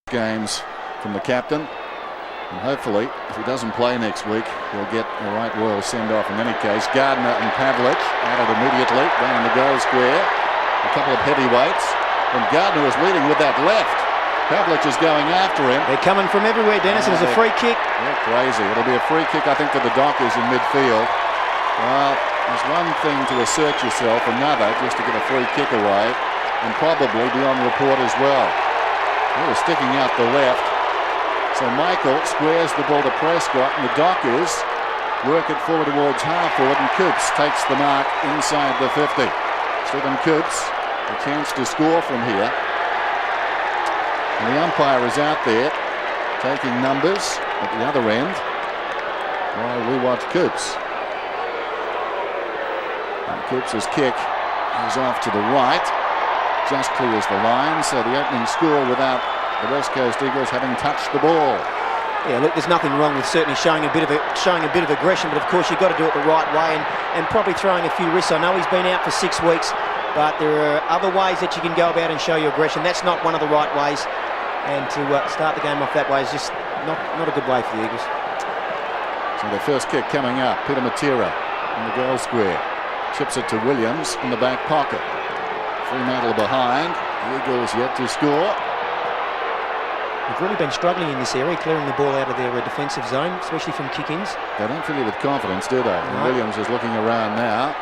games from the captain, and hopefully if he doesn't play next week he'll get a right royal send-off. In any case, Gardner and Pavlich added immediately down in the goal square, a couple of heavyweights, and Gardner is leading with that left. Pavlich is going after him. They're coming from everywhere, Dennis. It was a free kick. They're crazy. It'll be a free kick, I think, to the Dockers in midfield. Well, there's one thing to assert yourself, another just to get a free kick away, and probably be on report as well. They were sticking out the left. So Michael squares the ball to Prescott, and the Dockers work it forward towards half-forward, and Coops takes the mark inside the 50. Stephen Coops, a chance to score from here. And the umpire is out there taking numbers at the other end while we watch Coops. And Coops' kick is off to the right, just clears the line, so the opening score without the West Coast Eagles having touched the ball. Yeah, look, there's nothing wrong with certainly showing a bit of aggression, but of course you've got to do it the right way, and probably throwing a few risks. I know he's been out for 6 weeks, but there are other ways that you can go about and show your aggression. That's not one of the right ways. And to start the game off that way is just not a good way for the Eagles. So the first kick coming up, Peter Matera in the goal square. Chips it to Williams in the back pocket. Fremantle behind. The Eagles yet to score. They've really been struggling in this area, clearing the ball out of their defensive zone, especially from kick-ins. They don't fill you with confidence, do they? No. And Williams is looking around now.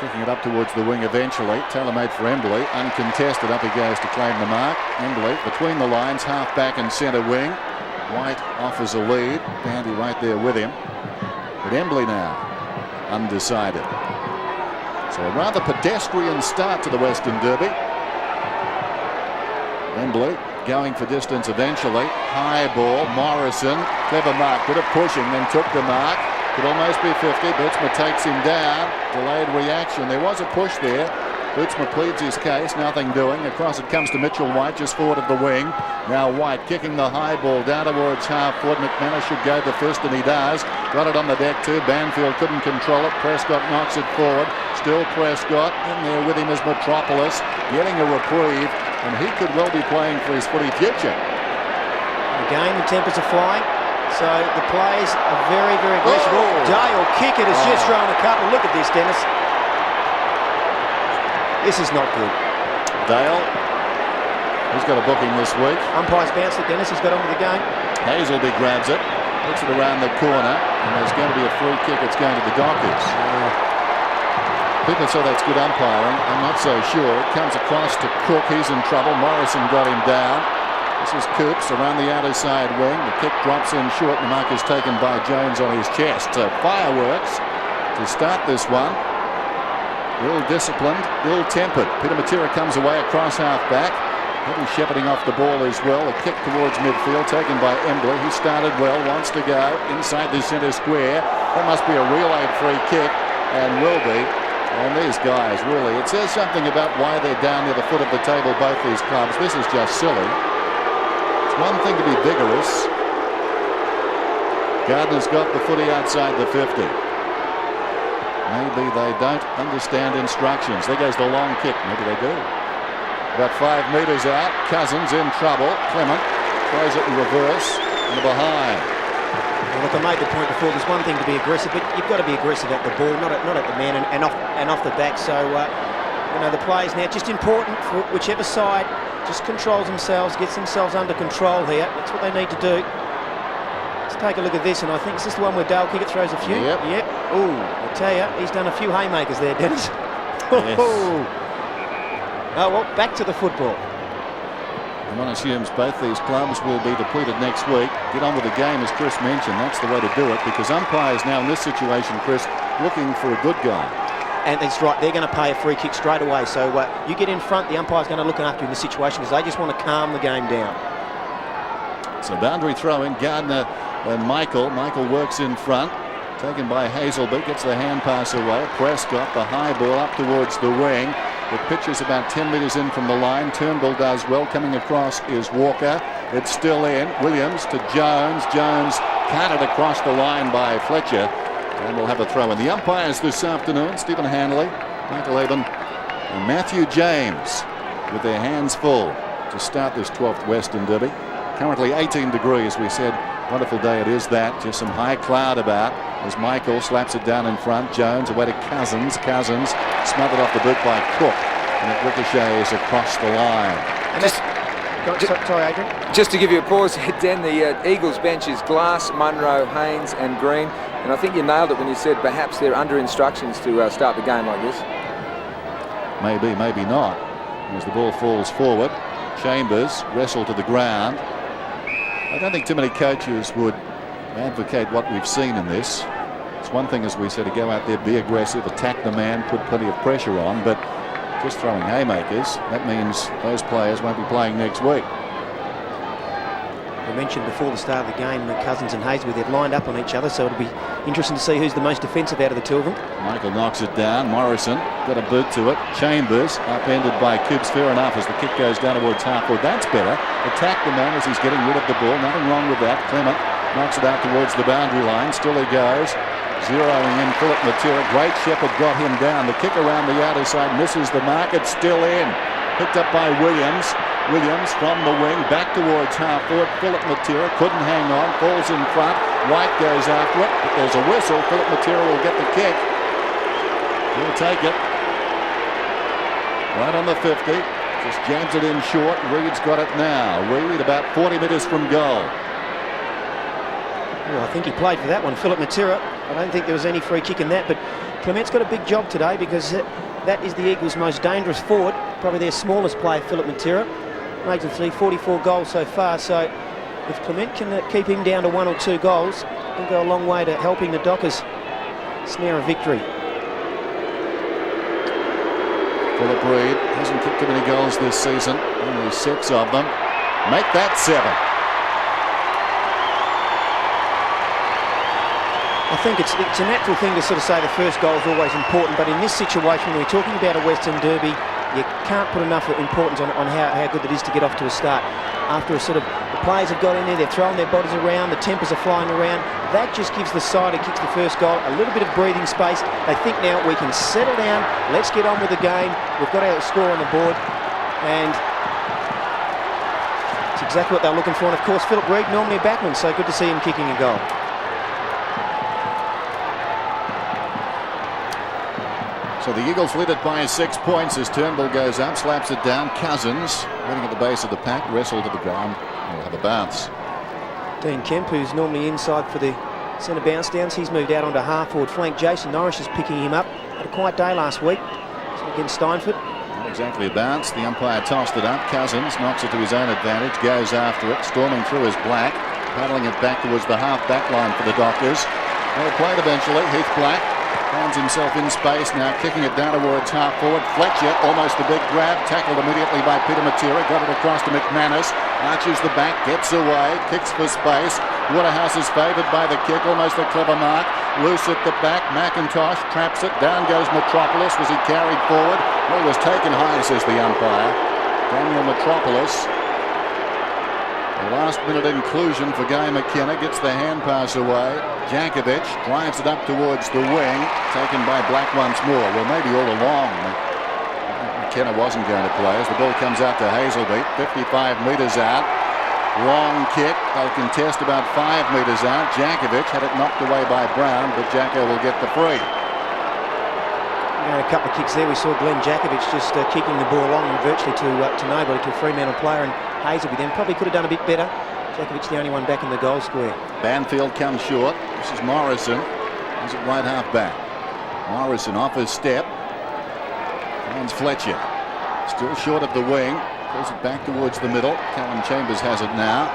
Kicking it up towards the wing eventually. Tailor-made for Embley. Uncontested, up he goes to claim the mark. Embley between the lines, half back and centre wing. White offers a lead. Bandy right there with him. But Embley now undecided. So a rather pedestrian start to the Western Derby. Embley going for distance eventually. High ball. Morrison. Clever mark. Good at pushing, then took the mark. Could almost be 50. Bootsma takes him down. Delayed reaction. There was a push there. Bootsma pleads his case. Nothing doing. Across it comes to Mitchell White just forward of the wing. Now White kicking the high ball down towards half-foot. McManus should go the first, and he does. Got it on the deck too. Banfield couldn't control it. Prescott knocks it forward. Still Prescott. In there with him is Metropolis. Getting a reprieve. And he could well be playing for his footy future. Again, the tempers are flying. So the players are very, very aggressive. Oh. Dale Kickett has just thrown a couple. Look at this, Dennis. This is not good. Dale, he's got a booking this week. Umpire's bounced it, Dennis. He's got on with the game. Hazelby grabs it, puts it around the corner, and there's going to be a free kick. It's going to the Dockers. People say that's good umpiring. I'm not so sure. It comes across to Cook. He's in trouble. Morrison got him down. This is Coops around the outer side wing. The kick drops in short, and the mark is taken by Jones on his chest. Fireworks to start this one. Ill-disciplined, ill-tempered. Peter Matera comes away across half-back. Heavy shepherding off the ball as well. A kick towards midfield taken by Embley. He started well, wants to go inside the centre square. That must be a relayed free kick, and will be. And these guys, really, it says something about why they're down near the foot of the table, both these clubs. This is just silly. One thing to be vigorous. Gardner's got the footy outside the 50. Maybe they don't understand instructions. There goes the long kick. Maybe they do. About 5 metres out. Cousins in trouble. Clement throws it in reverse and behind. Well, look, I made the point before. There's one thing to be aggressive, but you've got to be aggressive at the ball, not at the man and off the back. So you know, the players now, just important for whichever side just controls themselves, gets themselves under control here. That's what they need to do. Let's take a look at this, and I think, is this the one where Dale Kickett throws a few? Yep. Ooh, I tell you, he's done a few haymakers there, Dennis. Yes. Oh, well, back to the football. And one assumes both these clubs will be depleted next week. Get on with the game, as Chris mentioned. That's the way to do it, because umpires now in this situation, Chris, looking for a good guy. And that's right, they're going to pay a free kick straight away. So you get in front, the umpire's going to look after you in this situation, because they just want to calm the game down. So boundary throw in, Gardner and Michael. Michael works in front, taken by Hazelby, gets the hand pass away. Prescott, the high ball up towards the wing. The pitch is about 10 metres in from the line. Turnbull does well. Coming across is Walker. It's still in. Williams to Jones. Jones carted across the line by Fletcher. And we'll have a throw in. The umpires this afternoon, Stephen Hanley, Michael Eben and Matthew James, with their hands full to start this 12th Western Derby. Currently 18 degrees, we said. Wonderful day it is that. Just some high cloud about as Michael slaps it down in front. Jones away to Cousins. Cousins smothered off the boot by Cook. And it ricochets across the line. Sorry, Adrian. Just to give you a pause, Dan, the Eagles bench is Glass, Munro, Haynes and Green. And I think you nailed it when you said perhaps they're under instructions to start the game like this. Maybe, maybe not. As the ball falls forward, Chambers wrestle to the ground. I don't think too many coaches would advocate what we've seen in this. It's one thing, as we said, to go out there, be aggressive, attack the man, put plenty of pressure on, but just throwing haymakers, that means those players won't be playing next week. We mentioned before the start of the game that Cousins and Hayes they're lined up on each other, so it'll be interesting to see who's the most defensive out of the two of them. Michael knocks it down. Morrison got a boot to it. Chambers upended by Kibbs. Fair enough as the kick goes down towards half forward. That's better. Attack the man as he's getting rid of the ball. Nothing wrong with that. Clement knocks it out towards the boundary line. Still he goes. Zeroing in Philip Matera. Great Shepherd got him down. The kick around the outer side misses the mark. It's still in. Picked up by Williams. Williams from the wing back towards half forward. Philip Matera couldn't hang on. Falls in front. White goes after it. But there's a whistle. Philip Matera will get the kick. He'll take it. Right on the 50. Just jams it in short. Reed's got it now. Reed about 40 metres from goal. Well, I think he played for that one, Philip Matera. I don't think there was any free kick in that, but Clement's got a big job today because that is the Eagles' most dangerous forward, probably their smallest player, Philip Matera. Made them 44 goals so far, so if Clement can keep him down to 1 or 2 goals, he'll go a long way to helping the Dockers snare a victory. Philip Reed hasn't kicked too many goals this season, only 6 of them. Make that 7. I think it's a natural thing to sort of say the first goal is always important, but in this situation when we're talking about a Western Derby, you can't put enough importance on how good it is to get off to a start. After the players have got in there, they're throwing their bodies around, the tempers are flying around. That just gives the side who kicks the first goal a little bit of breathing space. They think now we can settle down, let's get on with the game. We've got our score on the board, and it's exactly what they're looking for. And of course, Philip Reed, normally a backman, so good to see him kicking a goal. So the Eagles lead it by 6 points as Turnbull goes up, slaps it down. Cousins waiting at the base of the pack, wrestle to the ground, and will have a bounce. Dean Kemp, who's normally inside for the centre bounce downs, he's moved out onto half forward flank. Jason Norris is picking him up. Had a quiet day last week against Steinford. Not exactly a bounce. The umpire tossed it up. Cousins knocks it to his own advantage, goes after it, storming through his black, paddling it back towards the half back line for the Dockers. Well played eventually. Heath Black finds himself in space now, kicking it down towards half forward. Fletcher, almost a big grab, tackled immediately by Peter Matera, got it across to McManus, arches the back, gets away, kicks for space. Waterhouse is favoured by the kick, almost a clever mark. Loose at the back, McIntosh traps it, down goes Metropolis. Was he carried forward? Well, he was taken high, says the umpire. Daniel Metropolis. The last minute inclusion for Guy McKenna, gets the hand pass away. Jankovic drives it up towards the wing, taken by Black once more. Well, maybe all along McKenna wasn't going to play as the ball comes out to Hazelby, 55 metres out. Long kick, they'll contest about 5 metres out. Jankovic had it knocked away by Brown, but Jacko will get the free. A couple of kicks there. We saw Glenn Jankovic just kicking the ball along virtually to nobody, to a Fremantle player, and Hazelby then probably could have done a bit better. Jankovic the only one back in the goal square. Banfield comes short. This is Morrison. He's at right half back. Morrison off his step. Finds Fletcher. Still short of the wing. Pulls it back towards the middle. Callum Chambers has it now.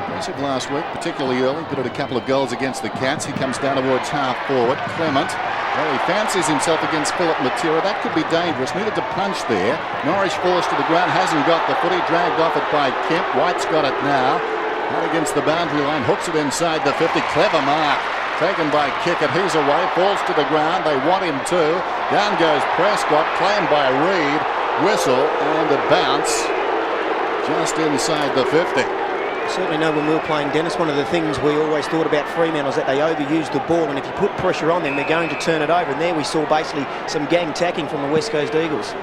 Impressive last week, particularly early. Put it a couple of goals against the Cats. He comes down towards half forward. Clement. Well, he fancies himself against Philip Matera. That could be dangerous. Needed to punch there. Norris falls to the ground. Hasn't got the footy. Dragged off it by Kemp. White's got it now. Out against the boundary line. Hooks it inside the 50. Clever mark. Taken by Kickett. He's away. Falls to the ground. They want him too. Down goes Prescott. Claimed by Reed. Whistle and a bounce just inside the 50. Certainly know when we were playing Dennis, one of the things we always thought about Fremantle is that they overuse the ball, and if you put pressure on them, they're going to turn it over. And there we saw basically some gang tacking from the West Coast Eagles.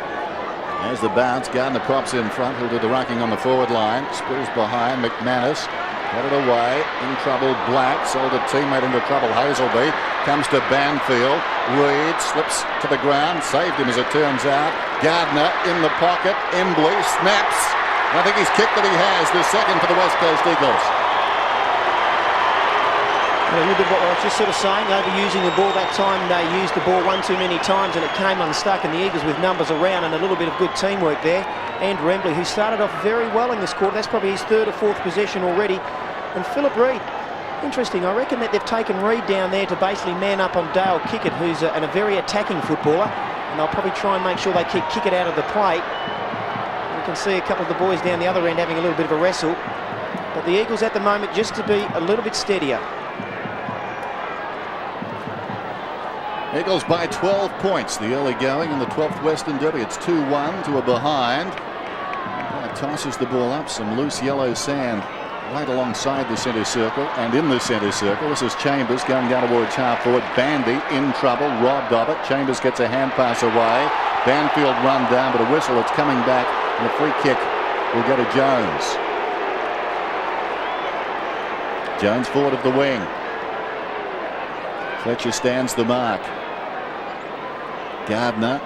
There's the bounce. Gardner props in front. He'll do the rucking on the forward line. Spills behind. McManus got it away. In trouble, Black. Sold a teammate into trouble. Hazelby comes to Banfield. Reed slips to the ground. Saved him as it turns out. Gardner in the pocket. Embley snaps. I think he's kicked that he has. The second for the West Coast Eagles. A little bit what I was just sort of saying, overusing the ball that time. They used the ball one too many times and it came unstuck, and the Eagles with numbers around and a little bit of good teamwork there. And Rembley, who started off very well in this quarter, that's probably his third or fourth possession already. And Philip Reed, interesting, I reckon that they've taken Reed down there to basically man up on Dale Kickett, who's a very attacking footballer, and they'll probably try and make sure they keep Kickett out of the plate. You can see a couple of the boys down the other end having a little bit of a wrestle, but the Eagles at the moment just to be a little bit steadier. Eagles by 12 points. The early going in the 12th Western Derby. It's 2-1 to a behind. Tosses the ball up. Some loose yellow sand right alongside the centre circle and in the centre circle. This is Chambers going down towards half forward. Bandy in trouble. Robbed of it. Chambers gets a hand pass away. Banfield run down, but a whistle. It's coming back, and a free kick will go to Jones. Jones forward of the wing. Fletcher stands the mark. Gardner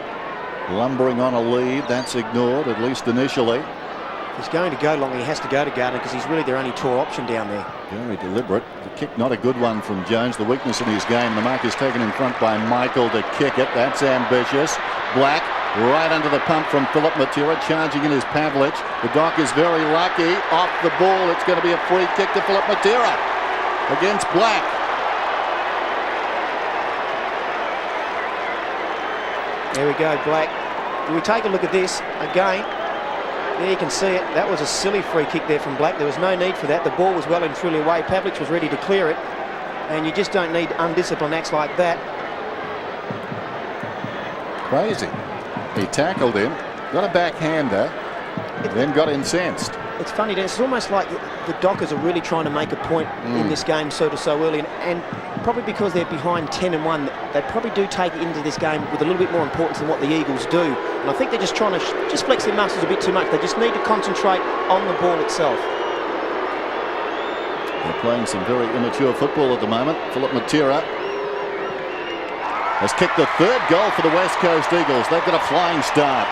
lumbering on a lead. That's ignored, at least initially. If he's going to go long, he has to go to Gardner because he's really their only tour option down there. Very deliberate. The kick not a good one from Jones. The weakness in his game. The mark is taken in front by Michael to kick it. That's ambitious. Black right under the pump from Philip Matera. Charging in is Pavlich. The Doc is very lucky. Off the ball. It's going to be a free kick to Philip Matera against Black. There we go, Black. Do we take a look at this again? There you can see it. That was a silly free kick there from Black. There was no need for that. The ball was well and truly away. Pavlich was ready to clear it. And you just don't need undisciplined acts like that. Crazy. He tackled him, got a backhander, then got incensed. It's funny, Dan. It's almost like the Dockers are really trying to make a point in this game so early. And probably because they're behind 10-1, they probably do take it into this game with a little bit more importance than what the Eagles do. And I think they're just trying to just flex their muscles a bit too much. They just need to concentrate on the ball itself. They're playing some very immature football at the moment. Philip Matera has kicked the third goal for the West Coast Eagles. They've got a flying start.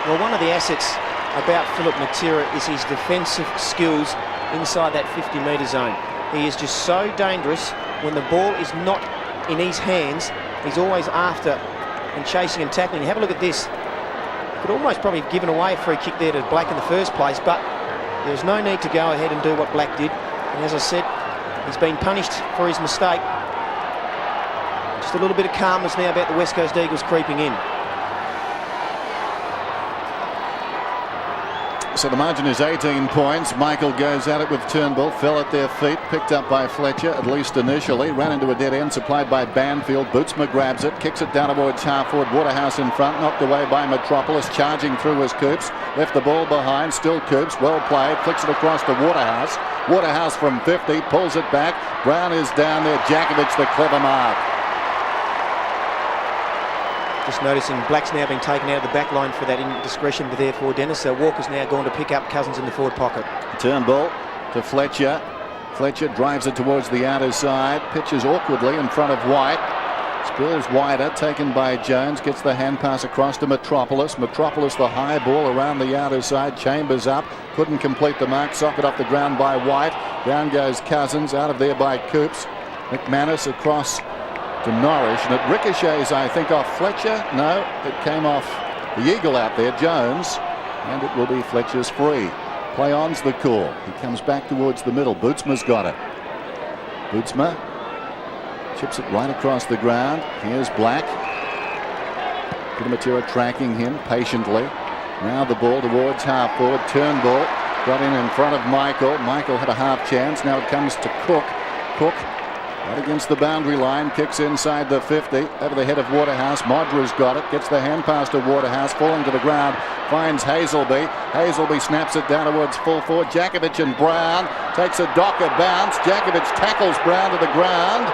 Well, one of the assets about Philip Matera is his defensive skills inside that 50-metre zone. He is just so dangerous when the ball is not in his hands. He's always after and chasing and tackling. Have a look at this. Could almost probably have given away a free kick there to Black in the first place, but there's no need to go ahead and do what Black did. And as I said, he's been punished for his mistake. Just a little bit of calmness now about the West Coast Eagles creeping in. So the margin is 18 points. Michael goes at it with Turnbull. Fell at their feet. Picked up by Fletcher, at least initially. Ran into a dead end supplied by Banfield. Bootsma grabs it. Kicks it down towards half forward. Waterhouse in front. Knocked away by Metropolis. Charging through was Coops. Left the ball behind. Still Coops. Well played. Flicks it across to Waterhouse. Waterhouse from 50. Pulls it back. Brown is down there. Jakovic the clever mark. Just noticing Black's now been taken out of the back line for that indiscretion, but therefore Dennis Walker's now gone to pick up Cousins in the forward pocket. Turnbull to Fletcher. Fletcher drives it towards the outer side. Pitches awkwardly in front of White. Spills wider, taken by Jones. Gets the hand pass across to Metropolis. Metropolis the high ball around the outer side. Chambers up. Couldn't complete the mark. Socket off the ground by White. Down goes Cousins. Out of there by Coops. McManus across to Norris, and it ricochets, I think, off Fletcher. No, it came off the Eagle out there, Jones, and it will be Fletcher's free. Play on's the call. He comes back towards the middle. Bootsma's got it. Bootsma chips it right across the ground. Here's Black. Matera tracking him patiently. Now the ball towards half forward. Turnbull got in front of Michael. Michael had a half chance. Now it comes to Cook. Cook right against the boundary line, kicks inside the 50, over the head of Waterhouse. Modra's got it, gets the hand pass to Waterhouse, falling to the ground, finds Hazelby. Hazelby snaps it down towards full forward. Jakovic and Brown takes a Docker bounce. Jakovic tackles Brown to the ground.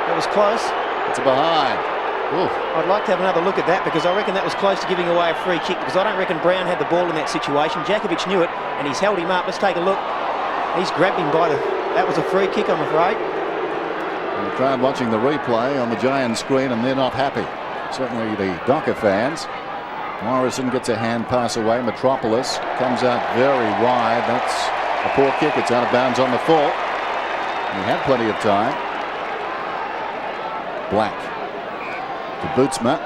That was close. It's a behind. Ooh. I'd like to have another look at that, because I reckon that was close to giving away a free kick, because I don't reckon Brown had the ball in that situation. Jakovic knew it, and he's held him up. Let's take a look. He's grabbed him by the... That was a free kick, I'm afraid. And the crowd watching the replay on the giant screen, and they're not happy. Certainly the Docker fans. Morrison gets a hand pass away. Metropolis comes out very wide. That's a poor kick. It's out of bounds on the full. He had plenty of time. Black to Bootsma.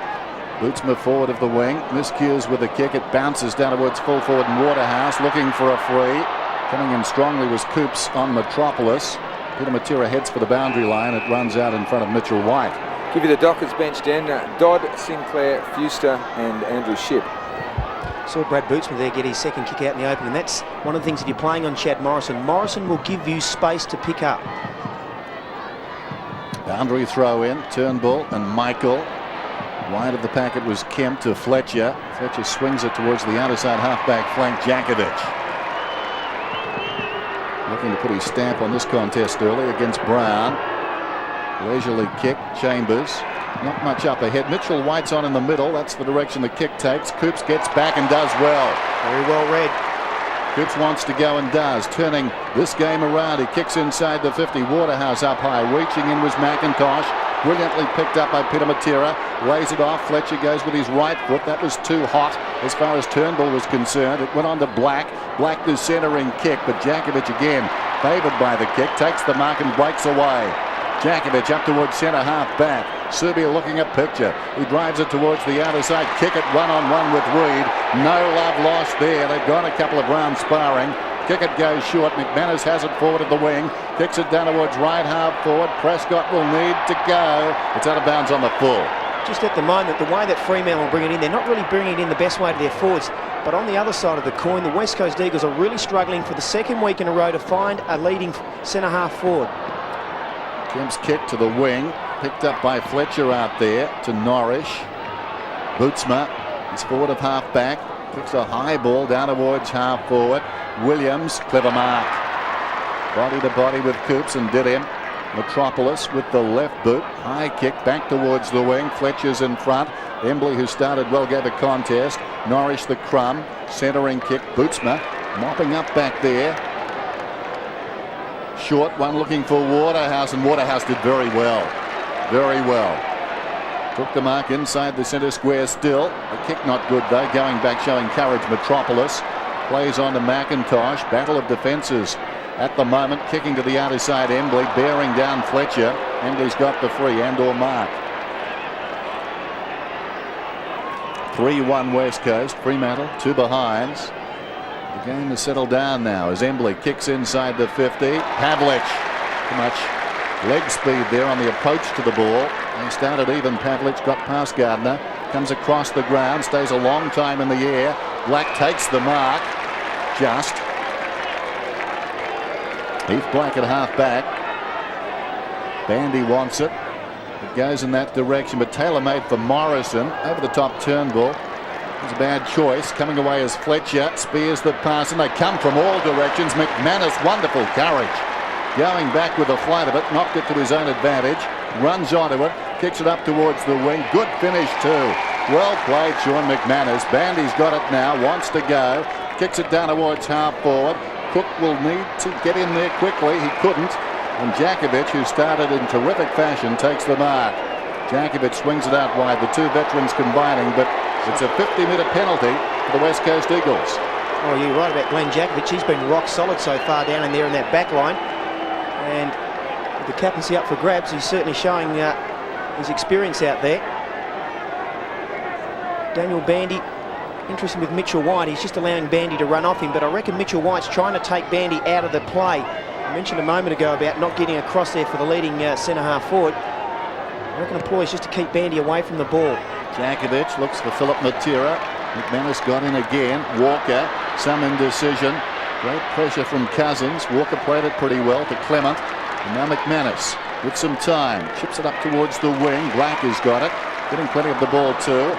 Bootsma forward of the wing. Miscues with the kick. It bounces down towards full forward and Waterhouse looking for a free. Coming in strongly was Coops on Metropolis. Peter Matera heads for the boundary line. It runs out in front of Mitchell White. Give you the Dockers bench, Dan. Dodd, Sinclair, Fuster and Andrew Shipp. Saw Brad Bootsma there get his second kick out in the open, and that's one of the things if you're playing on Chad Morrison. Morrison will give you space to pick up. Boundary throw in. Turnbull and Michael. Wide of the packet was Kemp to Fletcher. Fletcher swings it towards the outer side halfback flank. Jakovic looking to put his stamp on this contest early against Brown. Leisurely kick. Chambers not much up ahead. Mitchell White's on in the middle. That's the direction the kick takes. Coops gets back and does well. Very well read. Coops wants to go and does. Turning this game around. He kicks inside the 50. Waterhouse up high. Reaching in was McIntosh. Brilliantly picked up by Peter Matera. Lays it off. Fletcher goes with his right foot. That was too hot as far as Turnbull was concerned. It went on to Black. Black the centering kick, but Jakovic again favoured by the kick. Takes the mark and breaks away. Jakovic up towards centre half back. Serbia looking at picture. He drives it towards the outer side. Kick it one-on-one with Reed. No love lost there. They've gone a couple of rounds sparring. Kick it goes short. McManus has it forward of the wing. Kicks it down towards right half forward. Prescott will need to go. It's out of bounds on the full. Just at the moment, the way that Fremantle will bring it in, they're not really bringing it in the best way to their forwards. But on the other side of the coin, the West Coast Eagles are really struggling for the second week in a row to find a leading centre half forward. Kemp's kick to the wing. Picked up by Fletcher out there to Norrish. Bootsma is forward of half back. Kicks a high ball down towards half forward. Williams, clever mark. Body to body with Coops and did him. Metropolis with the left boot. High kick back towards the wing. Fletcher's in front. Embley, who started well, gave a contest. Norrish the crumb. Centering kick. Bootsma mopping up back there. Short one looking for Waterhouse, and Waterhouse did very well. Very well. Took the mark inside the centre square still. The kick not good though. Going back showing courage. Metropolis plays on to McIntosh. Battle of defences at the moment. Kicking to the outer side. Embley bearing down Fletcher. Embley's got the free and/or mark. 3-1 West Coast. Fremantle 2 behinds. The game has settled down now as Embley kicks inside the 50. Pavlich, too much leg speed there on the approach to the ball. They started even. Pavlich got past Gardner. Comes across the ground. Stays a long time in the air. Black takes the mark. Just. Heath Black at half back. Bandy wants it. It goes in that direction, but tailor made for Morrison. Over the top Turnbull. It's a bad choice. Coming away as Fletcher spears the pass, and they come from all directions. McManus, wonderful courage. Going back with a flight of it, knocked it to his own advantage. Runs onto it, kicks it up towards the wing. Good finish too. Well played, Sean McManus. Bandy's got it now, wants to go. Kicks it down towards half forward. Cook will need to get in there quickly. He couldn't. And Jakovic, who started in terrific fashion, takes the mark. Jakovic swings it out wide. The two veterans combining, but it's a 50-metre penalty for the West Coast Eagles. Oh, you're right about Glenn Jakovic. He's been rock solid so far down in there in that back line. And with the captaincy up for grabs, he's certainly showing his experience out there. Daniel Bandy, interesting with Mitchell White. He's just allowing Bandy to run off him, but I reckon Mitchell White's trying to take Bandy out of the play. I mentioned a moment ago about not getting across there for the leading centre half forward. I reckon the ploy is just to keep Bandy away from the ball. Jakovic looks for Philip Matera. McManus got in again. Walker, some indecision. Great pressure from Cousins. Walker played it pretty well to Clement. And now McManus with some time. Chips it up towards the wing. Black has got it. Getting plenty of the ball too.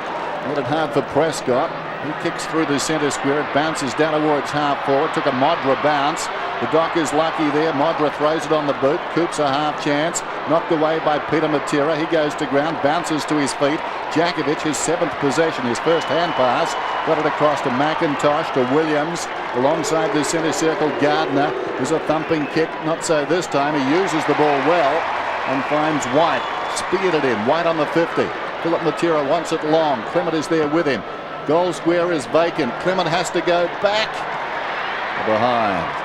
Made it hard for Prescott. He kicks through the centre square. It bounces down towards half forward. Took a Modra bounce. The Dockers lucky there. Modra throws it on the boot. Coops a half chance. Knocked away by Peter Matera. He goes to ground, bounces to his feet. Jakovic, his 7th possession, his first hand pass. Got it across to McIntosh, to Williams. Alongside the centre circle, Gardner. There's a thumping kick. Not so this time. He uses the ball well and finds White. Speared it in. White on the 50. Philip Matera wants it long. Clement is there with him. Goal square is vacant. Clement has to go back. Behind.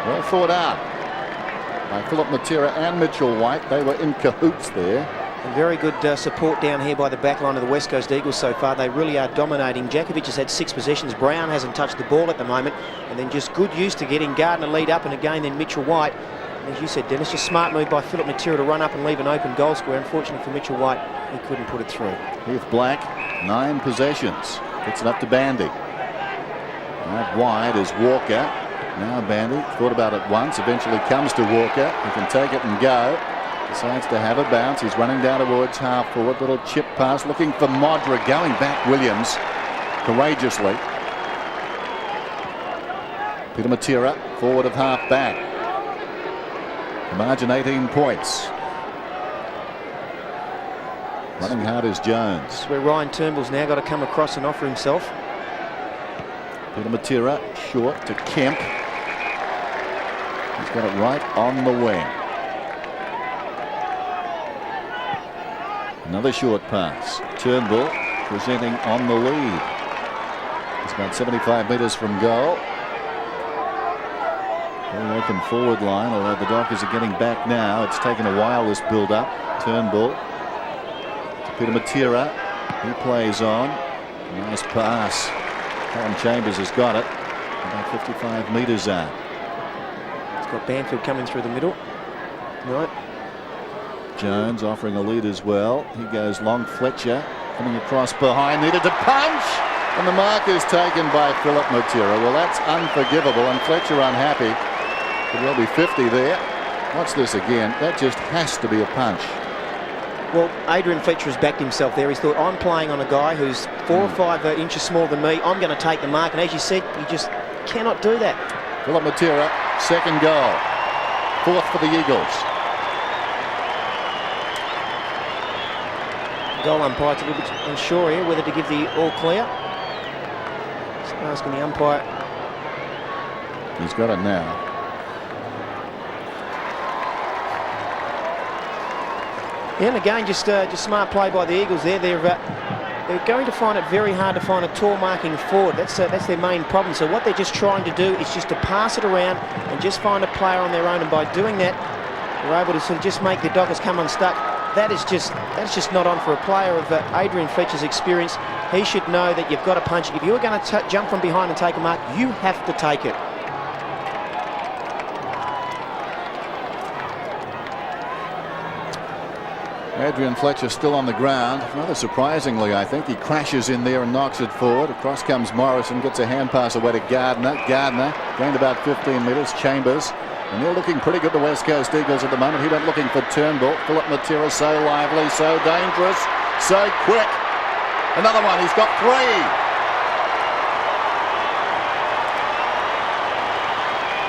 Well thought out by Philip Matera and Mitchell White. They were in cahoots there. And very good support down here by the back line of the West Coast Eagles so far. They really are dominating. Jakovic has had 6 possessions. Brown hasn't touched the ball at the moment. And then just good use to getting Gardner lead up, and again then Mitchell White. And as you said, Dennis, just smart move by Philip Matera to run up and leave an open goal square. Unfortunately for Mitchell White, he couldn't put it through. Heath Black, 9 possessions. Gets it up to Bandy. Out wide is Walker. Now Bandy, thought about it once, eventually comes to Walker. He can take it and go. Decides to have a bounce. He's running down towards half forward. Little chip pass, looking for Modra. Going back, Williams, courageously. Peter Matera, forward of half back. The margin 18 points. Running hard is Jones. This is where Ryan Turnbull's now got to come across and offer himself. Peter Matera, short to Kemp. He's got it right on the wing. Another short pass. Turnbull presenting on the lead. He's about 75 metres from goal. Very open forward line, although the Dockers are getting back now. It's taken a while, this build-up. Turnbull to Peter Matera. He plays on. Nice pass. Callum Chambers has got it. About 55 metres out. It's got Banfield coming through the middle. Right. Jones offering a lead as well. He goes long. Fletcher coming across behind. Needed to punch. And the mark is taken by Philip Matera. Well, that's unforgivable. And Fletcher unhappy. Could well be 50 there. Watch this again. That just has to be a punch. Well, Adrian Fletcher has backed himself there. He's thought, I'm playing on a guy who's 4 or 5 inches smaller than me. I'm going to take the mark. And as you said, you just cannot do that. Philip Matera, 2nd goal. 4th for the Eagles. Goal umpire's a little bit unsure here whether to give the all clear. Just asking the umpire. He's got it now. Yeah, and again, just smart play by the Eagles there. They're going to find it very hard to find a tall marking forward. That's their main problem. So what they're just trying to do is just to pass it around and just find a player on their own. And by doing that, they're able to sort of just make the Dockers come unstuck. That's just not on for a player of Adrian Fletcher's experience. He should know that you've got to punch. If you're going to jump from behind and take a mark, you have to take it. Adrian Fletcher still on the ground. Rather surprisingly, I think. He crashes in there and knocks it forward. Across comes Morrison, gets a hand pass away to Gardner. Gardner gained about 15 metres. Chambers. And they're looking pretty good, the West Coast Eagles at the moment. He went looking for Turnbull. Philip Matera, so lively, so dangerous, so quick. Another one. He's got 3.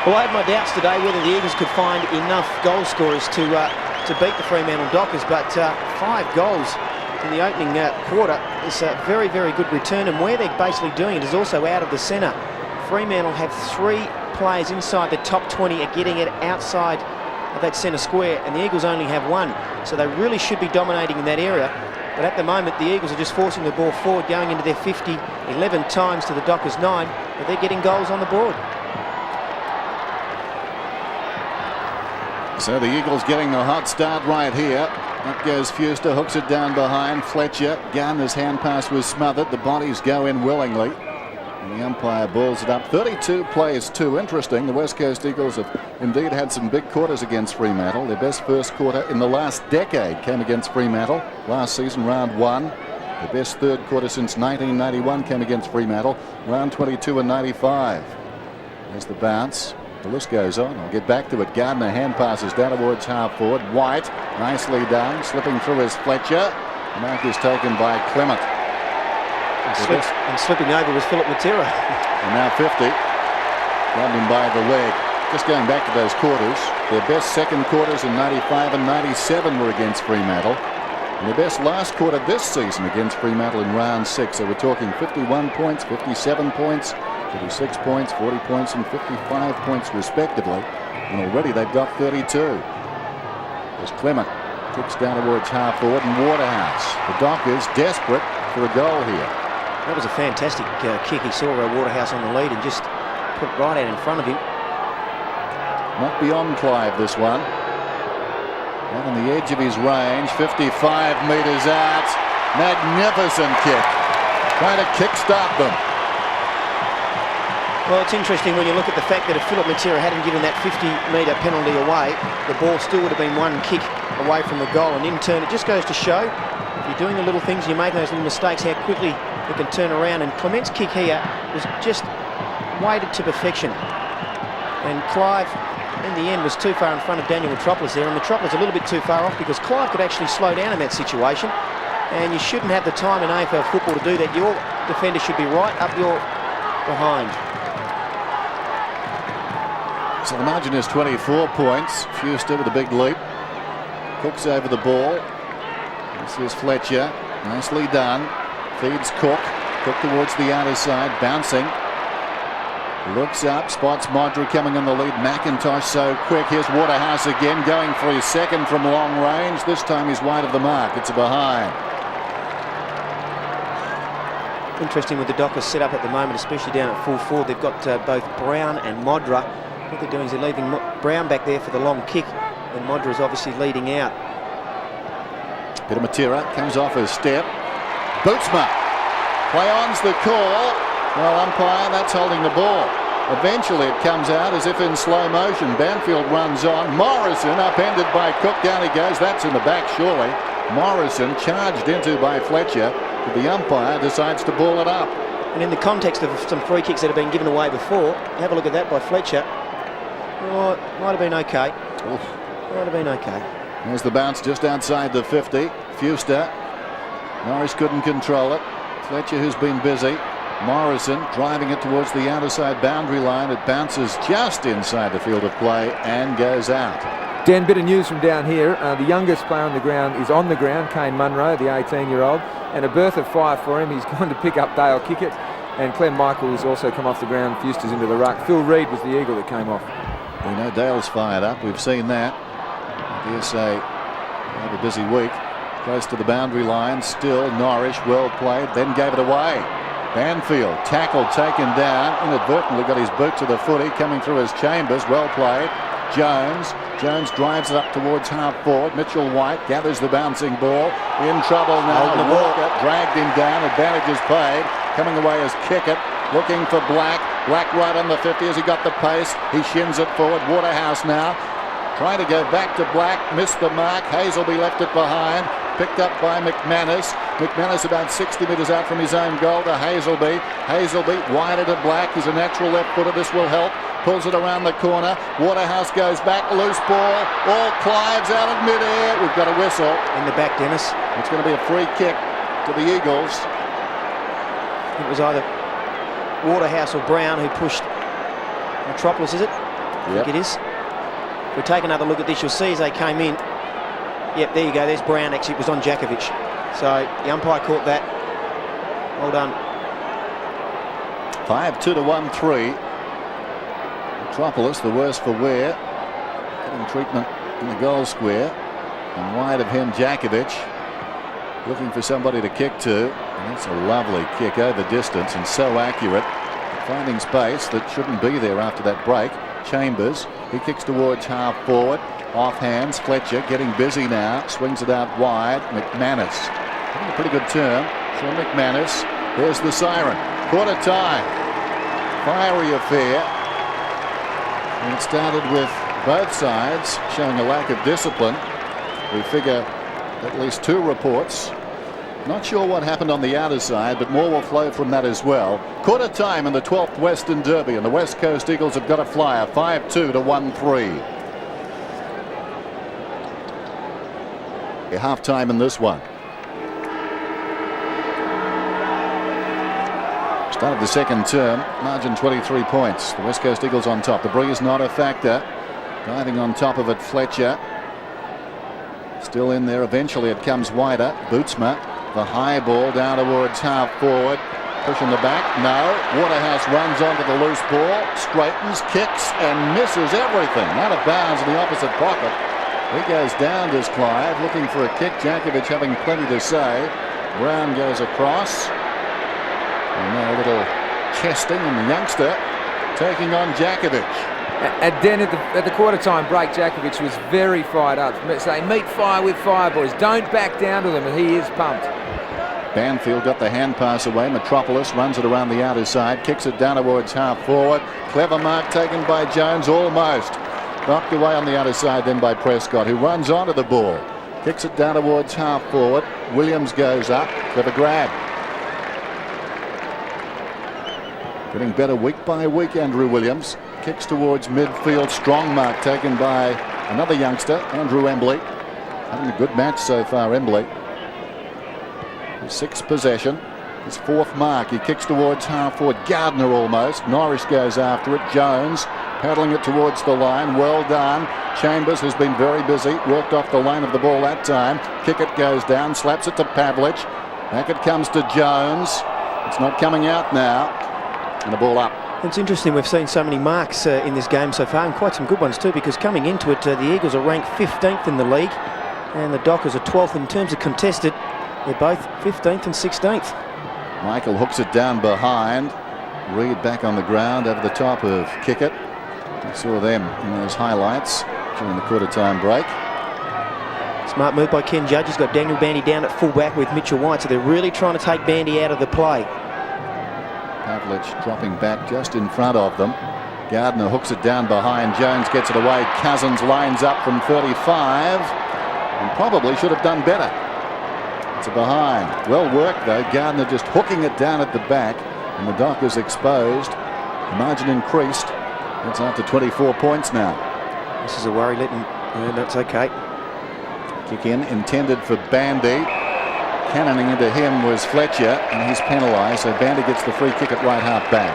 Well, I had my doubts today whether the Eagles could find enough goal scorers to beat the Fremantle Dockers, but 5 goals in the opening quarter is a very, very good return, and where they're basically doing it is also out of the centre. Fremantle have 3 players inside the top 20 are getting it outside of that centre square, and the Eagles only have 1, so they really should be dominating in that area. But at the moment, the Eagles are just forcing the ball forward, going into their 50 11 times to the Dockers 9, but they're getting goals on the board. So the Eagles getting the hot start right here. Up goes Fuster, hooks it down behind Fletcher. Gardner's hand pass was smothered. The bodies go in willingly. And the umpire balls it up. 32 plays 2. Interesting. The West Coast Eagles have indeed had some big quarters against Fremantle. Their best first quarter in the last decade came against Fremantle. Last season, round 1. The best third quarter since 1991 came against Fremantle. Round 22 and 95. There's the bounce. The list goes on. I'll get back to it. Gardner hand passes down towards half forward. White, nicely done. Slipping through is Fletcher. The mark is taken by Clement. And slipping over was Philip Matera. And now 50. Grabbed him by the leg. just going back to those quarters, their best second quarters in 95 and 97 were against Fremantle. And their best last quarter this season against Fremantle in round 6. So we're talking 51 points, 57 points, 56 points, 40 points and 55 points respectively. And already they've got 32. As Clement kicks down towards half forward and Waterhouse. The Dockers desperate for a goal here. That was a fantastic kick. He saw Waterhouse on the lead and just put it right out in front of him. Not beyond Clive, this one. Right on the edge of his range, 55 metres out. Magnificent kick. Trying to kickstart them. Well, it's interesting when you look at the fact that if Philip Matera hadn't given that 50-metre penalty away, the ball still would have been one kick away from the goal. And in turn, it just goes to show, if you're doing the little things, you make those little mistakes, how quickly you can turn around. And Clement's kick here was just weighted to perfection. And Clive, in the end, was too far in front of Daniel Metropolis there. And Metropolis a little bit too far off because Clive could actually slow down in that situation. And you shouldn't have the time in AFL football to do that. Your defender should be right up your behind. So the margin is 24 points. Fuster with a big leap. Cook's over the ball. This is Fletcher. Nicely done. Feeds Cook. Cook towards the outer side. Bouncing. Looks up. Spots Modra coming on the lead. McIntosh so quick. Here's Waterhouse again. Going for his second from long range. This time he's wide of the mark. It's a behind. Interesting with the Dockers set up at the moment, especially down at full forward. They've got both Brown and Modra. What they're doing is they're leaving Brown back there for the long kick, and Modra is obviously leading out. Bit of Matera comes off his step. Bootsma. Play on's the call. Well, umpire, that's holding the ball. Eventually it comes out as if in slow motion. Banfield runs on. Morrison upended by Cook. Down he goes. That's in the back, surely. Morrison charged into by Fletcher. But the umpire decides to ball it up. And in the context of some free kicks that have been given away before, have a look at that by Fletcher. Oh, it might have been okay. Oof. Might have been okay. There's the bounce just outside the 50. Fuster. Norris couldn't control it. Fletcher, who's been busy. Morrison driving it towards the outer side boundary line. It bounces just inside the field of play and goes out. Dan, bit of news from down here. The youngest player on the ground is on the ground, Kane Munro, the 18-year-old, and a berth of fire for him. He's going to pick up Dale Kickett, and Clem Michael's also come off the ground. Fuster's into the ruck. Phil Reid was the eagle that came off. We know Dale's fired up. We've seen that. I dare say, have a busy week. Close to the boundary line. Still Norris, well played, then gave it away. Banfield, tackle taken down. Inadvertently got his boot to the footy, coming through as Chambers. Well played. Jones drives it up towards half forward. Mitchell White gathers the bouncing ball. In trouble now. Walker dragged him down. Advantage is paid. Coming away as Kickett. Looking for Black. Black right on the 50 as he got the pace. He shins it forward. Waterhouse now. Trying to go back to Black. Missed the mark. Hazelby left it behind. Picked up by McManus. McManus about 60 metres out from his own goal to Hazelby. Hazelby wider to Black. He's a natural left footer. This will help. Pulls it around the corner. Waterhouse goes back. Loose ball. All Clive's out of mid-air. We've got a whistle. In the back, Dennis. It's going to be a free kick to the Eagles. It was either Waterhouse or Brown who pushed Metropolis, is it? I think it is. If we take another look at this, you'll see as they came in. Yep, there you go. There's Brown. Actually, it was on Jakovic. So the umpire caught that. Well done. 5-2 to 1-3. Metropolis, the worse for wear. Getting treatment in the goal square. And wide of him, Jakovic. Looking for somebody to kick to. And that's a lovely kick over distance and so accurate. Finding space that shouldn't be there after that break. Chambers, he kicks towards half forward. Off hands, Fletcher getting busy now. Swings it out wide. McManus. Having a pretty good turn. So McManus. There's the siren. Quarter time. Fiery affair. And it started with both sides showing a lack of discipline. We figure at least 2 reports. Not sure what happened on the outer side, but more will flow from that as well. Quarter time in the 12th Western Derby, and the West Coast Eagles have got a flyer. 5-2 to 1-3. Half time in this one. Started the second term, margin 23 points. The West Coast Eagles on top. Debris is not a factor. Diving on top of it, Fletcher. Still in there. Eventually it comes wider. Bootsma, the high ball down towards half forward. Pushing the back. No. Waterhouse runs onto the loose ball. Straightens, kicks and misses everything. Out of bounds in the opposite pocket. He goes down, does Clive, looking for a kick. Djakovic having plenty to say. Brown goes across. And now a little chesting, and the youngster taking on Djakovic. And then at the quarter-time break, Djakovic was very fired up. Saying, meet fire with fire, boys. Don't back down to them, and he is pumped. Banfield got the hand pass away. Metropolis runs it around the outer side, kicks it down towards half forward. Clever mark taken by Jones, almost. Knocked away on the outer side then by Prescott, who runs onto the ball. Kicks it down towards half forward. Williams goes up. Clever grab. Getting better week by week, Andrew Williams. Kicks towards midfield. Strong mark taken by another youngster, Andrew Embley. Having a good match so far, Embley. His sixth possession. His fourth mark. He kicks towards half forward. Gardner almost. Norris goes after it. Jones paddling it towards the line. Well done. Chambers has been very busy. Worked off the lane of the ball that time. Kick it goes down. Slaps it to Pavlich. Back it comes to Jones. It's not coming out now. And the ball up. It's interesting, we've seen so many marks in this game so far, and quite some good ones too, because coming into it, the Eagles are ranked 15th in the league, and the Dockers are 12th in terms of contested. They're both 15th and 16th. Michael hooks it down behind. Reed back on the ground over the top of Kickett. We saw them in those highlights during the quarter-time break. Smart move by Ken Judge. He's got Daniel Bandy down at full-back with Mitchell White, so they're really trying to take Bandy out of the play. Pavlich dropping back just in front of them. Gardner hooks it down behind. Jones gets it away. Cousins lines up from 35 and probably should have done better. It's a behind. Well worked though. Gardner just hooking it down at the back, and the Dockers exposed. The margin increased. It's up to 24 points now. This is a worry. That's okay. Kick in intended for Bandy. Cannoning into him was Fletcher, and he's penalised, so Bandy gets the free kick at right half back.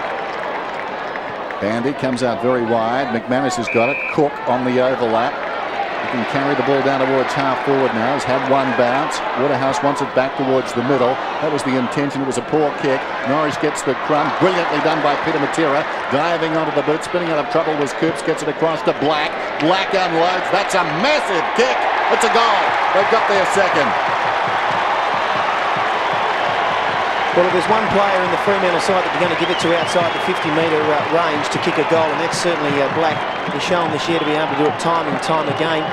Bandy comes out very wide. McManus has got it. Cook on the overlap. He can carry the ball down towards half forward now. He's had one bounce. Waterhouse wants it back towards the middle. That was the intention. It was a poor kick. Norris gets the crumb. Brilliantly done by Peter Matera. Diving onto the boot. Spinning out of trouble was Coops. Gets it across to Black. Black unloads. That's a massive kick. It's a goal. They've got their second. Well, if there's one player in the Fremantle side that you're going to give it to outside the 50-metre range to kick a goal, and that's certainly Black. He's shown this year to be able to do it time and time again.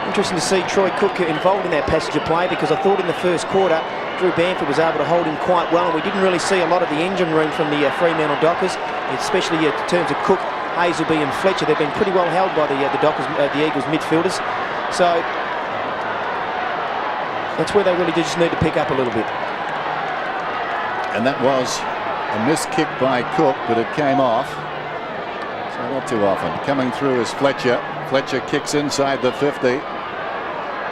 Interesting to see Troy Cook involved in that passage of play, because I thought in the first quarter Drew Bamford was able to hold him quite well, and we didn't really see a lot of the engine room from the Fremantle Dockers, especially in terms of Cook, Hazelby and Fletcher. They've been pretty well held by the Dockers, the Eagles midfielders. So that's where they really just need to pick up a little bit. And that was a missed kick by Cook, but it came off. So not too often. Coming through is Fletcher. Fletcher kicks inside the 50.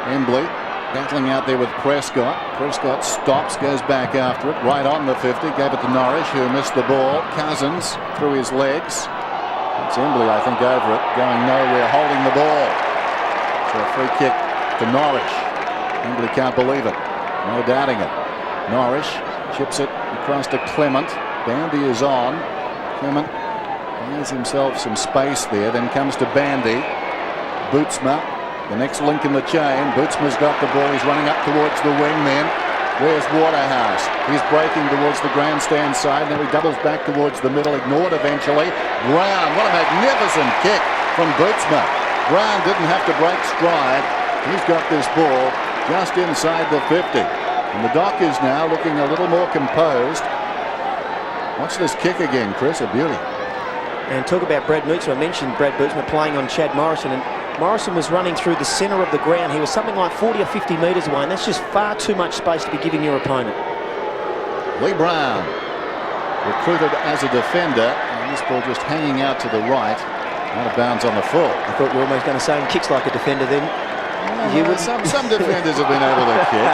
Embley battling out there with Prescott. Prescott stops, goes back after it. Right on the 50. Gave it to Norris, who missed the ball. Cousins through his legs. It's Embley, I think, over it. Going nowhere, holding the ball. So a free kick to Norris. Embley can't believe it. No doubting it. Norris chips it across to Clement. Bandy is on. Clement buys himself some space there, then comes to Bandy. Bootsma, the next link in the chain. Bootsma's got the ball. He's running up towards the wing then. Where's Waterhouse? He's breaking towards the grandstand side. Now he doubles back towards the middle. Ignored eventually. Brown, what a magnificent kick from Bootsma. Brown didn't have to break stride. He's got this ball just inside the 50. And the Dockers now looking a little more composed. Watch this kick again, Chris, a beauty. And talk about Brad Bootsma. I mentioned Brad Bootsma playing on Chad Morrison, and Morrison was running through the centre of the ground. He was something like 40 or 50 metres away, and that's just far too much space to be giving your opponent. Lee Brown, recruited as a defender, and this ball just hanging out to the right, out of bounds on the full. I thought you were almost going to say he kicks like a defender then. Well, some defenders have been able to kick.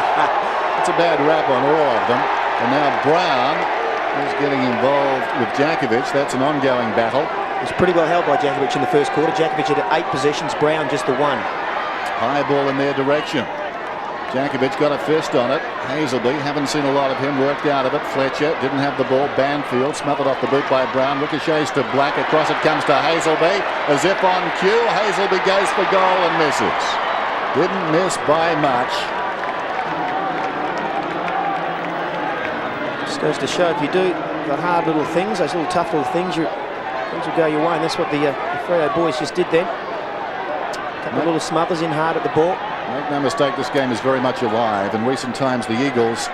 It's a bad rap on all of them. And now Brown is getting involved with Djakovic. That's an ongoing battle. It was pretty well held by Djakovic in the first quarter. Djakovic had 8 possessions, Brown just the 1. High ball in their direction. Djakovic got a fist on it. Hazelby, haven't seen a lot of him, worked out of it. Fletcher didn't have the ball. Banfield smothered off the boot by Brown. Ricochets to Black. Across it comes to Hazelby. As if on cue, Hazelby goes for goal and misses. Didn't miss by much. Just goes to show if you do the hard little things, those little tough little things, things will go your way, and that's what the Freo boys just did then. A couple of little smothers in hard at the ball. Make no mistake, this game is very much alive. In recent times, the Eagles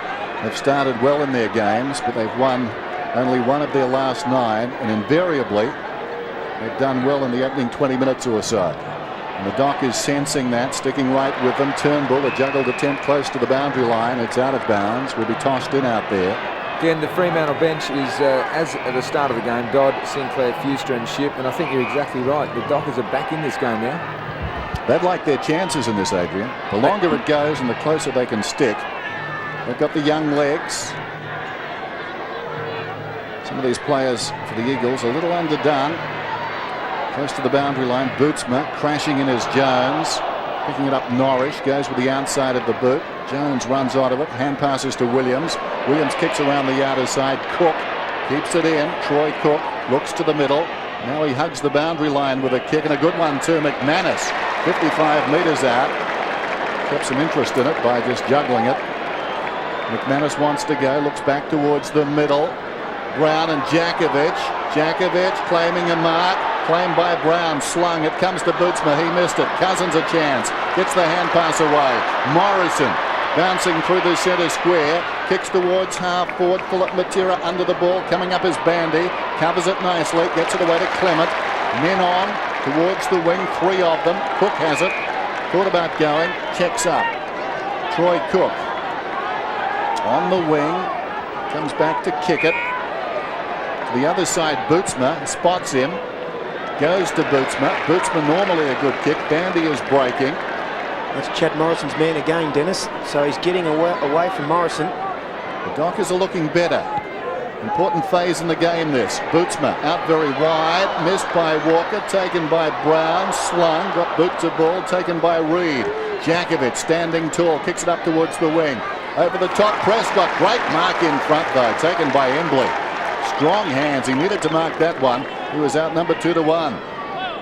have started well in their games, but they've won only 1 of their last 9, and invariably they've done well in the opening 20 minutes or so. And the Doc is sensing that, sticking right with them. Turnbull, a juggled attempt close to the boundary line. It's out of bounds. Will be tossed in out there. Again, the Fremantle bench is, as at the start of the game, Dodd, Sinclair, Fewster and Shipp, and I think you're exactly right. The Dockers are back in this game now. They've liked their chances in this, Adrian. The longer it goes and the closer they can stick. They've got the young legs. Some of these players for the Eagles a little underdone. Close to the boundary line, Bootsma crashing in as Jones. Picking it up, Norrish goes with the outside of the boot. Jones runs out of it, hand passes to Williams. Williams kicks around the outer side. Cook keeps it in. Troy Cook looks to the middle. Now he hugs the boundary line with a kick, and a good one too. McManus, 55 metres out. Kept some interest in it by just juggling it. McManus wants to go, looks back towards the middle. Brown and Djakovic. Djakovic claiming a mark. Claimed by Brown, slung. It comes to Bootsma. He missed it. Cousins a chance. Gets the hand pass away. Morrison bouncing through the centre square. Kicks towards half forward. Philip Matera under the ball. Coming up is Bandy. Covers it nicely. Gets it away to Clement. Men on towards the wing. 3 of them. Cook has it. Thought about going. Checks up. Troy Cook on the wing. Comes back to kick it. To the other side, Bootsma spots him. Goes to Bootsma. Bootsma normally a good kick. Bandy is breaking. That's Chad Morrison's man again, Dennis. So he's getting away from Morrison. The Dockers are looking better. Important phase in the game this. Bootsma out very wide. Missed by Walker. Taken by Brown. Slung. Got boot to ball. Taken by Reed. Djakovic standing tall. Kicks it up towards the wing. Over the top. Prescott. Great mark in front though. Taken by Embley. Strong hands. He needed to mark that one. He was outnumbered 2-1.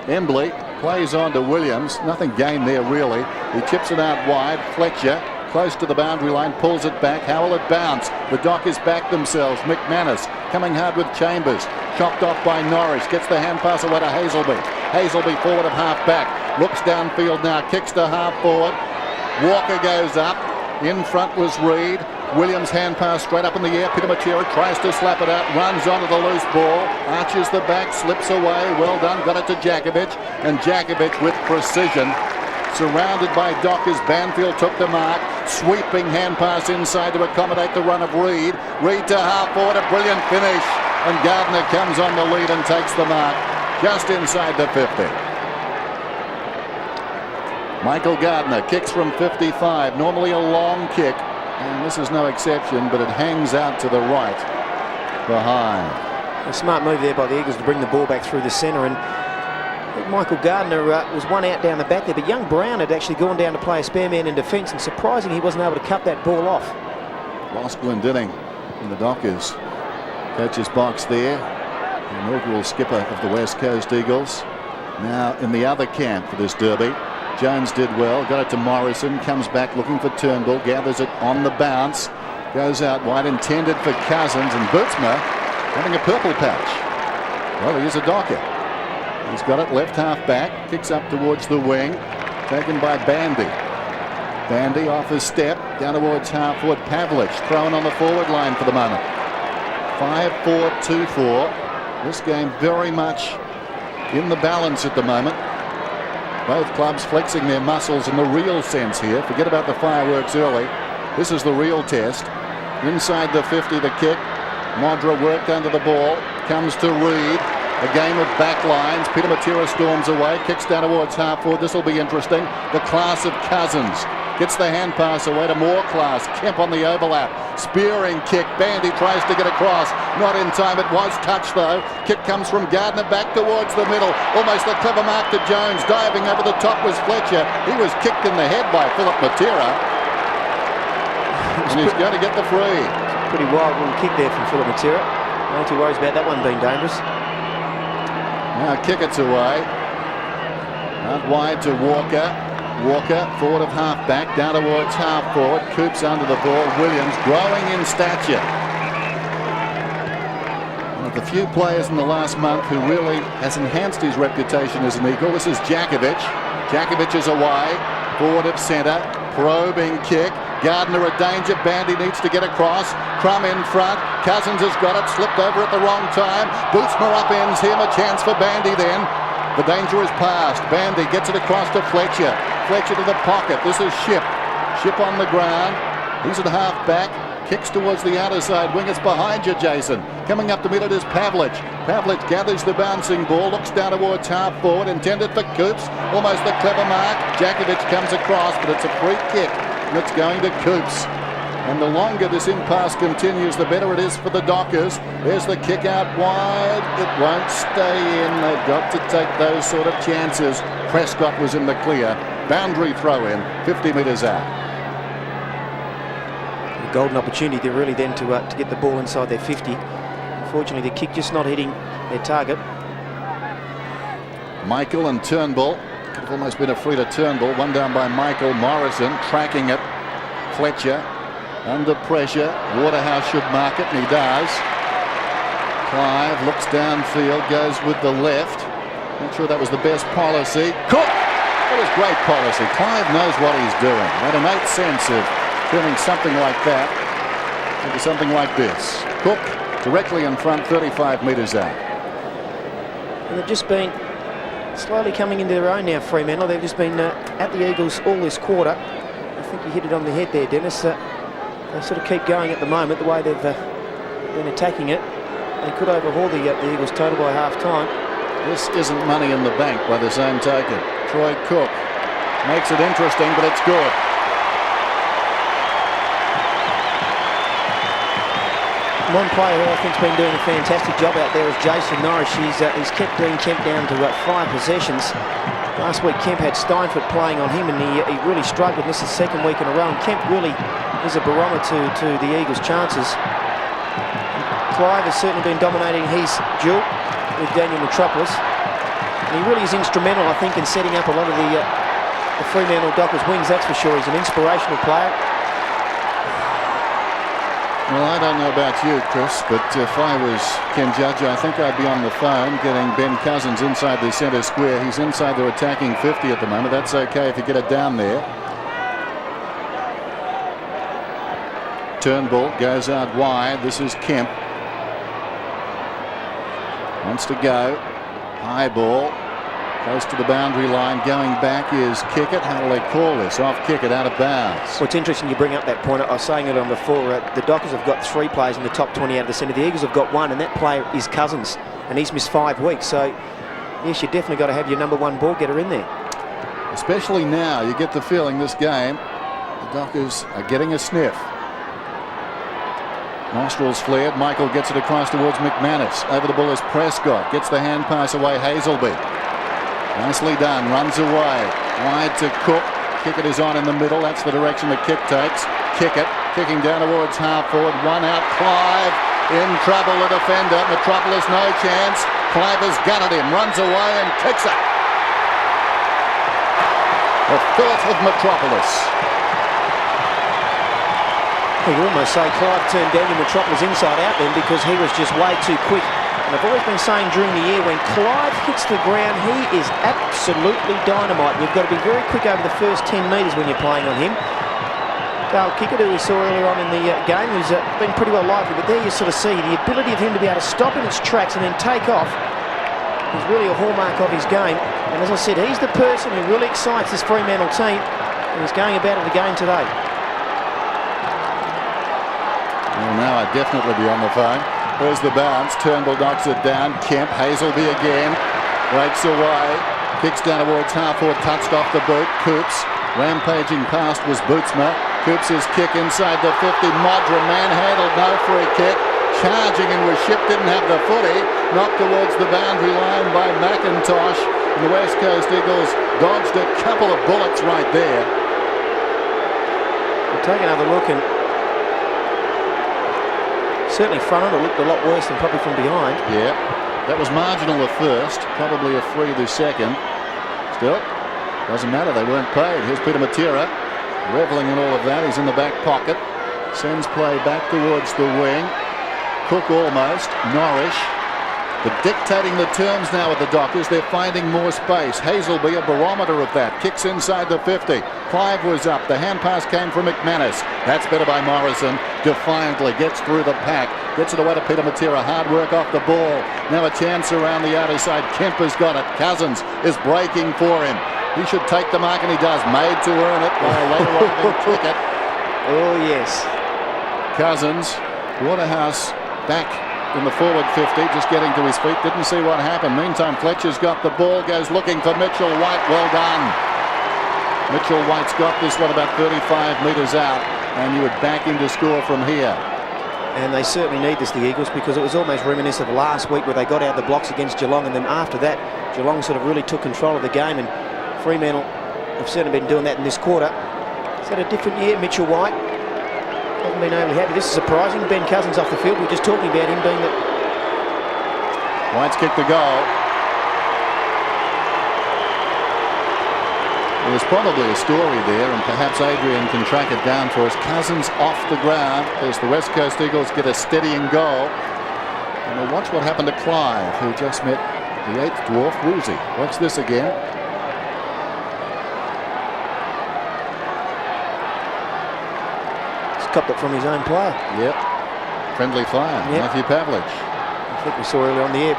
Embley plays on to Williams. Nothing gained there really. He chips it out wide. Fletcher close to the boundary line, pulls it back. How will it bounce? The Dockers back themselves. McManus coming hard with Chambers. Chopped off by Norris. Gets the hand pass away to Hazelby. Hazelby forward of half back. Looks downfield now. Kicks to half forward. Walker goes up. In front was Reed. Williams hand pass straight up in the air. Peter Matera tries to slap it out. Runs onto the loose ball. Arches the back. Slips away. Well done. Got it to Djakovic. And Djakovic with precision. Surrounded by Dockers. Banfield took the mark. Sweeping hand pass inside to accommodate the run of Reed. Reed to half forward. A brilliant finish. And Gardner comes on the lead and takes the mark just inside the 50. Michael Gardner kicks from 55. Normally a long kick. And this is no exception, but it hangs out to the right behind. A smart move there by the Eagles to bring the ball back through the centre. And I think Michael Gardner was one out down the back there, but young Brown had actually gone down to play a spare man in defence, and surprisingly he wasn't able to cut that ball off. Lost Glendinning in the Dockers coach's box there. The inaugural skipper of the West Coast Eagles. Now in the other camp for this derby. Jones did well, got it to Morrison, comes back looking for Turnbull, gathers it on the bounce, goes out wide, intended for Cousins, and Bootsma having a purple patch. Well, he is a Docker. He's got it left half back, kicks up towards the wing, taken by Bandy. Bandy off his step, down towards half forward. Pavlich thrown on the forward line for the moment. 5-4, 2-4. This game very much in the balance at the moment. Both clubs flexing their muscles in the real sense here. Forget about the fireworks early. This is the real test. Inside the 50, the kick. Modra worked under the ball. Comes to Reed. A game of back lines. Peter Matera storms away. Kicks down towards half forward. This will be interesting. The class of Cousins. Gets the hand pass away to Moore-Class. Kemp on the overlap. Spearing kick. Bandy tries to get across. Not in time. It was touched though. Kick comes from Gardner back towards the middle. Almost a clever mark to Jones. Diving over the top was Fletcher. He was kicked in the head by Philip Matera. And he's going to get the free. Pretty wild little kick there from Philip Matera. No too worries about that one being dangerous. Now kick it's away. Out wide to Walker. Walker, forward of half-back, down towards half-forward. Coops under the ball. Williams growing in stature. One of the few players in the last month who really has enhanced his reputation as an Eagle. This is Jakovic. Jakovic is away. Forward of centre. Probing kick. Gardner a danger. Bandy needs to get across. Crum in front. Cousins has got it. Slipped over at the wrong time. Bootsma up ends him. A chance for Bandy then. The danger is past. Bandy gets it across to Fletcher. Fletcher to the pocket. This is Ship. Ship on the ground. He's at half-back. Kicks towards the outer side wing. It's behind you, Jason. Coming up to mid it is Pavlich. Pavlich gathers the bouncing ball. Looks down towards half-forward. Intended for Coops. Almost a clever mark. Jakovic comes across, but it's a free kick. And it's going to Coops. And the longer this impasse continues, the better it is for the Dockers. There's the kick out wide. It won't stay in. They've got to take those sort of chances. Prescott was in the clear. Boundary throw in, 50 metres out. A golden opportunity there really then to get the ball inside their 50. Unfortunately, the kick just not hitting their target. Michael and Turnbull. Could have almost been a free to Turnbull. One down by Michael. Morrison tracking it. Fletcher. Under pressure, Waterhouse should mark it, and he does. Clive looks downfield, goes with the left. Not sure that was the best policy. Cook! That was great policy. Clive knows what he's doing. Had an 8th sense of turning something like that into something like this. Cook directly in front, 35 metres out. And they've just been slowly coming into their own now, Fremantle. They've just been at the Eagles all this quarter. I think you hit it on the head there, Dennis. They sort of keep going at the moment, the way they've been attacking it. They could overhaul the Eagles total by half-time. This isn't money in the bank by the same token. Troy Cook makes it interesting, but it's good. One player who I think's been doing a fantastic job out there is Jason Norris. He's kept Dean Kemp down to 5 possessions. Last week Kemp had Steinfort playing on him, and he really struggled. This is the 2nd week in a row, and Kemp really is a barometer to the Eagles' chances. Clive has certainly been dominating his duel with Daniel Metropolis, and he really is instrumental, I think, in setting up a lot of the Fremantle Dockers wings, that's for sure. He's an inspirational player. Well, I don't know about you, Chris, but if I was Ken Judge, I think I'd be on the phone getting Ben Cousins inside the centre square. He's inside their attacking 50 at the moment. That's okay if you get it down there. Turnbull goes out wide. This is Kemp. Wants to go. High ball. Close to the boundary line. Going back is kick it. How will they call this? Off kick it, out of bounds. Well, it's interesting you bring up that point. I was saying it on before. The Dockers have got 3 players in the top 20 out of the centre. The Eagles have got 1, and that player is Cousins, and he's missed 5 weeks. So, yes, you definitely got to have your number 1 ball getter in there. Especially now, you get the feeling this game, the Dockers are getting a sniff. Nostrils flared. Michael gets it across towards McManus. Over the ball is Prescott. Gets the hand pass away. Hazelby. Nicely done. Runs away. Wide to Cook. Kick it is on in the middle. That's the direction the kick takes. Kick it. Kicking down towards half forward. One out. Clive in trouble. The defender. Metropolis no chance. Clive has gutted him. Runs away and kicks it. The 4th of Metropolis. You could almost say Clive turned Daniel Metropolis inside out then, because he was just way too quick. And I've always been saying during the year, when Clive hits the ground, he is absolutely dynamite. You've got to be very quick over the first 10 metres when you're playing on him. Dale Kickett, who we saw earlier on in the game, who's been pretty well lively, but there you sort of see the ability of him to be able to stop in its tracks and then take off is really a hallmark of his game. And as I said, he's the person who really excites this Fremantle team, and he's going about it again today. Well, now I'd definitely be on the phone. There's the bounce. Turnbull knocks it down. Kemp, Hazelby again. Breaks away. Kicks down towards half forward. Touched off the boot. Coops Rampaging past was Bootsma. Coops' kick inside the 50. Modra manhandled, no free kick. Charging in was Ship, didn't have the footy. Knocked towards the boundary line by McIntosh. And the West Coast Eagles dodged a couple of bullets right there. We'll take another look, and certainly front end, it looked a lot worse than probably from behind. Yeah, that was marginal the first, probably a free the second. Still, doesn't matter, they weren't paid. Here's Peter Matera, reveling in all of that. He's in the back pocket. Sends play back towards the wing. Cook almost. Norrish. But dictating the terms now at the Dockers. They're finding more space. Hazelby, a barometer of that. Kicks inside the 50. Clive was up. The hand pass came from McManus. That's better by Morrison. Defiantly gets through the pack. Gets it away to Peter Matera. Hard work off the ball. Now a chance around the outer side. Kemper's got it. Cousins is breaking for him. He should take the mark, and he does. Made to earn it by a later arriving cricket. Oh, yes. Cousins. Waterhouse back in the forward 50, just getting to his feet. Didn't see what happened. Meantime, Fletcher's got the ball, goes looking for Mitchell White. Well done. Mitchell White's got this one about 35 metres out, and you would back him to score from here. And they certainly need this, the Eagles, because it was almost reminiscent of last week where they got out the blocks against Geelong, and then after that, Geelong sort of really took control of the game, and Fremantle have certainly been doing that in this quarter. Is that a different year, Mitchell White? Hasn't been overly happy. This is surprising. Ben Cousins off the field. We were just talking about him being the... White's kicked the goal. There's probably a story there, and perhaps Adrian can track it down for us. Cousins off the ground as the West Coast Eagles get a steadying goal. And we'll watch what happened to Clive, who just met the 8th dwarf, Woolsey. Watch this again. Copped it from his own player. Yep. Friendly fire. Yep. Matthew Pavlich. I think we saw earlier on the air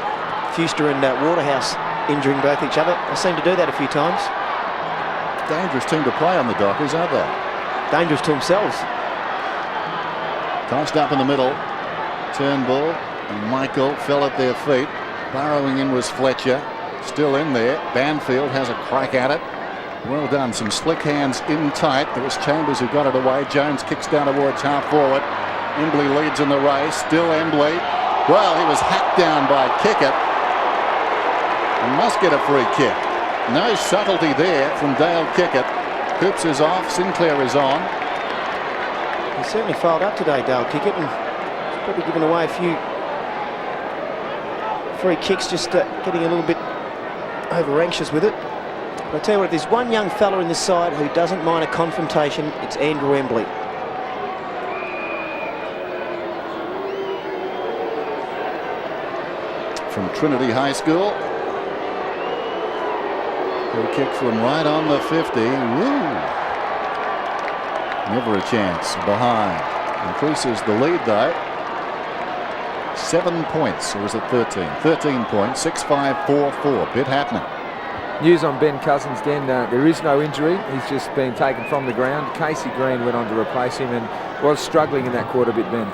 Fuster and Waterhouse injuring both each other. They seem to do that a few times. Dangerous team to play on the Dockers, aren't they? Dangerous to themselves. Tossed up in the middle. Turnbull and Michael fell at their feet. Burrowing in was Fletcher. Still in there. Banfield has a crack at it. Well done. Some slick hands in tight. It was Chambers who got it away. Jones kicks down towards half forward. Embley leads in the race. Still Embley. Well, he was hacked down by Kickett. And must get a free kick. No subtlety there from Dale Kickett. Coops is off. Sinclair is on. He certainly fouled up today, Dale Kickett, and he's probably given away a few free kicks, just getting a little bit over anxious with it. But I tell you what, if there's one young fella in this side who doesn't mind a confrontation, it's Andrew Embley. From Trinity High School. He'll kick from right on the 50. Woo! Never a chance. Behind. Increases the lead though. 7 points, or is it 13? 13 points. 6-5, 4-4. Bit happening. News on Ben Cousins then, there is no injury. He's just been taken from the ground. Casey Green went on to replace him and was struggling in that quarter bit, Ben.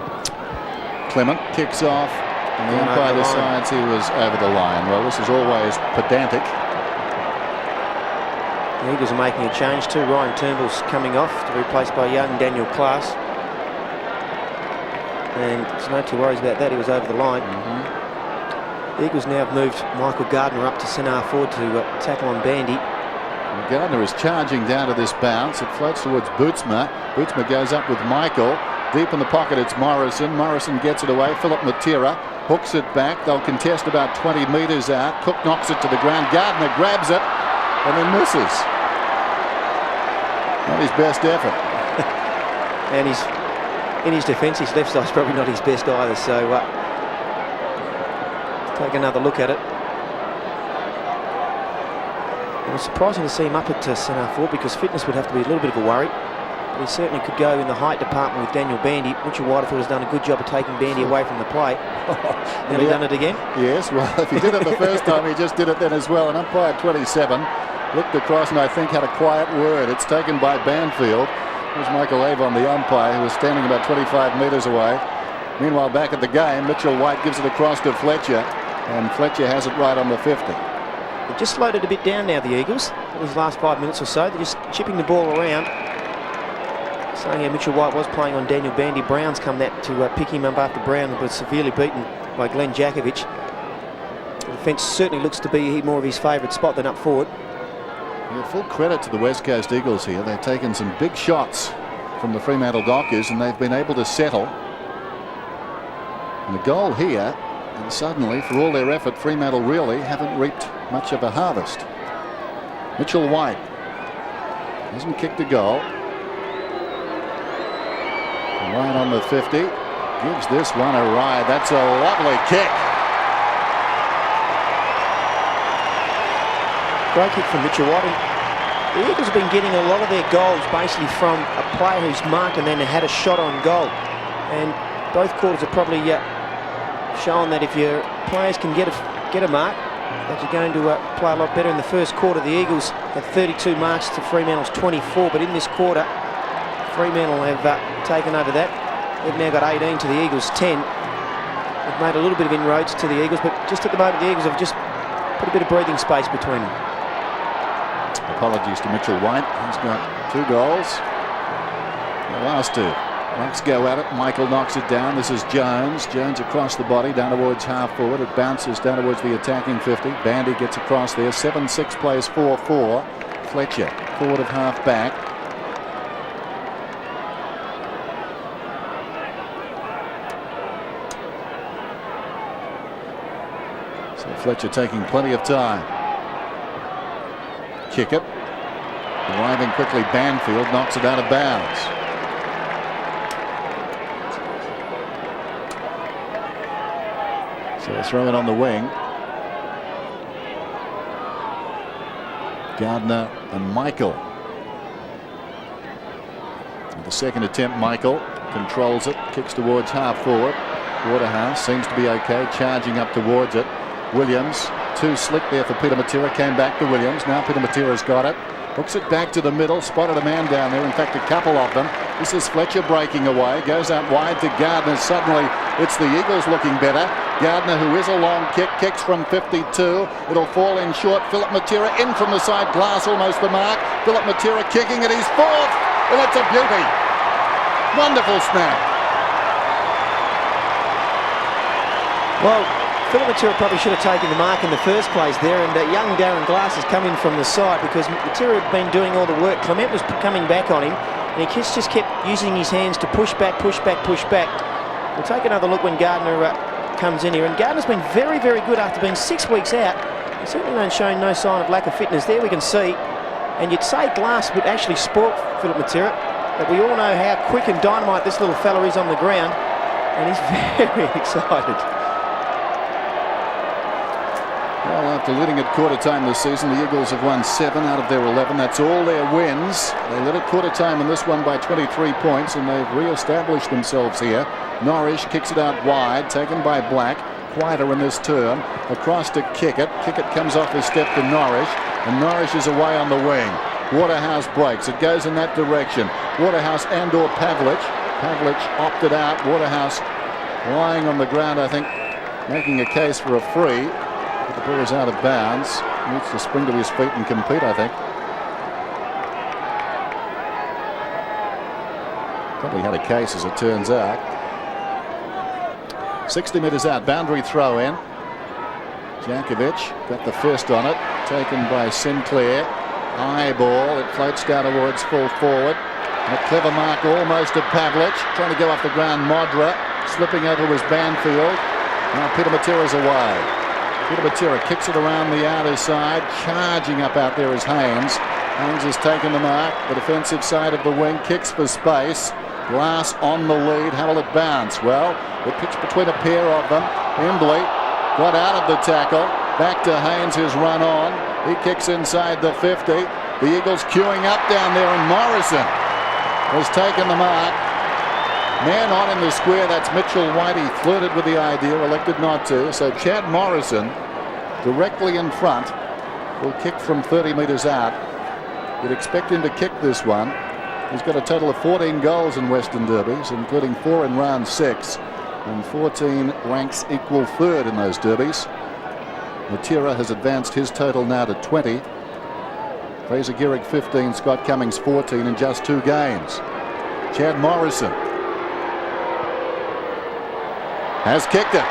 Clement kicks off, and the umpire decides he was over the line. Well, this is always pedantic. The Eagles are making a change too. Ryan Turnbull's coming off to be replaced by young Daniel Class. And there's no two worries about that. He was over the line. The Eagles now have moved Michael Gardner up to centre forward to tackle on Bandy. And Gardner is charging down to this bounce. It floats towards Bootsma. Bootsma goes up with Michael. Deep in the pocket, it's Morrison. Morrison gets it away. Philip Matera hooks it back. They'll contest about 20 metres out. Cook knocks it to the ground. Gardner grabs it and then misses. Not his best effort. And he's in his defence, his left side's probably not his best either. So take another look at it. It was surprising to see him up at centre forward because fitness would have to be a little bit of a worry. But he certainly could go in the height department with Daniel Bandy. Mitchell White, I thought, has done a good job of taking Bandy away from the play. Nearly done it again. Yes, well, if he did it the first time, he just did it then as well. And umpire 27 looked across and I think had a quiet word. It's taken by Banfield. There's Michael Avon, the umpire, who was standing about 25 metres away. Meanwhile, back at the game, Mitchell White gives it across to Fletcher, and Fletcher has it right on the 50. They've just slowed it a bit down now, the Eagles, in these last 5 minutes or so. They're just chipping the ball around. Saying how Mitchell White was playing on Daniel Bandy. Brown's come that to pick him up after Brown was severely beaten by Glenn Jakovich. The defence certainly looks to be more of his favourite spot than up forward. Yeah, full credit to the West Coast Eagles here. They've taken some big shots from the Fremantle Dockers and they've been able to settle. And the goal here, and suddenly, for all their effort, Fremantle really haven't reaped much of a harvest. Mitchell White hasn't kicked a goal. Right on the 50, gives this one a ride. That's a lovely kick. Great kick from Mitchell White. The Eagles have been getting a lot of their goals basically from a player who's marked and then had a shot on goal. And both quarters are probably showing that if your players can get a mark, that you're going to play a lot better. In the first quarter, the Eagles had 32 marks to Fremantle's 24, but in this quarter, Fremantle have taken over that. They've now got 18 to the Eagles' 10. They've made a little bit of inroads to the Eagles, but just at the moment the Eagles have just put a bit of breathing space between them. Apologies to Mitchell White. He's got 2 goals. The last 2. Let's go at it. Michael knocks it down. This is Jones. Jones across the body down towards half forward. It bounces down towards the attacking 50. Bandy gets across there. 7-6 plays 4-4. Fletcher forward of half back. So Fletcher taking plenty of time. Kick it. Arriving quickly, Banfield knocks it out of bounds. So throw it on the wing. Gardner and Michael. At the second attempt, Michael controls it, kicks towards half forward. Waterhouse seems to be okay, charging up towards it. Williams, too slick there for Peter Matera, came back to Williams. Now Peter Matera's got it. Hooks it back to the middle, spotted a man down there, in fact a couple of them. This is Fletcher breaking away, goes out wide to Gardner. Suddenly it's the Eagles looking better. Gardner, who is a long kick, kicks from 52. It'll fall in short. Philip Matera in from the side, Glass almost the mark. Philip Matera kicking it, he's 4th, and it's a beauty. Wonderful snap. Well, Philip Matera probably should have taken the mark in the first place there, and young Darren Glass has come in from the side because Matera had been doing all the work. Clement was coming back on him, and he just kept using his hands to push back, push back, push back. We'll take another look when Gardner comes in here, and Gardner's been very, very good after being 6 weeks out. He's certainly showing no sign of lack of fitness. There we can see, and you'd say Glass would actually spoil Philip Matera, but we all know how quick and dynamite this little fella is on the ground, and he's very excited. Well, after leading at quarter time this season, the Eagles have won 7 out of their 11. That's all their wins. They led at quarter time in this one by 23 points, and they've re-established themselves here. Norrish kicks it out wide, taken by Black. Quieter in this term. Across to Kickett. Kickett comes off his step to Norrish, and Norrish is away on the wing. Waterhouse breaks. It goes in that direction. Waterhouse and/or Pavlich. Pavlich opted out. Waterhouse lying on the ground, I think, making a case for a free. But the ball is out of bounds. Needs to spring to his feet and compete, I think. Probably had a case, as it turns out. 60 metres out, boundary throw in. Jakovich got the fist on it, taken by Sinclair. High ball, it floats down towards full forward. And a clever mark almost at Pavlich. Trying to go off the ground, Modra. Slipping over was Banfield. Now Peter Matera's away. Peter Matera kicks it around the outer side. Charging up out there is Haynes. Haynes has taken the mark. The defensive side of the wing kicks for space. Glass on the lead. How will it bounce? Well, it pitched between a pair of them. Embley got out of the tackle. Back to Haynes, who's run on. He kicks inside the 50. The Eagles queuing up down there, and Morrison has taken the mark. Man on in the square, that's Mitchell White. He flirted with the idea, elected not to. So Chad Morrison, directly in front, will kick from 30 metres out. You'd expect him to kick this one. He's got a total of 14 goals in Western Derbies, including 4 in round 6, and 14 ranks equal third in those derbies. Matera has advanced his total now to 20. Fraser Gehrig 15, Scott Cummings 14 in just 2 games. Chad Morrison has kicked it.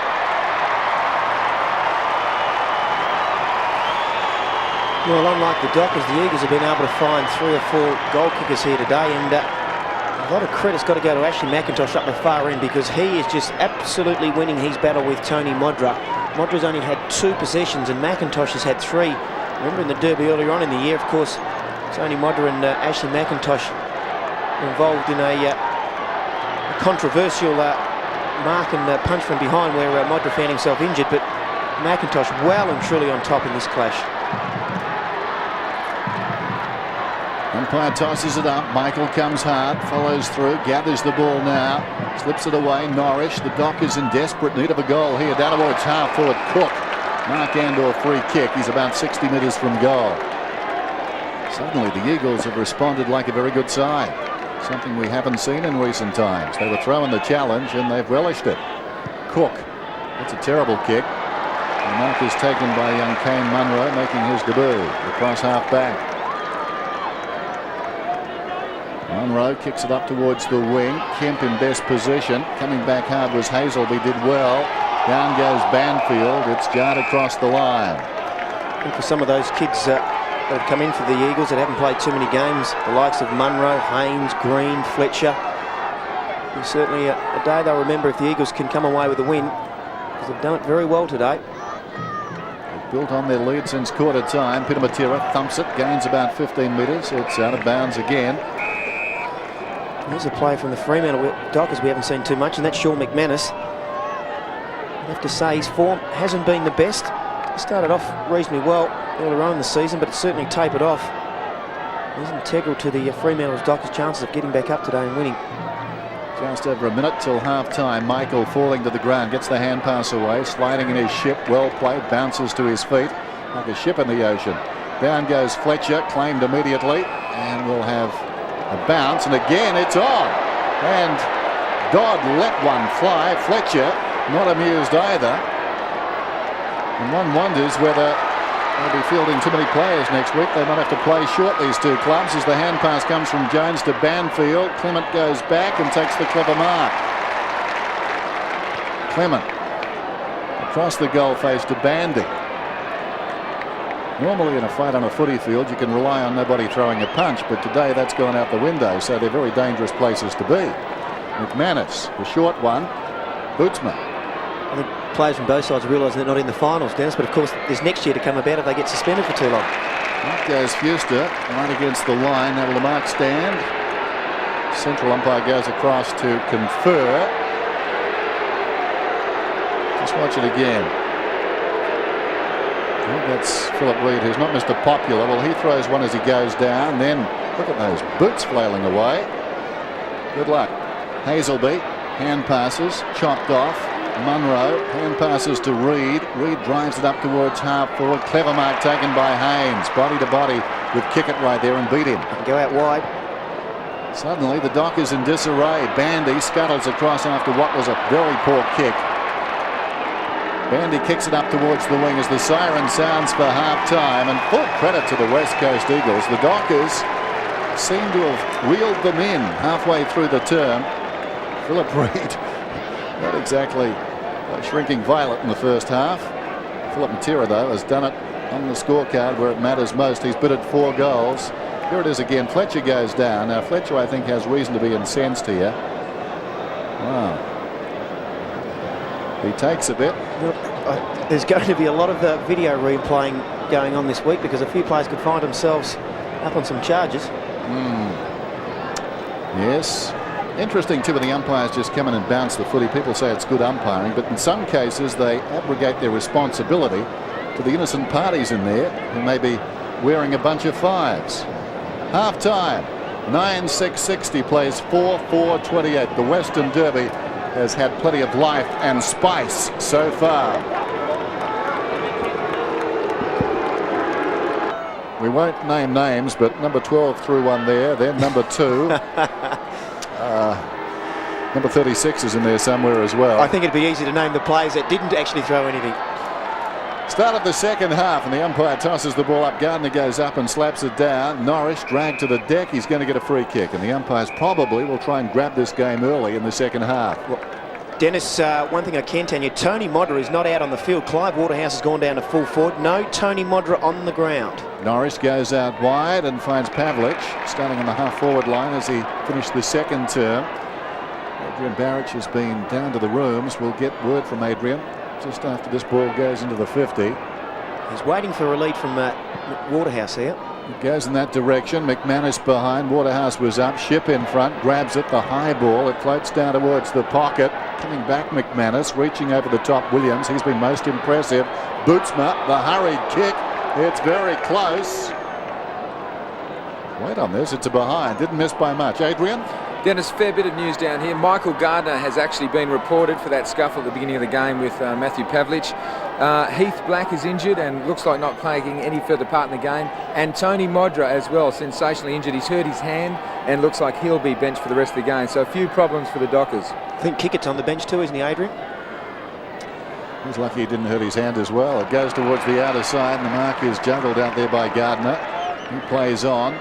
Well, unlike the Dockers, the Eagles have been able to find 3 or 4 goal kickers here today, and a lot of credit's got to go to Ashley McIntosh up the far end, because he is just absolutely winning his battle with Tony Modra. Modra's only had 2 possessions and McIntosh has had 3. Remember in the derby earlier on in the year, of course, Tony Modra and Ashley McIntosh were involved in a controversial mark and punch from behind where Modra found himself injured, but McIntosh well and truly on top in this clash. Umpire tosses it up. Michael comes hard, follows through, gathers the ball now, slips it away. Norrish, the Dockers in desperate need of a goal here. Down towards half forward Cook. Mark Andor free kick. He's about 60 metres from goal. Suddenly the Eagles have responded like a very good side. Something we haven't seen in recent times. They were throwing the challenge and they've relished it. Cook. That's a terrible kick. The mark is taken by young Kane Munro, making his debut across half back. Munro kicks it up towards the wing. Kemp in best position. Coming back hard was Hazelby, did well. Down goes Banfield. It's jarred across the line. And for some of those kids that have come in for the Eagles that haven't played too many games, the likes of Munro, Haynes, Green, Fletcher, it's certainly a day they'll remember if the Eagles can come away with a win, because they've done it very well today. They've built on their lead since quarter time. Peter Matera thumps it, gains about 15 metres. It's out of bounds again. Here's a play from the Fremantle Dockers we haven't seen too much, and that's Sean McManus. I have to say his form hasn't been the best. He started off reasonably well earlier on in the season, but it's certainly tapered off. He's integral to the Fremantle's Dockers' chances of getting back up today and winning. Just over a minute till half-time. Michael falling to the ground, gets the hand pass away, sliding in his ship, well played, bounces to his feet like a ship in the ocean. Down goes Fletcher, claimed immediately, and we'll have a bounce, and again it's on. And Dodd let one fly. Fletcher not amused either. And one wonders whether they'll be fielding too many players next week. They might have to play short, these two clubs, as the hand pass comes from Jones to Banfield. Clement goes back and takes the clever mark. Clement across the goal face to Bandy. Normally in a fight on a footy field you can rely on nobody throwing a punch, but today that's gone out the window, so they're very dangerous places to be. McManus, the short one. Bootsman. I think players from both sides realise they're not in the finals, Dennis, but of course there's next year to come about if they get suspended for too long. Up goes Fuster, right against the line. Now will the mark stand? Central umpire goes across to confer. Just watch it again. I think that's Philip Reid, who's not Mr. Popular. Well, he throws one as he goes down. Then look at those boots flailing away. Good luck. Hazelby, hand passes, chopped off. Munro, hand passes to Reid. Reid drives it up towards half forward. Clever mark taken by Haynes. Body to body with Kickett right there and beat him. Go out wide. Suddenly the Dockers in disarray. Bandy scuttles across after what was a very poor kick. Bandy kicks it up towards the wing as the siren sounds for half-time, and full credit to the West Coast Eagles. The Dockers seem to have reeled them in halfway through the term. Philip Reid, not exactly shrinking violet in the first half. Philip Matera, though, has done it on the scorecard where it matters most. He's bitted 4 goals. Here it is again. Fletcher goes down. Now, Fletcher, I think, has reason to be incensed here. Wow. He takes a bit. There's going to be a lot of video replaying going on this week, because a few players could find themselves up on some charges. Yes. Interesting too when the umpires just come in and bounce the footy. People say it's good umpiring, but in some cases they abrogate their responsibility to the innocent parties in there who may be wearing a bunch of 5s. Half time. 9-6-60 plays 4-4-28. The Western Derby has had plenty of life and spice so far. We won't name names, but number 12 threw one there, then number 2. Number 36 is in there somewhere as well. I think it'd be easy to name the players that didn't actually throw anything. Start of the second half, and the umpire tosses the ball up. Gardner goes up and slaps it down. Norris dragged to the deck. He's going to get a free kick, and the umpires probably will try and grab this game early in the second half. Well, Dennis, one thing I can tell you, Tony Modra is not out on the field. Clive Waterhouse has gone down to full forward. No Tony Modra on the ground. Norris goes out wide and finds Pavlich standing on the half-forward line as he finished the second term. Adrian Barrich has been down to the rooms. We'll get word from Adrian just after this ball goes into the 50. He's waiting for a lead from Waterhouse here. It goes in that direction. McManus behind. Waterhouse was up. Ship in front. Grabs it. The high ball. It floats down towards the pocket. Coming back McManus. Reaching over the top Williams. He's been most impressive. Bootsma. The hurried kick. It's very close. Wait on this. It's a behind. Didn't miss by much. Adrian? Dennis, fair bit of news down here. Michael Gardner has actually been reported for that scuffle at the beginning of the game with Matthew Pavlich. Heath Black is injured and looks like not playing any further part in the game. And Tony Modra as well, sensationally injured. He's hurt his hand and looks like he'll be benched for the rest of the game. So a few problems for the Dockers. I think Kickett's on the bench too, isn't he, Adrian? He's lucky he didn't hurt his hand as well. It goes towards the outer side, and the mark is juggled out there by Gardner. He plays on.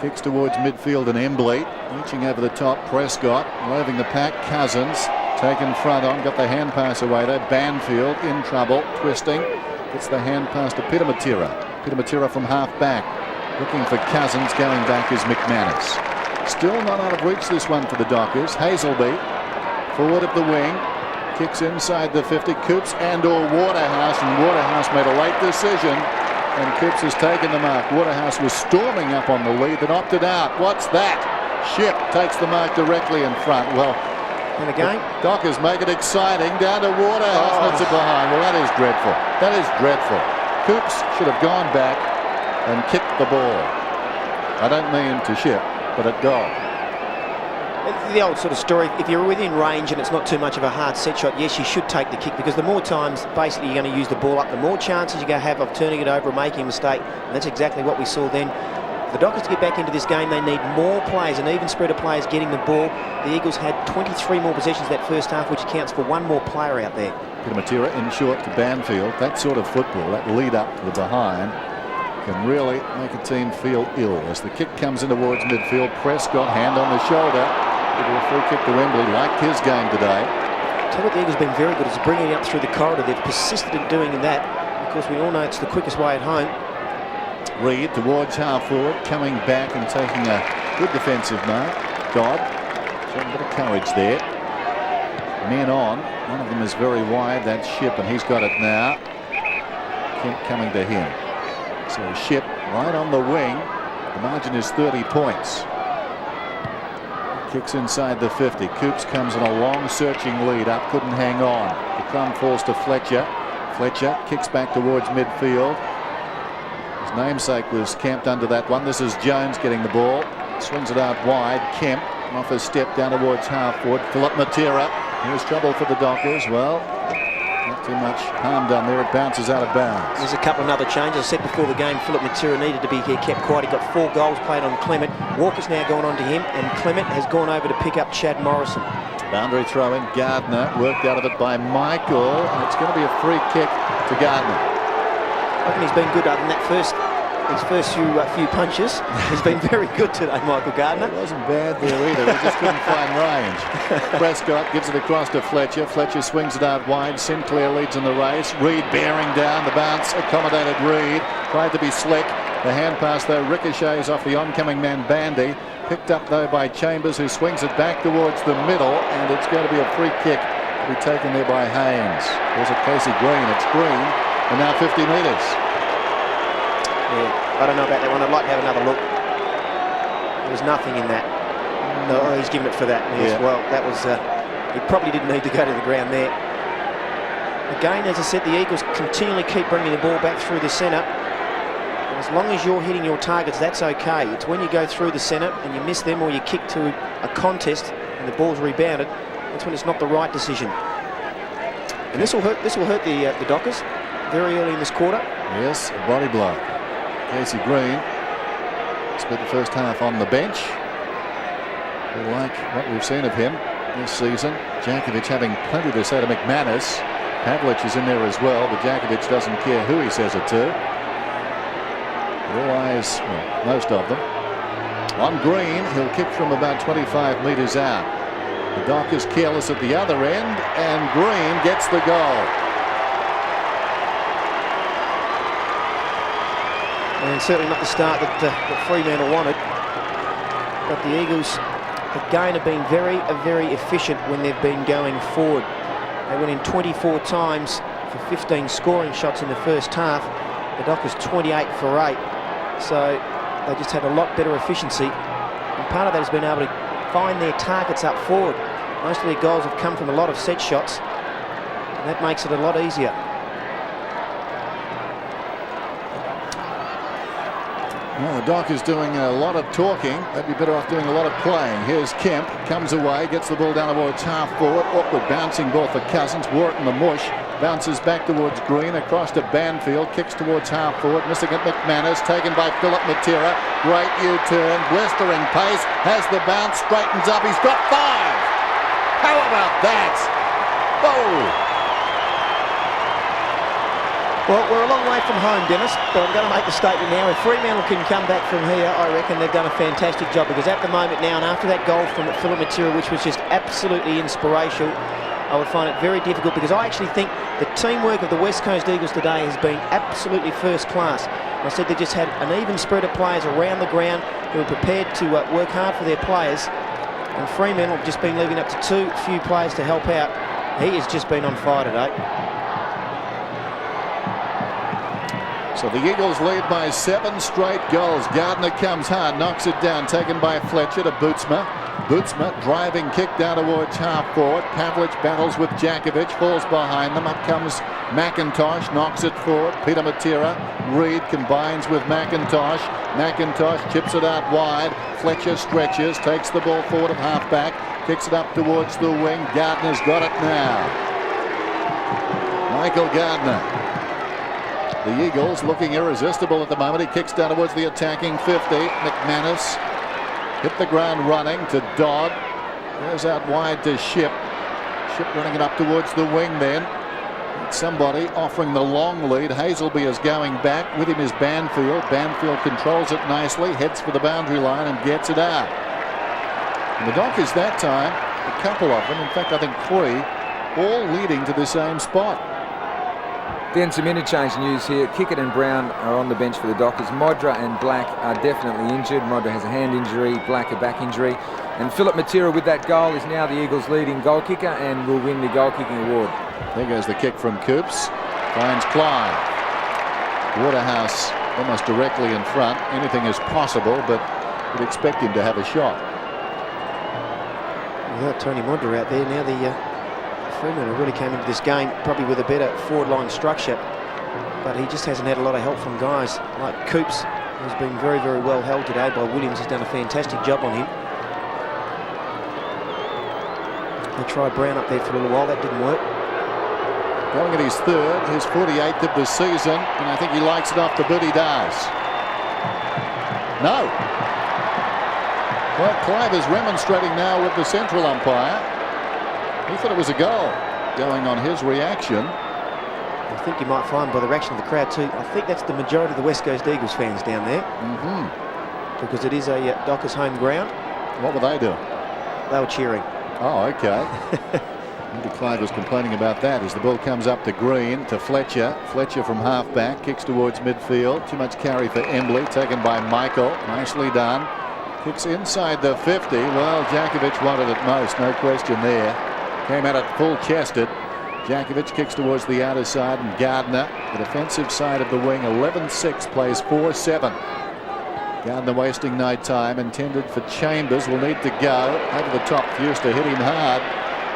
Kicks towards midfield and Embley. Reaching over the top, Prescott. Roving the pack, Cousins. Taken front on, got the hand pass away there. Banfield in trouble, twisting. Gets the hand pass to Pitamatira. Pitamatira from half back. Looking for Cousins, going back is McManus. Still not out of reach this one for the Dockers. Hazelby, forward of the wing. Kicks inside the 50. Coops and or Waterhouse, and Waterhouse made a late decision. And Coops has taken the mark. Waterhouse was storming up on the lead, then opted out. What's that? Ship takes the mark directly in front. Well, and again, Dockers make it exciting. Down to Waterhouse. That's a behind. Well, that is dreadful. That is dreadful. Coops should have gone back and kicked the ball. I don't mean to Ship, but at goal. The old sort of story, if you're within range and it's not too much of a hard set shot, yes, you should take the kick, because the more times basically you're going to use the ball up, the more chances you're going to have of turning it over and making a mistake. And that's exactly what we saw then. For the Dockers to get back into this game, they need more players, an even spread of players getting the ball. The Eagles had 23 more possessions that first half, which accounts for one more player out there. Pitamatira in short to Banfield. That sort of football, that lead up to the behind, can really make a team feel ill. As the kick comes in towards midfield, Prescott, hand on the shoulder. A free kick to Wembley. Liked his game today. Tell what the Eagles have been very good is bringing it up through the corridor. They've persisted in doing that. Of course, we all know it's the quickest way at home. Reed towards half forward, coming back and taking a good defensive mark. Dodd showing a bit of courage there. Men on. One of them is very wide. That's Ship, and he's got it now. Kemp coming to him. So Ship right on the wing. The margin is 30 points. Kicks inside the 50. Coops comes in a long searching lead up. Couldn't hang on. The crumb falls to Fletcher. Fletcher kicks back towards midfield. His namesake was camped under that one. This is Jones getting the ball. Swings it out wide. Kemp off his step down towards half forward. Philip Matera. Here's trouble for the Dockers. Well, not too much harm done there. It bounces out of bounds. There's a couple of other changes. I said before the game, Philip Matera needed to be kept quiet. He got 4 goals played on Clement. Walker's now gone on to him, and Clement has gone over to pick up Chad Morrison. Boundary throw in. Gardner worked out of it by Michael, and it's going to be a free kick to Gardner. I reckon he's been good other than that his first few punches. He's been very good today, Michael Gardner. It wasn't bad there either. He just couldn't find range. Prescott gives it across to Fletcher. Fletcher swings it out wide. Sinclair leads in the race. Reed bearing down. The bounce accommodated Reed. Tried to be slick. The hand pass though ricochets off the oncoming man Bandy. Picked up though by Chambers, who swings it back towards the middle, and it's going to be a free kick to be taken there by Haynes. There's a Casey Green. It's Green, and now 50 metres. Yeah, I don't know about that one. I'd like to have another look. There was nothing in that. No, he's given it for that. Yes, well, that was. He probably didn't need to go to the ground there. Again, as I said, the Eagles continually keep bringing the ball back through the centre. And as long as you're hitting your targets, that's okay. It's when you go through the centre and you miss them, or you kick to a contest and the ball's rebounded, that's when it's not the right decision. And this will hurt. This will hurt the Dockers very early in this quarter. Yes, a body blow. Casey Green spent the first half on the bench. We like what we've seen of him this season. Jankovic having plenty to say to McManus. Pavlich is in there as well, but Djakovic doesn't care who he says it to. All eyes, well, most of them, on Green. He'll kick from about 25 metres out. The Dock is careless at the other end, and Green gets the goal. And certainly not the start that Fremantle wanted. But the Eagles, again, have been very efficient when they've been going forward. They went in 24 times for 15 scoring shots in the first half. The Dockers 28 for 8. So they just had a lot better efficiency. And part of that has been able to find their targets up forward. Most of their goals have come from a lot of set shots. And that makes it a lot easier. Well, the Dock is doing a lot of talking. They'd be better off doing a lot of playing. Here's Kemp, comes away, gets the ball down towards half forward. Awkward bouncing ball for Cousins. Wore it in the mush. Bounces back towards Green, across to Banfield, kicks towards half forward. Missing it, McManus, taken by Philip Matera. Great U-turn, blistering pace, has the bounce, straightens up. He's got 5. How about that? Whoa! Well, we're a long way from home, Dennis, but I'm going to make the statement now. If Fremantle can come back from here, I reckon they've done a fantastic job, because at the moment now, and after that goal from Philip Matera, which was just absolutely inspirational, I would find it very difficult, because I actually think the teamwork of the West Coast Eagles today has been absolutely first class. I said they just had an even spread of players around the ground who were prepared to work hard for their players, and Fremantle have just been leaving up to too few players to help out. He has just been on fire today. So the Eagles lead by 7 straight goals. Gardner comes hard, knocks it down, taken by Fletcher to Bootsma. Bootsma driving kick down towards half forward. Pavlich battles with Djakovic, falls behind them. Up comes McIntosh, knocks it forward. Peter Matera. Reid combines with McIntosh. McIntosh chips it out wide. Fletcher stretches, takes the ball forward of half back, kicks it up towards the wing. Gardner's got it now. Michael Gardner. The Eagles looking irresistible at the moment. He kicks down towards the attacking 50. McManus hit the ground running to Dodd. Goes out wide to Ship. Ship running it up towards the wing then. Somebody offering the long lead. Hazelby is going back. With him is Banfield. Banfield controls it nicely, heads for the boundary line and gets it out. And the Dockers that time, a couple of them, in fact I think 3, all leading to the same spot. Then some interchange news here. Kickett and Brown are on the bench for the Dockers. Modra and Black are definitely injured. Modra has a hand injury, Black a back injury. And Philip Matera with that goal is now the Eagles' leading goal kicker and will win the goal kicking award. There goes the kick from Coops. Finds Clive. Waterhouse almost directly in front. Anything is possible, but would expect him to have a shot. Without Tony Modra out there, now the Fremantle really came into this game probably with a better forward line structure, but he just hasn't had a lot of help from guys like Coops, who's been very well held today by Williams. Has done a fantastic job on him. They tried Brown up there for a little while, that didn't work. Going at his 3rd, his 48th of the season, and I think he likes it off the boot. He does. No. Well, Clive is remonstrating now with the central umpire. He thought it was a goal, going on his reaction. I think you might find by the reaction of the crowd too, I think that's the majority of the West Coast Eagles fans down there. Because it is a Dockers home ground. What were they doing? They were cheering. Oh, okay. Maybe Clive was complaining about that as the ball comes up to Green, to Fletcher. Fletcher from half back, kicks towards midfield. Too much carry for Embley, taken by Michael. Nicely done. Kicks inside the 50. Well, Djakovic wanted it most, no question there. Came at it full-chested. Djakovic kicks towards the outer side, and Gardner, the defensive side of the wing, 11-6, plays 4-7. Gardner wasting no time, intended for Chambers, will need to go. Over the top, Fewster to hit him hard.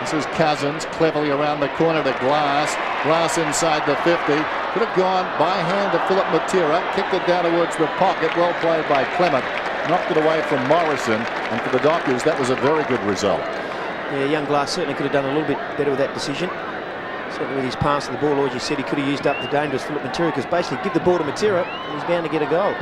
This is Cousins, cleverly around the corner to Glass. Glass inside the 50. Could have gone by hand to Philip Matera, kicked it down towards the pocket. Well played by Clement. Knocked it away from Morrison, and for the Dockers, that was a very good result. Yeah, young Glass certainly could have done a little bit better with that decision. Certainly with his pass of the ball, or as you said, he could have used up the dangerous Philip Matera, because basically give the ball to Matera and he's bound to get a goal.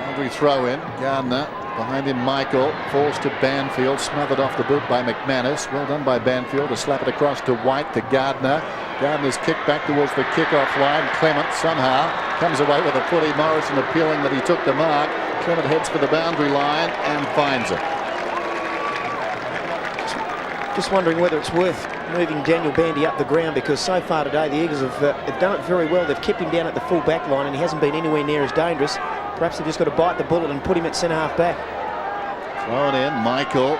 Boundary throw in. Gardner, behind him Michael, falls to Banfield, smothered off the boot by McManus. Well done by Banfield to slap it across to White, to Gardner. Gardner's kick back towards the kick-off line. Clement somehow comes away with a footy. Morrison appealing that he took the mark. Clement heads for the boundary line and finds it. Just wondering whether it's worth moving Daniel Bandy up the ground, because so far today the Eagles have they've done it very well. They've kept him down at the full back line and he hasn't been anywhere near as dangerous. Perhaps they've just got to bite the bullet and put him at centre half back. Thrown in, Michael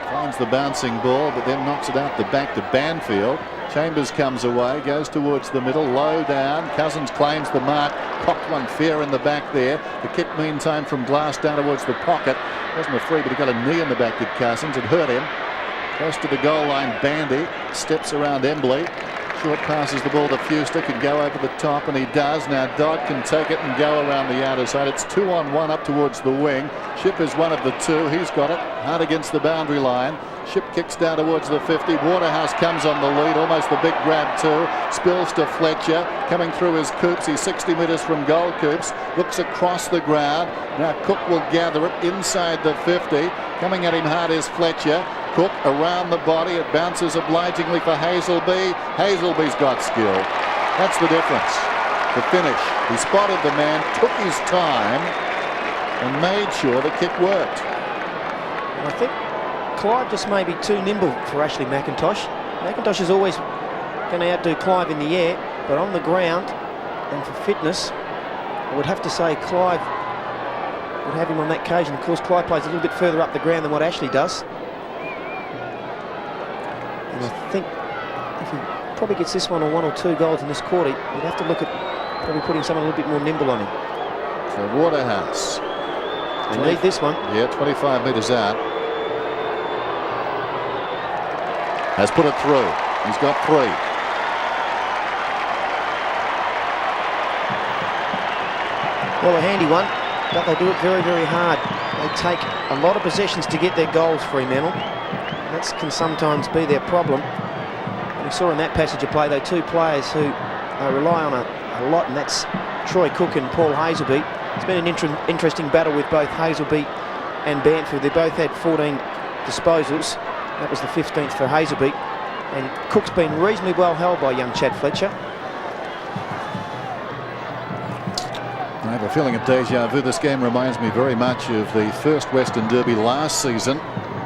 finds the bouncing ball but then knocks it out the back to Banfield. Chambers comes away, goes towards the middle, low down. Cousins claims the mark, cocked one fair in the back there. The kick meantime from Glass down towards the pocket. Wasn't a free, but he got a knee in the back, did Cousins. It hurt him. Close to the goal line, Bandy steps around Embley. Short passes the ball to Fuster, can go over the top, and he does. Now Dodd can take it and go around the outer side. It's 2-on-1 up towards the wing. Ship is one of the two. He's got it hard against the boundary line. Ship kicks down towards the 50. Waterhouse comes on the lead, almost the big grab too. Spills to Fletcher, coming through his Coops. He's 60 metres from goal. Coops looks across the ground. Now Cook will gather it inside the 50. Coming at him hard is Fletcher. Cook around the body. It bounces obligingly for Hazelby. Hazelby's got skill. That's the difference. The finish. He spotted the man, took his time, and made sure the kick worked. I think Clive just may be too nimble for Ashley McIntosh. McIntosh is always going to outdo Clive in the air, but on the ground and for fitness, I would have to say Clive would have him on that occasion. Of course, Clive plays a little bit further up the ground than what Ashley does. And I think if he probably gets this one or two goals in this quarter, you'd have to look at probably putting someone a little bit more nimble on him. So Waterhouse. They need this one. Yeah, 25 metres out. Has put it through. He's got 3. Well, a handy one, but they do it very, very hard. They take a lot of possessions to get their goals, Fremantle. That can sometimes be their problem. And we saw in that passage of play, though, two players who rely on a lot, and that's Troy Cook and Paul Hazelby. It's been an interesting battle with both Hazelby and Banfield. They both had 14 disposals. That was the 15th for Hazelby. And Cook's been reasonably well held by young Chad Fletcher. I have a feeling of deja vu. This game reminds me very much of the first Western Derby last season.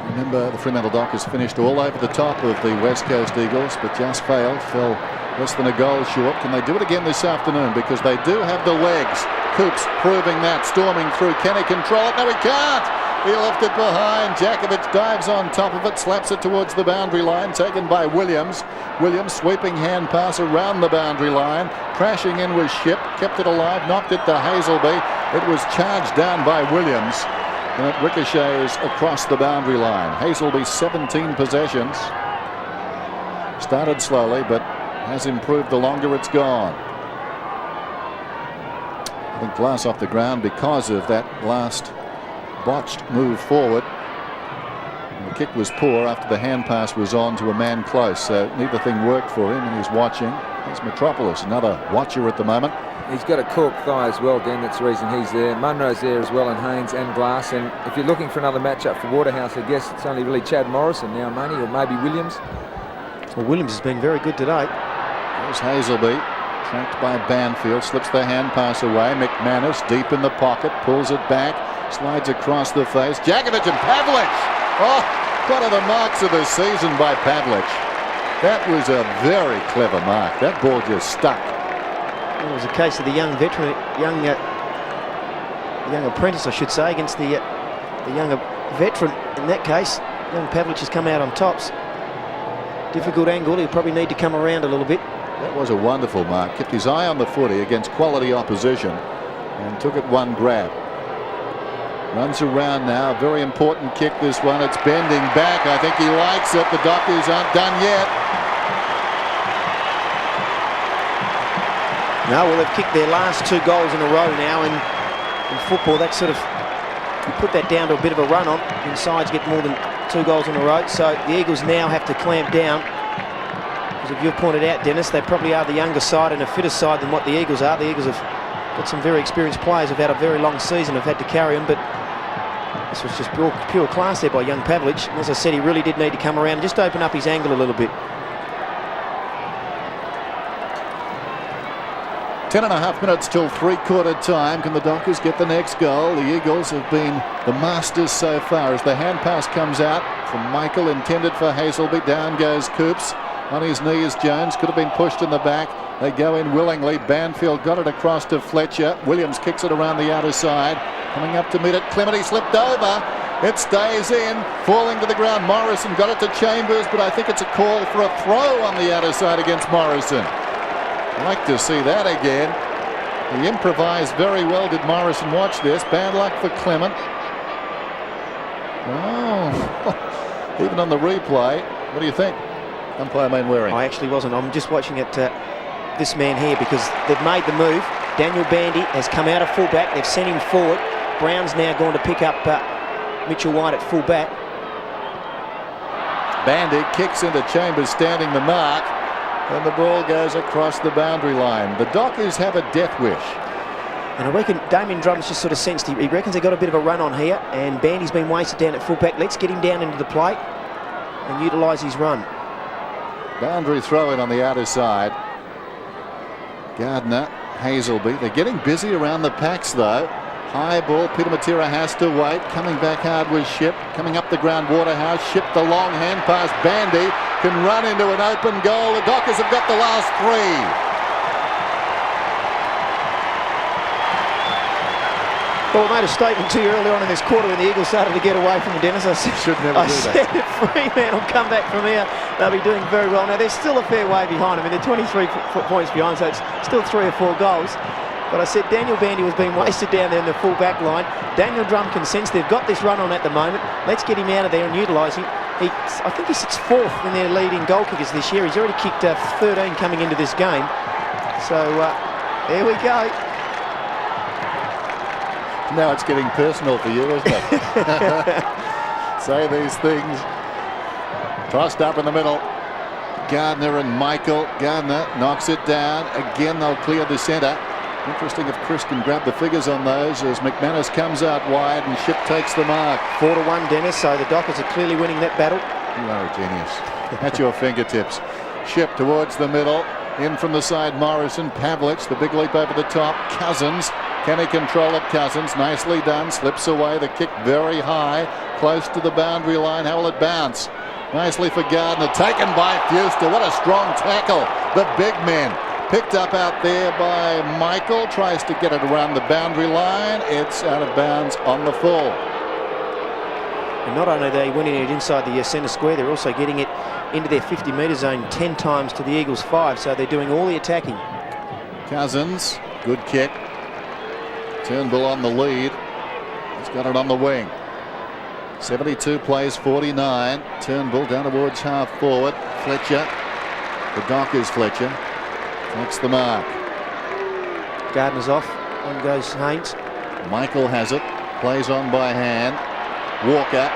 Remember, the Fremantle Dockers finished all over the top of the West Coast Eagles, but just failed, fell less than a goal short. Can they do it again this afternoon? Because they do have the legs. Coops proving that, storming through. Can he control it? No, he can't. He left it behind. Jakovic dives on top of it, slaps it towards the boundary line, taken by Williams. Williams sweeping hand pass around the boundary line, crashing in with Ship, kept it alive, knocked it to Hazelby. It was charged down by Williams, and it ricochets across the boundary line. Hazelby 17 possessions. Started slowly, but has improved the longer it's gone. I think Glass off the ground because of that last botched move forward. And the kick was poor after the hand pass was on to a man close, so neither thing worked for him, and he's watching. There's Metropolis, another watcher at the moment. He's got a cork thigh as well, Dan. That's the reason he's there. Munro's there as well, and Haynes and Glass. And if you're looking for another matchup for Waterhouse, I guess it's only really Chad Morrison now, Money, or maybe Williams. Well, Williams has been very good today. There's Hazelby, tracked by Banfield, slips the hand pass away. McManus deep in the pocket, pulls it back, slides across the face. Jakovic and Pavlich. Oh, one of the marks of the season by Pavlich. That was a very clever mark. That ball just stuck. It was a case of the young veteran, young apprentice, I should say, against the younger veteran. In that case, young Pavlich has come out on tops. Difficult angle. He'll probably need to come around a little bit. That was a wonderful mark. Kept his eye on the footy against quality opposition and took it one grab. Runs around now. Very important kick, this one. It's bending back. I think he likes it. The Dockers aren't done yet. No, well, they've kicked their last 2 goals in a row now, and in football, that sort of, you put that down to a bit of a run on when sides get more than 2 goals in a row. So the Eagles now have to clamp down, because if you've pointed out, Dennis, they probably are the younger side and a fitter side than what the Eagles are. The Eagles have got some very experienced players who've had a very long season, have had to carry them, but this was just pure class there by young Pavlich. And as I said, he really did need to come around and just open up his angle a little bit. 10.5 minutes till three-quarter time. Can the Dockers get the next goal? The Eagles have been the masters so far as the hand pass comes out from Michael, intended for Hazelby. Down goes Coops. On his knees, Jones could have been pushed in the back. They go in willingly. Banfield got it across to Fletcher. Williams kicks it around the outer side. Coming up to meet it. Clementy slipped over. It stays in. Falling to the ground. Morrison got it to Chambers, but I think it's a call for a throw on the outer side against Morrison. I'd like to see that again. He improvised very well, did Morrison. Watch this. Bad luck for Clement. Oh, even on the replay. What do you think, umpire Mainwaring? I actually wasn't. I'm just watching it. This man here, because they've made the move. Daniel Bandy has come out of fullback. They've sent him forward. Brown's now going to pick up Mitchell White at fullback. Bandy kicks into Chambers, standing the mark. And the ball goes across the boundary line. The Dockers have a death wish. And I reckon Damien Drummond's just sort of sensed he reckons they got a bit of a run on here, and Bandy's been wasted down at fullback. Let's get him down into the plate and utilise his run. Boundary throw in on the outer side. Gardner, Hazelby. They're getting busy around the packs though. High ball. Peter Matera has to wait. Coming back hard was Ship. Coming up the ground, Waterhouse. Ship the long hand pass. Bandy can run into an open goal. The Dockers have got the last three. Well, I made a statement to you earlier on in this quarter when the Eagles started to get away from the Dennis. I said, Should never do that. said if Fremantle will come back from here, they'll be doing very well. Now, there's still a fair way behind. I mean, they're 23 points behind, so it's still 3 or 4 goals. But I said Daniel Bandy was being wasted down there in the full back line. Daniel Drum can sense they've got this run on at the moment. Let's get him out of there and utilise him. I think he sits 4th in their leading goal kickers this year. He's already kicked 13 coming into this game. So there we go. Now it's getting personal for you, isn't it? Say these things. Tossed up in the middle. Gardner and Michael. Gardner knocks it down. Again, they'll clear the centre. Interesting if Chris can grab the figures on those as McManus comes out wide and Ship takes the mark. 4-1, Dennis, so the Dockers are clearly winning that battle. You are a genius. At your fingertips. Ship towards the middle. In from the side, Morrison. Pavlich, the big leap over the top. Cousins. Can he control it? Cousins, nicely done. Slips away. The kick very high. Close to the boundary line. How will it bounce? Nicely for Gardner. Taken by Fuster. What a strong tackle. The big men. Picked up out there by Michael. Tries to get it around the boundary line. It's out of bounds on the full. And not only are they winning it inside the centre square, they're also getting it into their 50-metre zone 10 times to the Eagles' 5. So they're doing all the attacking. Cousins, good kick. Turnbull on the lead. He's got it on the wing. 72 plays 49. Turnbull down towards half forward. Fletcher. The Dockers Fletcher. Takes the mark. Gardner's off. On goes Haynes. Michael has it. Plays on by hand. Walker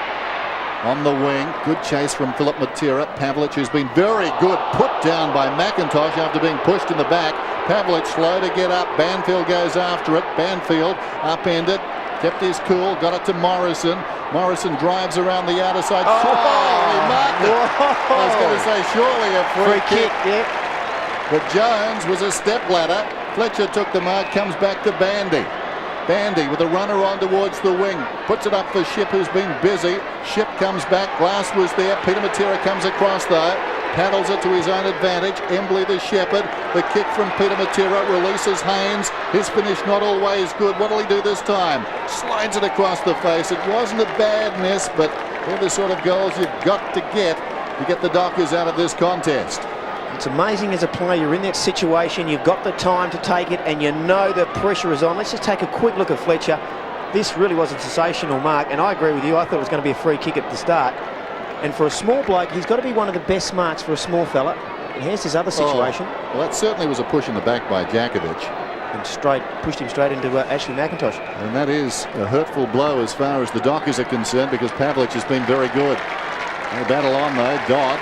on the wing. Good chase from Philip Matera. Pavlich, who's been very good, put down by McIntosh after being pushed in the back. Pavlich slow to get up. Banfield goes after it. Banfield upended. Kept his cool. Got it to Morrison. Morrison drives around the outer side. Oh, he marked it. I was going to say surely a free kick. Yeah. But Jones was a stepladder. Fletcher took the mark, comes back to Bandy. Bandy with a runner on towards the wing. Puts it up for Ship, who's been busy. Ship comes back. Glass was there. Peter Matera comes across though. Paddles it to his own advantage. Embley the shepherd. The kick from Peter Matera releases Haynes. His finish not always good. What will he do this time? Slides it across the face. It wasn't a bad miss, but they're the sort of goals you've got to get the Dockers out of this contest. It's amazing as a player, you're in that situation, you've got the time to take it, and you know the pressure is on. Let's just take a quick look at Fletcher. This really was a sensational mark, and I agree with you. I thought it was going to be a free kick at the start. And for a small bloke, he's got to be one of the best marks for a small fella. And here's his other situation. Well, that certainly was a push in the back by Jakovic. And pushed him straight into Ashley McIntosh. And that is a hurtful blow as far as the Dockers are concerned, because Pavlich has been very good. They battle on though. Dodd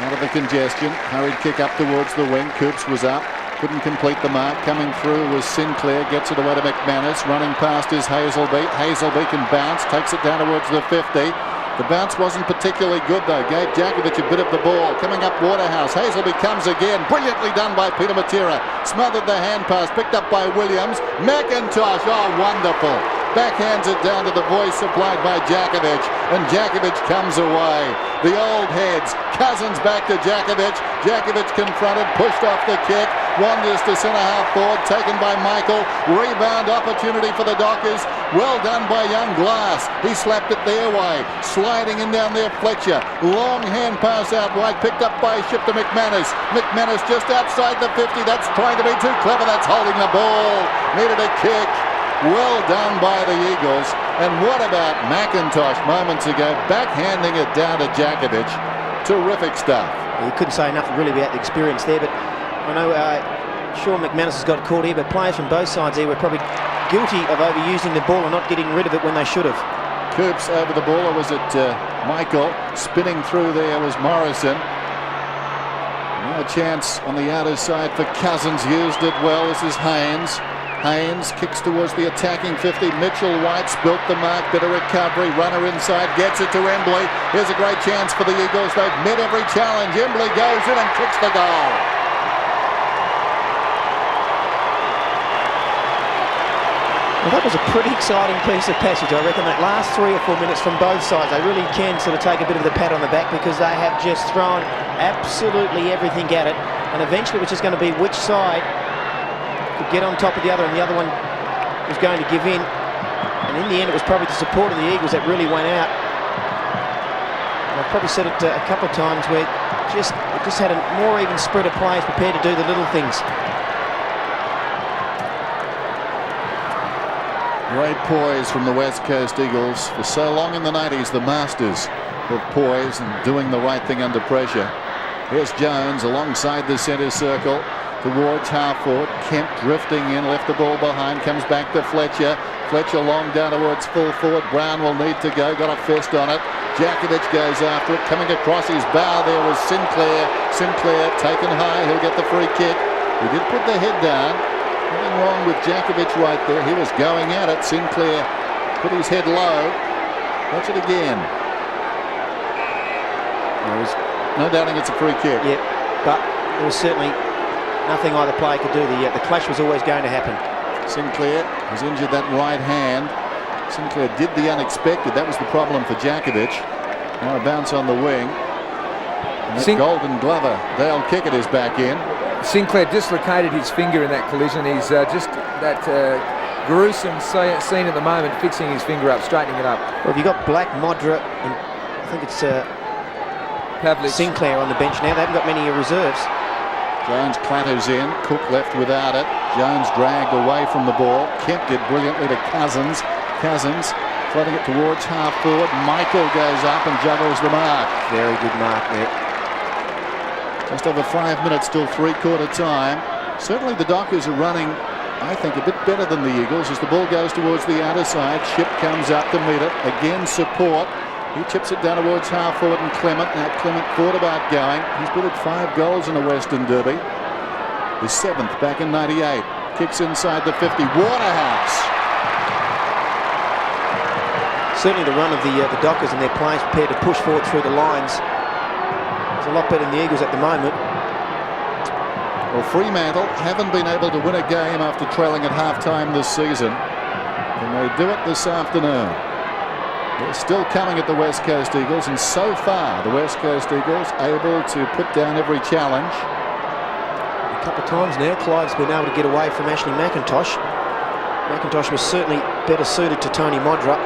out of the congestion. Hurried kick up towards the wing. Coops was up. Couldn't complete the mark. Coming through was Sinclair. Gets it away to McManus. Running past is Hazelby. Hazelby can bounce. Takes it down towards the 50. The bounce wasn't particularly good though. Gave Djakovic a bit of the ball. Coming up Waterhouse. Hazelby comes again. Brilliantly done by Peter Matera. Smothered the hand pass. Picked up by Williams. McIntosh. Oh, wonderful. Backhands it down to the voice supplied by Djakovic. And Djakovic comes away. The old heads. Cousins back to Djakovic. Djakovic confronted. Pushed off the kick. Wanders to centre-half forward. Taken by Michael. Rebound opportunity for the Dockers. Well done by young Glass. He slapped it their way. Sliding in down there, Fletcher. Long hand pass out wide. Picked up by Ship to McManus. McManus just outside the 50. That's trying to be too clever. That's holding the ball. Needed a kick. Well done by the Eagles. And what about McIntosh moments ago? Backhanding it down to Djakovic. Terrific stuff. You couldn't say enough really about the experience there, but I know Sean McManus has got caught here, but players from both sides here were probably guilty of overusing the ball and not getting rid of it when they should have. Coops over the ball, or was it Michael? Spinning through there was Morrison. No chance on the outer side for Cousins. Used it well. This is Haynes. Haynes kicks towards the attacking 50. Mitchell White's built the mark. Bit of recovery. Runner inside. Gets it to Embley. Here's a great chance for the Eagles. They've met every challenge. Embley goes in and kicks the goal. Well, that was a pretty exciting piece of passage. I reckon that last 3 or 4 minutes from both sides, they really can sort of take a bit of the pat on the back because they have just thrown absolutely everything at it. And eventually it was just going to be which side could get on top of the other, and the other one was going to give in. And in the end, it was probably the support of the Eagles that really went out. And I've probably said it a couple of times where it just had a more even spread of players prepared to do the little things. Great poise from the West Coast Eagles. For so long in the 90s, the masters of poise and doing the right thing under pressure. Here's Jones alongside the centre circle towards half-forward. Kemp drifting in, left the ball behind, comes back to Fletcher. Fletcher long down towards full forward. Brown will need to go, got a fist on it. Djakovic goes after it. Coming across his bow there was Sinclair. Sinclair taken high, he'll get the free kick. He did put the head down. Nothing wrong with Djakovic right there. He was going at it. Sinclair put his head low. Watch it again. There's no doubting it's a free kick. Yeah, but there was certainly nothing either player could do. The clash was always going to happen. Sinclair has injured that right hand. Sinclair did the unexpected. That was the problem for Djakovic. Now a bounce on the wing. And that Golden Glover, Dale Kickett, is back in. Sinclair dislocated his finger in that collision. He's just that gruesome scene at the moment, fixing his finger up, straightening it up. Well, you've got Black, Modra, and I think it's Pavlich. Sinclair on the bench now. They haven't got many reserves. Jones clatters in. Cook left without it. Jones dragged away from the ball. Kemp did brilliantly to Cousins. Cousins flooding it towards half forward. Michael goes up and juggles the mark. Very good mark there. Just over 5 minutes, still three-quarter time. Certainly the Dockers are running, I think, a bit better than the Eagles as the ball goes towards the outer side. Ship comes up to meet it. Again, support. He chips it down towards half forward and Clement. Now Clement thought about going. He's been at 5 goals in the Western Derby. His 7th back in 98. Kicks inside the 50. Waterhouse. Certainly the run of the Dockers and their players prepared to push forward through the lines. It's a lot better than the Eagles at the moment. Well, Fremantle haven't been able to win a game after trailing at half-time this season. Can they do it this afternoon? They're still coming at the West Coast Eagles, and so far the West Coast Eagles able to put down every challenge. A couple of times now, Clyde's been able to get away from Ashley McIntosh. McIntosh was certainly better suited to Tony Modra.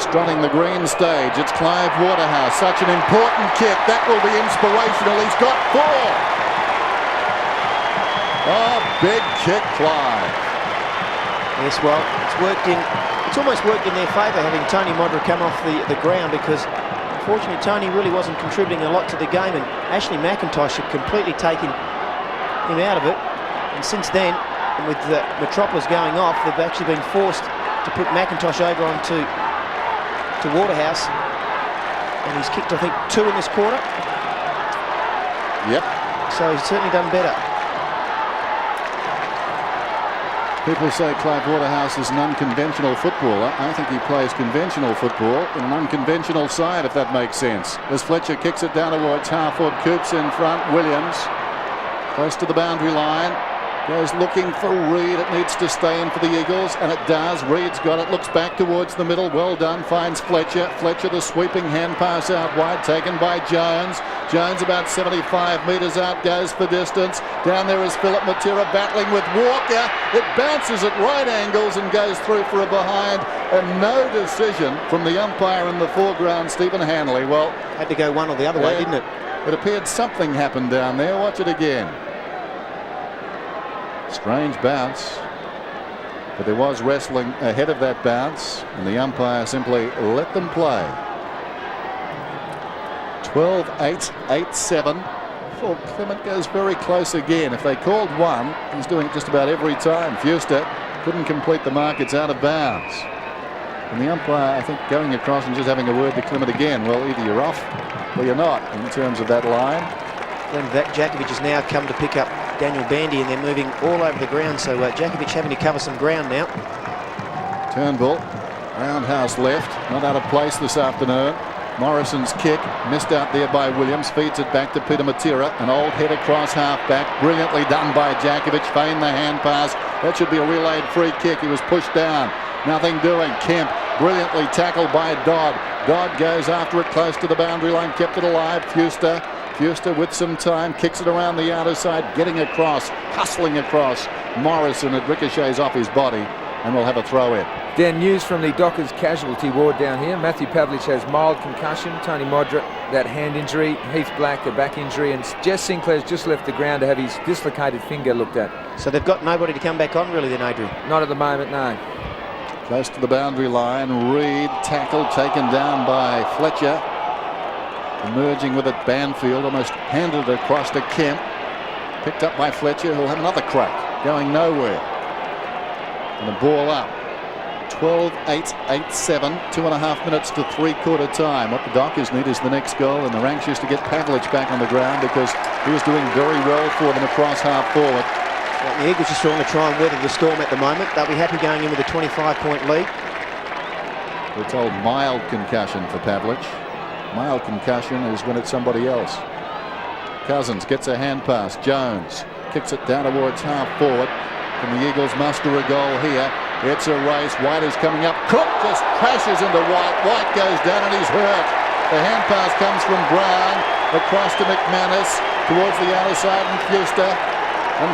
Strutting the green stage, it's Clive Waterhouse. Such an important kick. That will be inspirational. He's got 4. Oh, big kick, Clive. Yes, well, it's almost worked in their favour having Tony Modra come off the ground, because unfortunately Tony really wasn't contributing a lot to the game, and Ashley McIntosh had completely taken him out of it. And since then, with Metropolis going off, they've actually been forced to put McIntosh over onto Waterhouse, and he's kicked, I think, 2 in this quarter. Yep. So he's certainly done better. People say Clive Waterhouse is an unconventional footballer. I think he plays conventional football in an unconventional side, if that makes sense. As Fletcher kicks it down towards half-forward, Coops in front, Williams close to the boundary line. Goes looking for Reed. It needs to stay in for the Eagles, and it does. Reed's got it, looks back towards the middle. Well done, finds Fletcher. Fletcher, the sweeping hand pass out wide, taken by Jones. Jones about 75 metres out, goes for distance. Down there is Philip Matera battling with Walker. It bounces at right angles and goes through for a behind. And no decision from the umpire in the foreground, Stephen Hanley. Well, had to go one or the other way, didn't it? It appeared something happened down there. Watch it again. Strange bounce, but there was wrestling ahead of that bounce, and the umpire simply let them play. 12-8, 8-7. Oh, Clement goes very close again. If they called one, he's doing it just about every time. Fuster couldn't complete the mark. It's out of bounds. And the umpire, I think, going across and just having a word to Clement again. Well, either you're off or you're not in terms of that line. Glenn Jakovic has now come to pick up Daniel Bandy, and they're moving all over the ground, so Jakovic having to cover some ground now. Turnbull, roundhouse left, not out of place this afternoon. Morrison's kick missed out there by Williams, feeds it back to Peter Matera, an old head across half back, brilliantly done by Jakovic, feigned the hand pass. That should be a relayed free kick. He was pushed down, nothing doing. Kemp brilliantly tackled by Dodd. Dodd goes after it close to the boundary line, kept it alive. Fuster with some time, kicks it around the outer side, getting across, hustling across. Morrison, it ricochets off his body, and we'll have a throw in. Dan, news from the Dockers casualty ward down here. Matthew Pavlich has mild concussion. Tony Modric, that hand injury. Heath Black, a back injury. And Jess Sinclair's just left the ground to have his dislocated finger looked at. So they've got nobody to come back on, really, then, Adrian? Not at the moment, no. Close to the boundary line. Reed, tackle taken down by Fletcher. Emerging with it, Banfield almost handed it across to Kemp. Picked up by Fletcher, who'll have another crack. Going nowhere. And the ball up. 12-8, 8-7. 2.5 minutes to three-quarter time. What the Dockers need is the next goal, and they're anxious to get Pavlich back on the ground because he was doing very well for them across half forward. Well, the Eagles just want to try and weather the storm at the moment. They'll be happy going in with a 25-point lead. We're told mild concussion for Pavlich. Mild concussion is when it's somebody else. Cousins gets a hand pass. Jones kicks it down towards half forward. And the Eagles muster a goal here. It's a race. White is coming up. Cook just crashes into White. White goes down and he's hurt. The hand pass comes from Brown across to McManus towards the outer side, and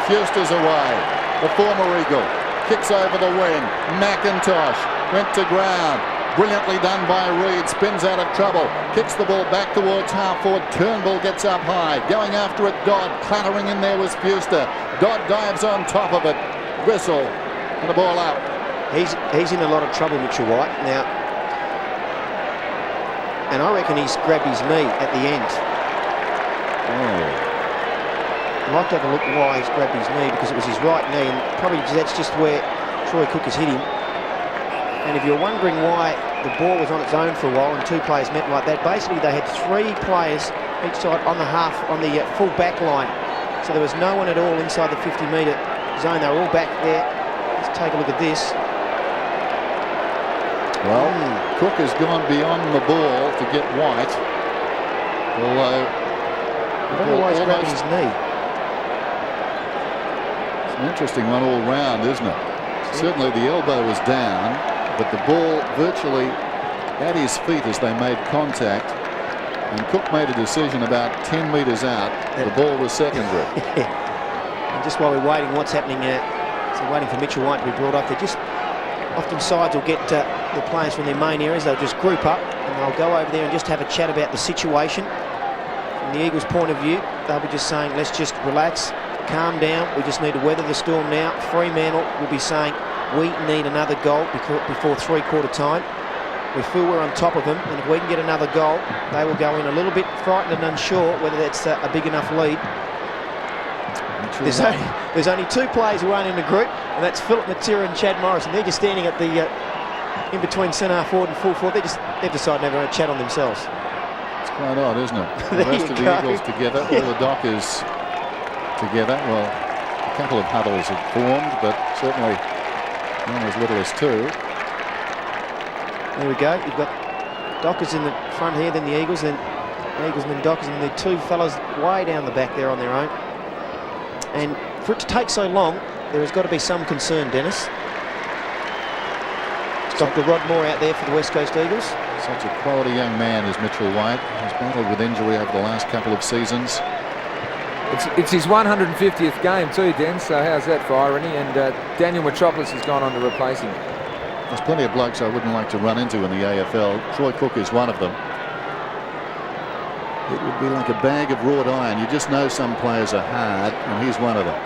Fuster's away. The former Eagle kicks over the wing. McIntosh went to ground. Brilliantly done by Reed, spins out of trouble, kicks the ball back towards half forward. Turnbull gets up high, going after it. Dodd, clattering in there was Fuster. Dodd dives on top of it. Whistle, and the ball out. He's in a lot of trouble, Mitchell White now, and I reckon he's grabbed his knee at the end. I'd like to have a look why he's grabbed his knee, because it was his right knee, and probably that's just where Troy Cook has hit him. And if you're wondering why the ball was on its own for a while and two players met like that, basically they had three players each side on the full back line. So there was no one at all inside the 50-metre zone. They were all back there. Let's take a look at this. Well, Cook has gone beyond the ball to get White. Although I don't know why he's grabbing his knee. It's an interesting one all round, isn't it? Certainly the elbow was down, but the ball virtually at his feet as they made contact, and Cook made a decision about 10 metres out. The ball was secondary. And just while we're waiting, what's happening so waiting for Mitchell White to be brought up. They just often sides will get the players from their main areas. They'll just group up and they'll go over there and just have a chat about the situation. From the Eagles' point of view, they'll be just saying, let's just relax, calm down. We just need to weather the storm now. Fremantle will be saying, we need another goal before three-quarter time. We feel we're on top of them, and if we can get another goal, they will go in a little bit frightened and unsure whether that's a big enough lead. There's only two players who aren't in the group, and that's Philip Matera and Chad Morrison. They're just standing at the in between centre forward and full forward. They've decided they're going to chat on themselves. It's quite odd, isn't it? The rest of the Eagles together, all the Dockers together. Well, a couple of huddles have formed, but certainly Not as little as 2. There we go. You've got Dockers in the front here, then the Eagles, then Eagles and then Dockers, and the 2 fellas way down the back there on their own. And for it to take so long, there has got to be some concern, Dennis. It's Dr. Rod Moore out there for the West Coast Eagles. Such a quality young man is Mitchell White. He's battled with injury over the last couple of seasons. It's his 150th game too, Den, so how's that for irony? And Daniel Metropolis has gone on to replace him. There's plenty of blokes I wouldn't like to run into in the AFL. Troy Cook is one of them. It would be like a bag of wrought iron. You just know some players are hard, and he's one of them.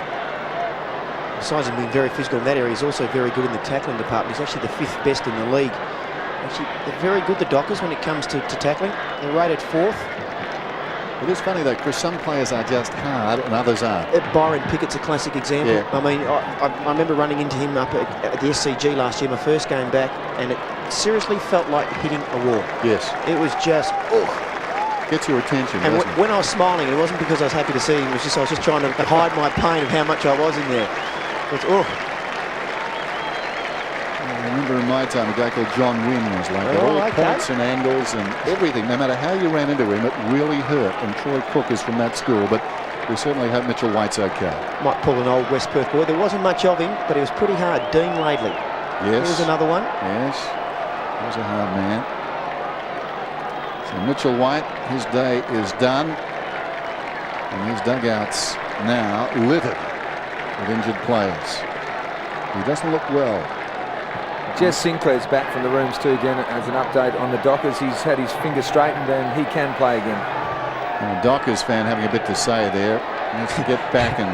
Besides him being very physical in that area, he's also very good in the tackling department. He's actually the 5th best in the league. Actually, they're very good, the Dockers, when it comes to tackling. They're rated 4th. It is funny though, Chris, some players are just hard and others aren't. Byron Pickett's a classic example. Yeah. I mean, I remember running into him up at the SCG last year, my first game back, and it seriously felt like hitting a wall. Yes. It was just, Gets your attention, and doesn't it? when I was smiling, it wasn't because I was happy to see him, it was just I was just trying to hide my pain of how much I was in there. It's, I remember in my time a guy called John Wynn was like that. All points and angles and everything. No matter how you ran into him, it really hurt. And Troy Cook is from that school, but we certainly hope Mitchell White's okay. Might pull an old West Perth boy. There wasn't much of him, but he was pretty hard. Dean Laidley. Yes. Here's another one. Yes. He was a hard man. So Mitchell White, his day is done. And his dugouts now littered with injured players. He doesn't look well. Jess Sinclair's back from the rooms too, again, as an update on the Dockers. He's had his finger straightened and he can play again. And a Dockers fan having a bit to say there. He needs to get back and...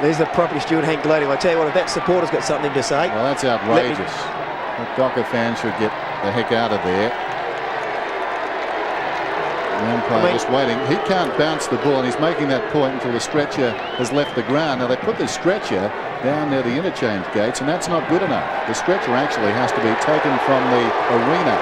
There's the property steward, Hank Glady. I tell you what, if that supporter's got something to say... Well, that's outrageous. That Docker fan should get the heck out of there. The umpire just waiting. He can't bounce the ball, and he's making that point until the stretcher has left the ground. Now, they put the stretcher down near the interchange gates, and that's not good enough. The stretcher actually has to be taken from the arena.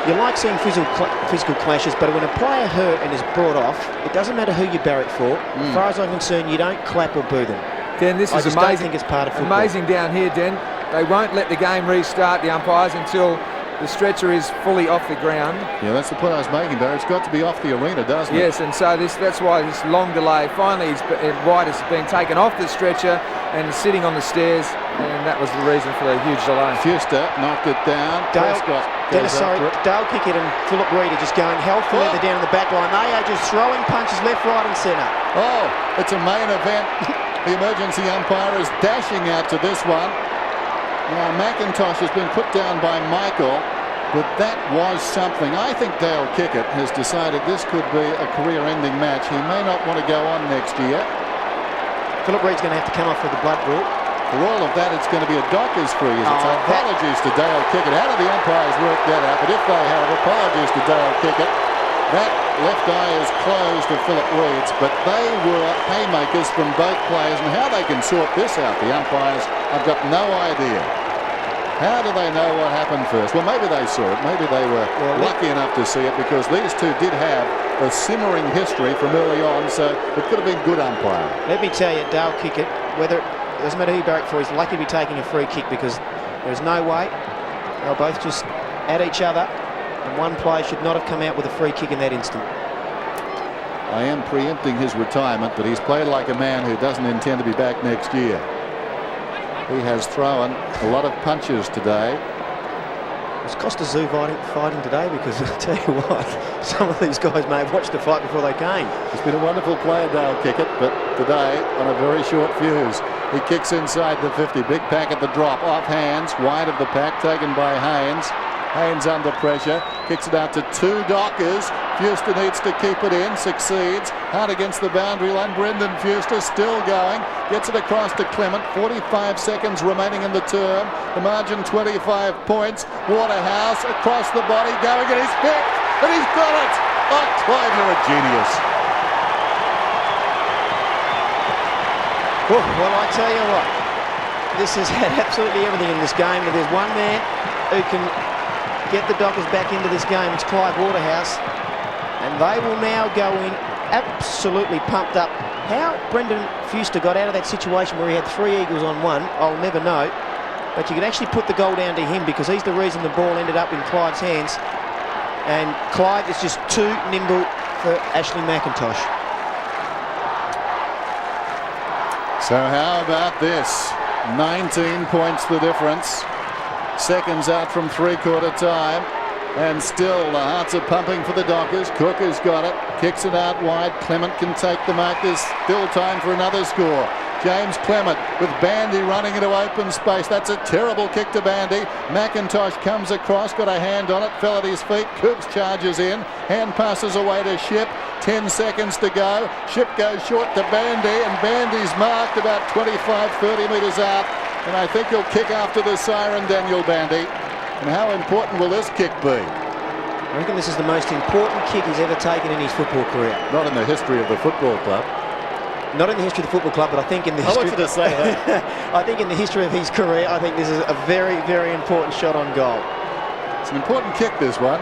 You like seeing physical clashes, but when a player hurt and is brought off, it doesn't matter who you barrack for. As far as I'm concerned, you don't clap or boo them. Den, this is amazing. I don't think it's part of football. Amazing down here, Den. They won't let the game restart, the umpires, until the stretcher is fully off the ground. Yeah, that's the point I was making, Barry. It's got to be off the arena, doesn't it? Yes, and so that's why this long delay. Finally, White has been taken off the stretcher and is sitting on the stairs, and that was the reason for the huge delay. Fuster knocked it down. Dale Kickett and Philip Reid are just going hell for leather down in the back line. They are just throwing punches left, right and centre. Oh, it's a main event. The emergency umpire is dashing out to this one. Now, McIntosh has been put down by Michael, but that was something. I think Dale Kickett has decided this could be a career-ending match. He may not want to go on next year. Philip Reid's going to have to come off with the blood draw. For all of that, it's going to be a Dockers freeze. Apologies to Dale Kickett. How did the umpires work that out? But if they have, apologies to Dale Kickett. That left eye is closed to Philip Reid's, but they were haymakers from both players, and how they can sort this out, the umpires, I've got no idea. How do they know what happened first? Well, maybe they saw it. Maybe they were lucky enough to see it, because these two did have a simmering history from early on, so it could have been good umpiring. Let me tell you, Dale Kickett, it doesn't matter who you barrack for, he's lucky to be taking a free kick, because there's no way. They'll both just at each other, and one player should not have come out with a free kick in that instant. I am preempting his retirement, but he's played like a man who doesn't intend to be back next year. He has thrown a lot of punches today. It's cost a zoo fighting today, because I'll tell you what, some of these guys may have watched the fight before they came. He's been a wonderful player, Dale Kickett, but today on a very short fuse. He kicks inside the 50. Big pack at the drop, off hands, wide of the pack, taken by Haynes. Haynes under pressure, kicks it out to 2 Dockers. Fuster needs to keep it in, succeeds. Hard against the boundary line. Brendan Fuster still going, gets it across to Clement. 45 seconds remaining in the term. The margin 25 points. Waterhouse across the body, going, and he's picked, and he's got it. Oh, Clive, you're a genius. Well, I tell you what, this has had absolutely everything in this game. But there's one man who can get the Dockers back into this game. It's Clive Waterhouse, and they will now go in absolutely pumped up How Brendan Fuster got out of that situation where he had 3 Eagles on 1, I'll never know. But you can actually put the goal down to him because he's the reason the ball ended up in Clyde's hands. And Clyde is just too nimble for Ashley McIntosh. So how about this? 19 points the difference. Seconds out from three-quarter time. And still the hearts are pumping for the Dockers. Cook has got it. Kicks it out wide. Clement can take the mark. There's still time for another score. James Clement with Bandy running into open space. That's a terrible kick to Bandy. McIntosh comes across, got a hand on it, fell at his feet. Coops charges in. Hand passes away to Ship. 10 seconds to go. Ship goes short to Bandy, and Bandy's marked about 25-30 metres out. And I think he'll kick after the siren, Daniel Bandy. And how important will this kick be? I reckon this is the most important kick he's ever taken in his football career. Not in the history of the football club. Not in the history of the football club, but I think in the history... I wanted to say that. I think in the history of his career, I think this is a very, very important shot on goal. It's an important kick, this one.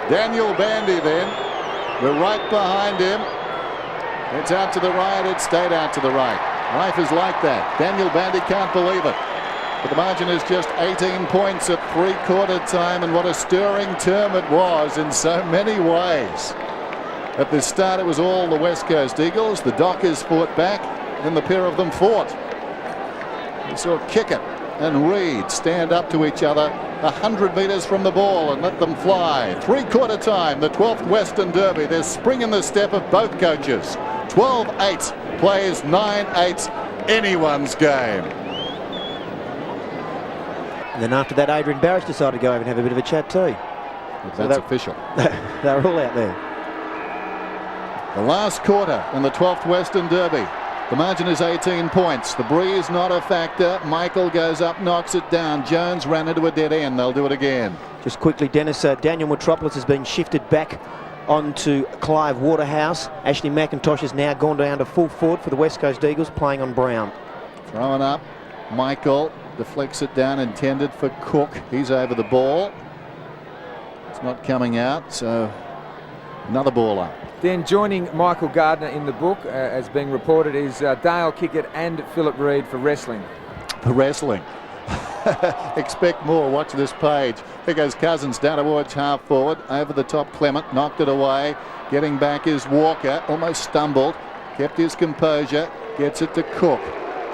Daniel Bandy then. We're right behind him. It's out to the right. It stayed out to the right. Life is like that. Daniel Bandy can't believe it. But the margin is just 18 points at three-quarter time, and what a stirring term it was in so many ways. At the start, it was all the West Coast Eagles. The Dockers fought back, then the pair of them fought. We saw Kickett and Reed stand up to each other 100 metres from the ball and let them fly. Three-quarter time, the 12th Western Derby. There's spring in the step of both coaches. 12-8 plays 9-8, anyone's game. And then after that, Adrian Barrett decided to go over and have a bit of a chat too. That's official. They're all out there. The last quarter in the 12th Western Derby. The margin is 18 points. The breeze not a factor. Michael goes up, knocks it down. Jones ran into a dead end. They'll do it again. Just quickly, Dennis, Daniel Metropolis has been shifted back onto Clive Waterhouse. Ashley McIntosh has now gone down to full forward for the West Coast Eagles, playing on Brown. Throwing up. Michael deflects it down, intended for Cook. He's over the ball. It's not coming out, so another ball up. Then joining Michael Gardner in the book, as being reported, is Dale Kickett and Philip Reed for wrestling. For wrestling. Expect more. Watch this page. There goes Cousins down towards half forward. Over the top, Clement knocked it away. Getting back is Walker. Almost stumbled. Kept his composure. Gets it to Cook.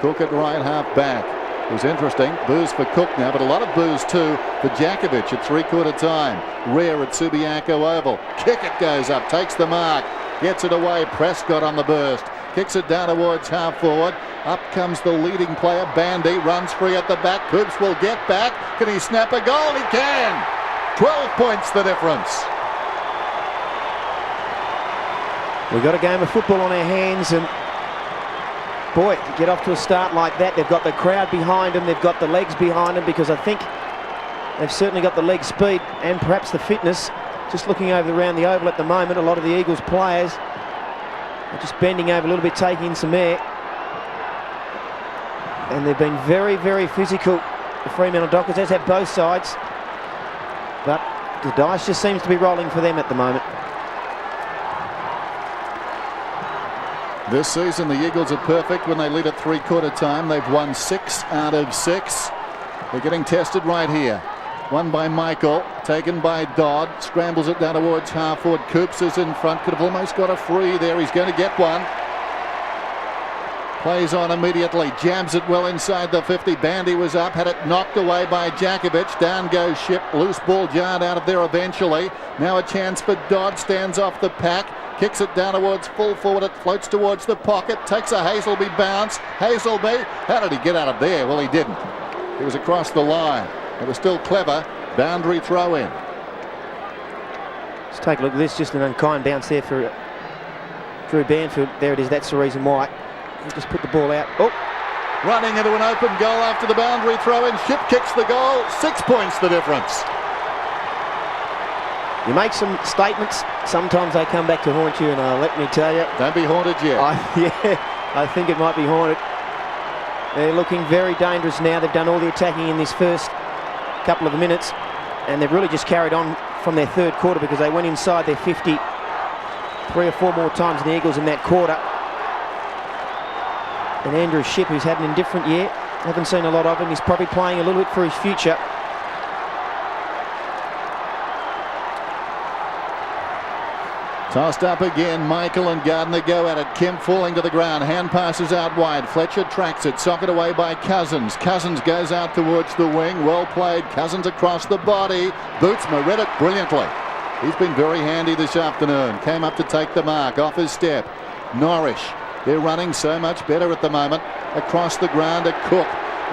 Cook at right half back. It was interesting. Boos for Cook now, but a lot of boos too for Jakovic at three-quarter time. Rare at Subiaco Oval. Kickett goes up, takes the mark, gets it away. Prescott on the burst. Kicks it down towards half forward. Up comes the leading player, Bandy. Runs free at the back. Coops will get back. Can he snap a goal? He can. 12 points the difference. We've got a game of football on our hands, and boy, to get off to a start like that, they've got the crowd behind them, they've got the legs behind them, because I think they've certainly got the leg speed and perhaps the fitness. Just looking over around the oval at the moment, a lot of the Eagles players are just bending over a little bit, taking in some air. And they've been very, very physical, the Fremantle Dockers, as have both sides. But the dice just seems to be rolling for them at the moment. This season, the Eagles are perfect when they lead at three-quarter time. They've won 6 out of 6. They're getting tested right here. Won by Michael, taken by Dodd. Scrambles it down towards half forward. Coops is in front. Could have almost got a free there. He's going to get one. Plays on immediately. Jams it well inside the 50. Bandy was up. Had it knocked away by Jakovic. Down goes Ship. Loose ball jarred out of there eventually. Now a chance for Dodd. Stands off the pack. Kicks it down towards full forward. It floats towards the pocket. Takes a Hazelby bounce. Hazelby. How did he get out of there? Well, he didn't. He was across the line. It was still clever. Boundary throw in. Let's take a look at this. Just an unkind bounce there for Drew Banfield. There it is. That's the reason why. He just put the ball out. Oh. Running into an open goal after the boundary throw in. Ship kicks the goal. 6 points the difference. You make some statements, sometimes they come back to haunt you, and let me tell you... Don't be haunted yet. I think it might be haunted. They're looking very dangerous now. They've done all the attacking in this first couple of minutes, and they've really just carried on from their third quarter, because they went inside their 50 3 or 4 more times than the Eagles in that quarter. And Andrew Shipp, who's had an indifferent year, haven't seen a lot of him. He's probably playing a little bit for his future. Tossed up again, Michael and Gardner go at it. Kemp falling to the ground, hand passes out wide. Fletcher tracks it, socket away by Cousins. Cousins goes out towards the wing, well played. Cousins across the body, Bootsma read it brilliantly. He's been very handy this afternoon. Came up to take the mark, off his step. Norrish, they're running so much better at the moment. Across the ground to Cook.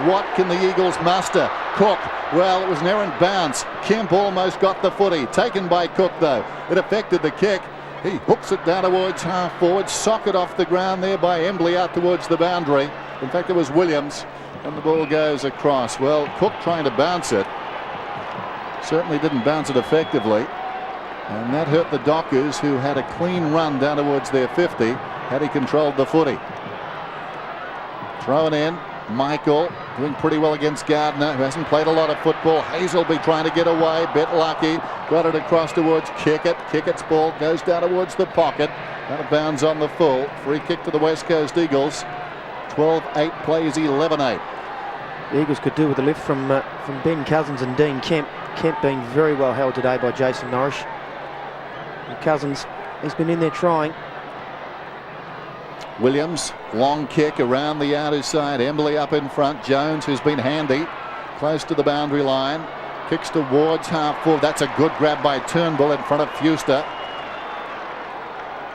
What can the Eagles muster? Cook, well, it was an errant bounce. Kemp almost got the footy. Taken by Cook though. It affected the kick. He hooks it down towards half forward. Socket off the ground there by Embley out towards the boundary. In fact, it was Williams. And the ball goes across. Well, Cook trying to bounce it. Certainly didn't bounce it effectively. And that hurt the Dockers, who had a clean run down towards their 50 had he controlled the footy. Thrown in. Michael doing pretty well against Gardner, who hasn't played a lot of football. Hazelby trying to get away, bit lucky. Got it across towards Kickett. Kickett's ball goes down towards the pocket. Out of bounds on the full. Free kick to the West Coast Eagles. 12-8 plays 11-8. The Eagles could do with a lift from Ben Cousins and Dean Kemp. Kemp being very well held today by Jason Norrish. And Cousins, he's been in there trying. Williams, long kick around the outer side. Embley up in front. Jones, who's been handy, close to the boundary line. Kicks towards half forward. That's a good grab by Turnbull in front of Fuster.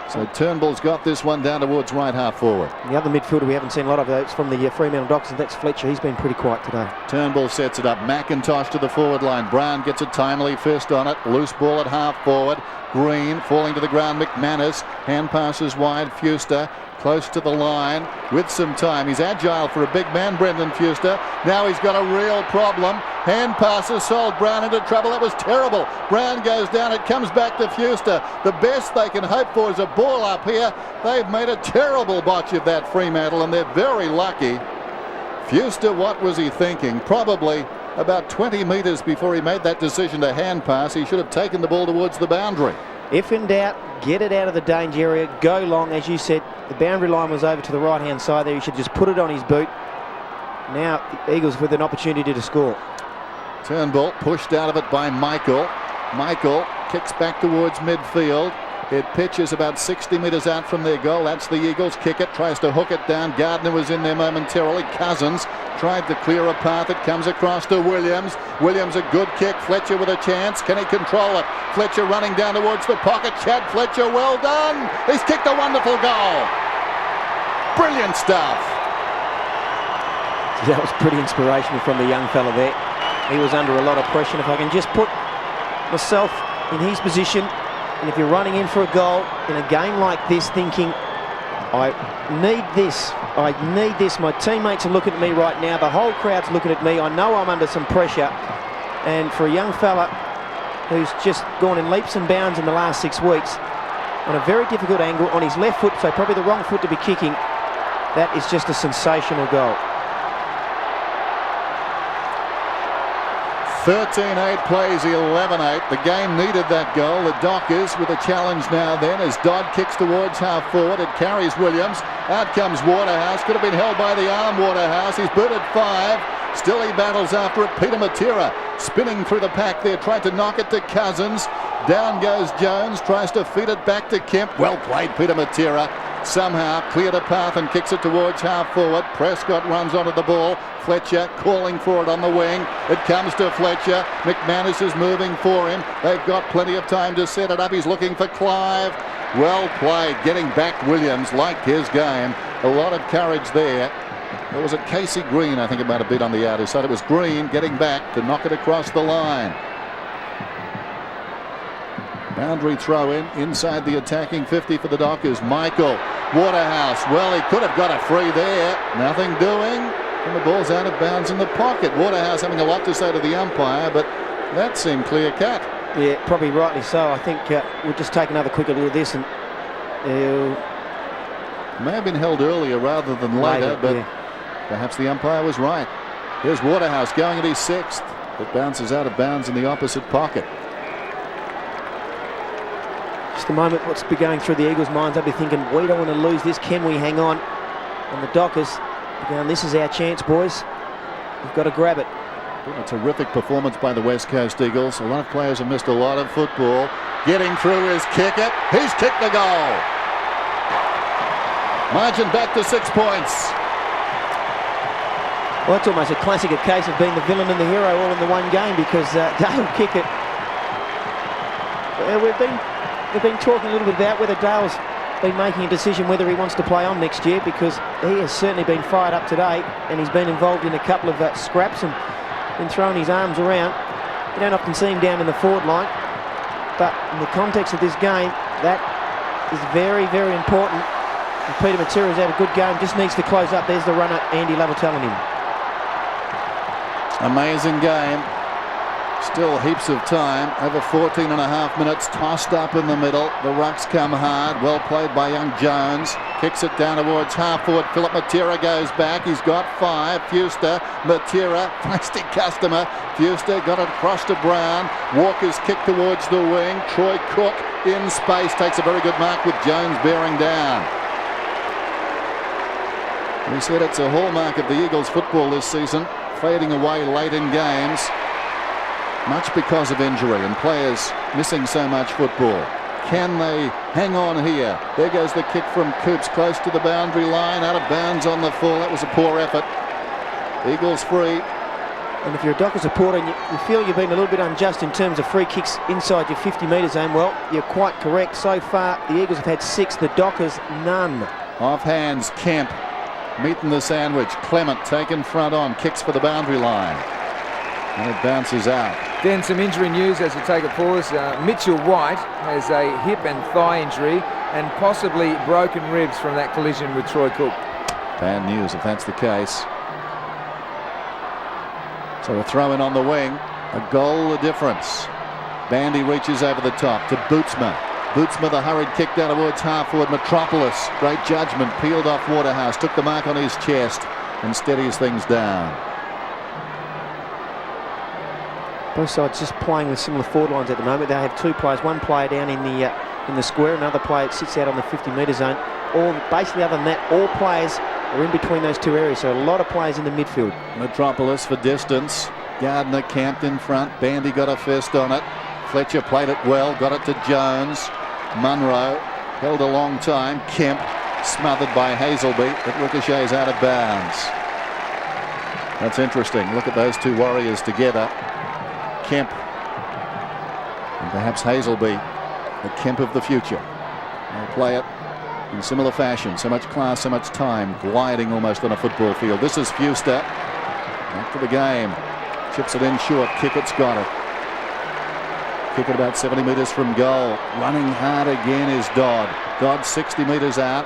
So Turnbull's got this one down towards right half forward. The other midfielder we haven't seen a lot of, it's from the Fremantle Dockers, and that's Fletcher. He's been pretty quiet today. Turnbull sets it up. McIntosh to the forward line. Brown gets a timely fist on it. Loose ball at half forward. Green falling to the ground. McManus. Hand passes wide. Fuster close to the line with some time. He's agile for a big man, Brendan Fuster. Now he's got a real problem. Hand passes sold Brown into trouble. That was terrible. Brown goes down. It comes back to Fuster. The best they can hope for is a ball up here. They've made a terrible botch of that, Fremantle, and they're very lucky. Fuster, what was he thinking? Probably about 20 metres before he made that decision to hand pass. He should have taken the ball towards the boundary. If in doubt, get it out of the danger area, go long. As you said, the boundary line was over to the right-hand side there. You should just put it on his boot. Now the Eagles with an opportunity to score. Turnbull pushed out of it by Michael. Michael kicks back towards midfield. It pitches about 60 metres out from their goal. That's the Eagles. Kick it, tries to hook it down. Gardner was in there momentarily. Cousins tried to clear a path. It comes across to Williams. Williams a good kick. Fletcher with a chance. Can he control it? Fletcher running down towards the pocket. Chad Fletcher, well done. He's kicked a wonderful goal. Brilliant stuff. That was pretty inspirational from the young fella there. He was under a lot of pressure. If I can just put myself in his position, and if you're running in for a goal in a game like this thinking, I need this, my teammates are looking at me right now, the whole crowd's looking at me, I know I'm under some pressure, and for a young fella who's just gone in leaps and bounds in the last 6 weeks, on a very difficult angle, on his left foot, so probably the wrong foot to be kicking, that is just a sensational goal. 13-8 plays 11-8. The game needed that goal. The Dockers with a challenge now then as Dodd kicks towards half forward. It carries Williams. Out comes Waterhouse. Could have been held by the arm, Waterhouse. He's booted 5. Still he battles after it. Peter Matera spinning through the pack there. Tried to knock it to Cousins. Down goes Jones. Tries to feed it back to Kemp. Well played, Peter Matera. Somehow cleared a path and kicks it towards half forward. Prescott runs onto the ball. Fletcher calling for it on the wing. It comes to Fletcher. McManus is moving for him. They've got plenty of time to set it up. He's looking for Clive. Well played. Getting back Williams. Liked his game. A lot of courage there. Or was it Casey Green? I think it might have been on the outer side. It was Green getting back to knock it across the line. Boundary throw in inside the attacking 50 for the Dockers. Michael Waterhouse. Well, he could have got a free there. Nothing doing. And the ball's out of bounds in the pocket. Waterhouse having a lot to say to the umpire, but that seemed clear cut. Yeah, probably rightly so. I think we'll just take another quick look at this, and may have been held earlier rather than later, but perhaps the umpire was right. Here's Waterhouse going at his 6th. It bounces out of bounds in the opposite pocket. Just a moment, what's been going through the Eagles' minds? They'll be thinking, we don't want to lose this. Can we hang on? And the Dockers Again, this is our chance, boys. We've got to grab it. A terrific performance by the West Coast Eagles. A lot of players have missed a lot of football. Getting through is Kickett. He's kicked the goal. Margin back to 6 points. Well, it's almost a classic case of being the villain and the hero all in the one game, because Dale Kickett. We've been talking a little bit about whether Dale's been making a decision whether he wants to play on next year, because he has certainly been fired up today, and he's been involved in a couple of scraps and been throwing his arms around. You don't often see him down in the forward line, but in the context of this game, that is very, very important. And Peter Matera's had a good game, just needs to close up. There's the runner, Andy Lovell telling him. Amazing game. Still heaps of time. Over 14 and a half minutes. Tossed up in the middle. The rucks come hard. Well played by young Jones. Kicks it down towards half forward. Philip Matera goes back. He's got 5. Fuster. Matera. Plastic customer. Fuster got it across to Brown. Walker's kick towards the wing. Troy Cook in space. Takes a very good mark with Jones bearing down. We said it's a hallmark of the Eagles football this season. Fading away late in games. Much because of injury and players missing so much football. Can they hang on here? There goes the kick from Coops, close to the boundary line, out of bounds on the full. That was a poor effort. Eagles free. And if you're a Docker supporter and you feel you've been a little bit unjust in terms of free kicks inside your 50-metre zone, well, you're quite correct. So far, the Eagles have had 6, the Dockers none. Off hands, Kemp meeting the sandwich. Clement taken front on, kicks for the boundary line. And it bounces out. Then some injury news as we take a pause. Mitchell White has a hip and thigh injury and possibly broken ribs from that collision with Troy Cook. Bad news if that's the case. So a throw in on the wing. A goal the difference. Bandy reaches over the top to Bootsma. Bootsma, the hurried kick down towards half forward. Metropolis, great judgment, peeled off Waterhouse, took the mark on his chest and steadies things down. Both sides just playing with similar forward lines at the moment. They have 2 players, one player down in the square, another player sits out on the 50-metre zone. Basically, other than that, all players are in between those 2 areas, so a lot of players in the midfield. Metropolis for distance. Gardner camped in front. Bandy got a fist on it. Fletcher played it well, got it to Jones. Munro held a long time. Kemp smothered by Hazelby. It ricochets out of bounds. That's interesting. Look at those 2 warriors together. Kemp and perhaps Hazelby, the Kemp of the future. They'll play it in similar fashion. So much class, so much time, gliding almost on a football field. This is Fuster. Back to the game. Chips it in short. Kickett's got it. Kick it about 70 metres from goal. Running hard again is Dodd. Dodd 60 metres out.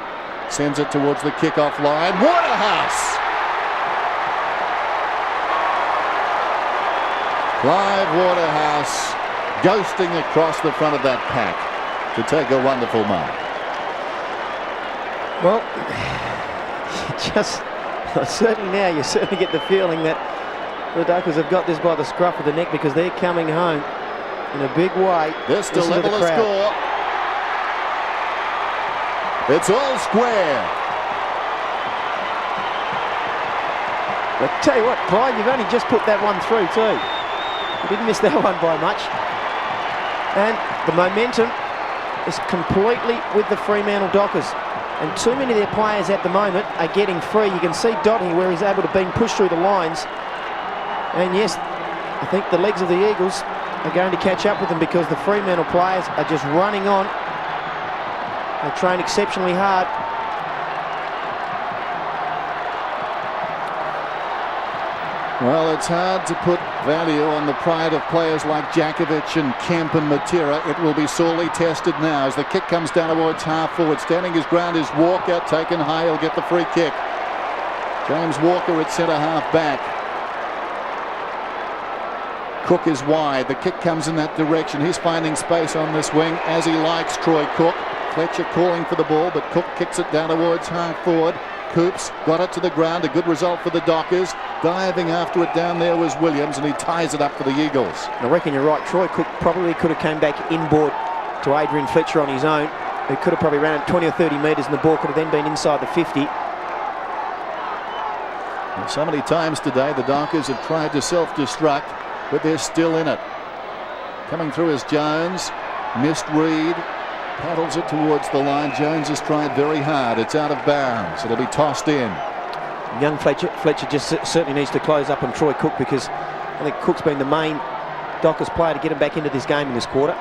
Sends it towards the kickoff line. Waterhouse! Clive Waterhouse ghosting across the front of that pack to take a wonderful mark. Well, you certainly get the feeling that the Dockers have got this by the scruff of the neck, because they're coming home in a big way. They're still level a score. It's all square. But tell you what, Clyde, you've only just put that one through too. You didn't miss that one by much. And the momentum is completely with the Fremantle Dockers. And too many of their players at the moment are getting free. You can see Dot here where he's able to be pushed through the lines. And yes, I think the legs of the Eagles are going to catch up with them, because the Fremantle players are just running on. They train exceptionally hard. Well, it's hard to put value on the pride of players like Jakovic and Kemp and Matera. It will be sorely tested now as the kick comes down towards half forward. Standing his ground is Walker, taken high. He'll get the free kick. James Walker at centre half back. Cook is wide. The kick comes in that direction. He's finding space on this wing as he likes, Troy Cook. Fletcher calling for the ball, but Cook kicks it down towards half forward. Coops got it to the ground. A good result for the Dockers. Diving after it down there was Williams, and he ties it up for the Eagles. I reckon you're right. Troy Cook probably could have came back inboard to Adrian Fletcher on his own, who could have probably ran it 20 or 30 metres, and the ball could have then been inside the 50. So many times today the Dockers have tried to self-destruct, but they're still in it. Coming through is Jones. Missed read. Paddles it towards the line. Jones has tried very hard. It's out of bounds. It'll be tossed in. Young Fletcher just certainly needs to close up on Troy Cook, because I think Cook's been the main Dockers player to get him back into this game in this quarter.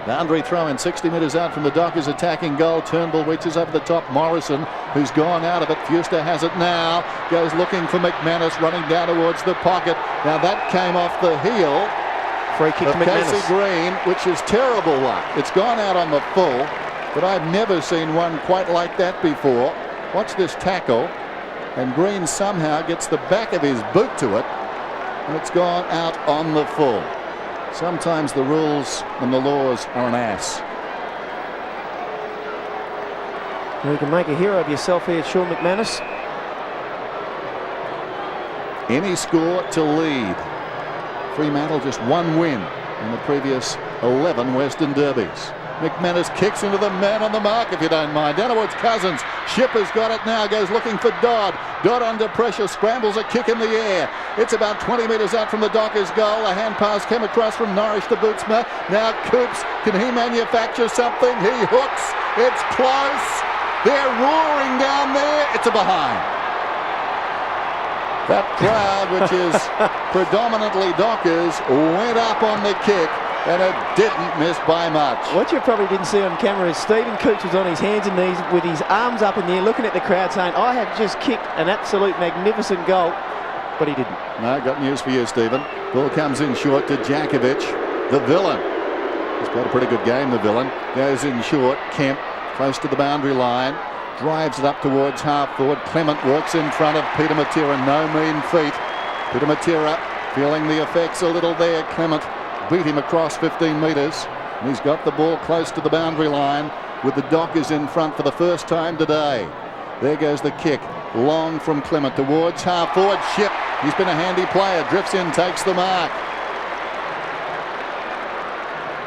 Boundary throw in 60 metres out from the Dockers attacking goal. Turnbull reaches over the top. Morrison, who's gone out of it. Fuster has it now. Goes looking for McManus, running down towards the pocket. Now that came off the heel Free kick of to McManus. Casey Green, which is terrible luck. It's gone out on the full, but I've never seen one quite like that before. Watch this tackle, and Green somehow gets the back of his boot to it, and it's gone out on the full. Sometimes the rules and the laws are an ass. You can make a hero of yourself here, Sean McManus. Any score to lead. Fremantle just one win in the previous 11 Western Derbies. McManus kicks into the man on the mark, if you don't mind. Down towards Cousins. Shipper's got it now, goes looking for Dodd. Dodd under pressure, scrambles a kick in the air. It's about 20 metres out from the Dockers' goal. A hand pass came across from Norwich to Bootsma. Now Coops, can he manufacture something? He hooks. It's close. They're roaring down there. It's a behind. That crowd, which is predominantly Dockers, went up on the kick, and it didn't miss by much. What you probably didn't see on camera is Stephen Coops was on his hands and knees with his arms up in the air, looking at the crowd saying, I have just kicked an absolute magnificent goal, but he didn't. No, got news for you, Stephen. Ball comes in short to Jakovic, the villain. He's got a pretty good game, the villain. Goes in short. Kemp, close to the boundary line. Drives it up towards half forward. Clement works in front of Peter Matera. No mean feat. Peter Matera feeling the effects a little there. Clement beat him across 15 metres. And he's got the ball close to the boundary line with the Dockers in front for the first time today. There goes the kick. Long from Clement towards half forward. Ship. He's been a handy player. Drifts in, takes the mark.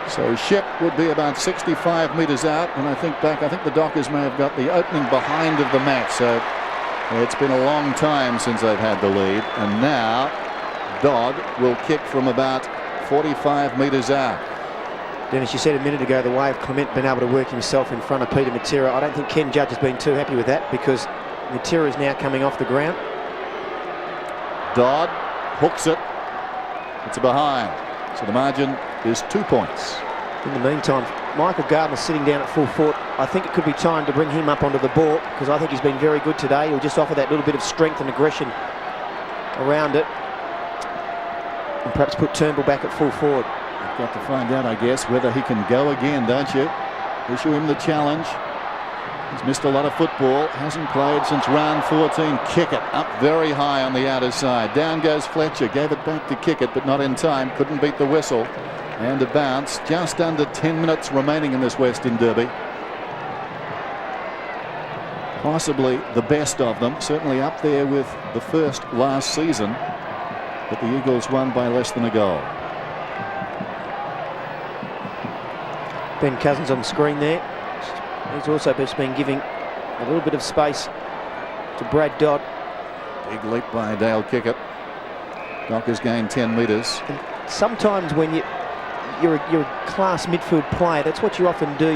So Ship would be about 65 metres out. When I think back, I think the Dockers may have got the opening behind of the match. So it's been a long time since they've had the lead. And now Dodd will kick from about 45 metres out. Dennis, you said a minute ago the way of Clement being able to work himself in front of Peter Matera. I don't think Ken Judge has been too happy with that, because Matera is now coming off the ground. Dodd hooks it. It's a behind. So the margin is 2 points. In the meantime, Michael Gardner's sitting down at full forward. I think it could be time to bring him up onto the ball, because I think he's been very good today. He'll just offer that little bit of strength and aggression around it, and perhaps put Turnbull back at full forward. You've got to find out, I guess, whether he can go again, don't you? Issue him the challenge. He's missed a lot of football. Hasn't played since round 14. Kick it up very high on the outer side. Down goes Fletcher. Gave it back to kick it, but not in time. Couldn't beat the whistle. And a bounce. Just under 10 minutes remaining in this Western Derby. Possibly the best of them. Certainly up there with the first last season. But the Eagles won by less than a goal. Ben Cousins on the screen there. He's also just been giving a little bit of space to Brad Dodd. Big leap by Dale Kickett. Dockers gained 10 metres. And sometimes when you're a class midfield player, that's what you often do.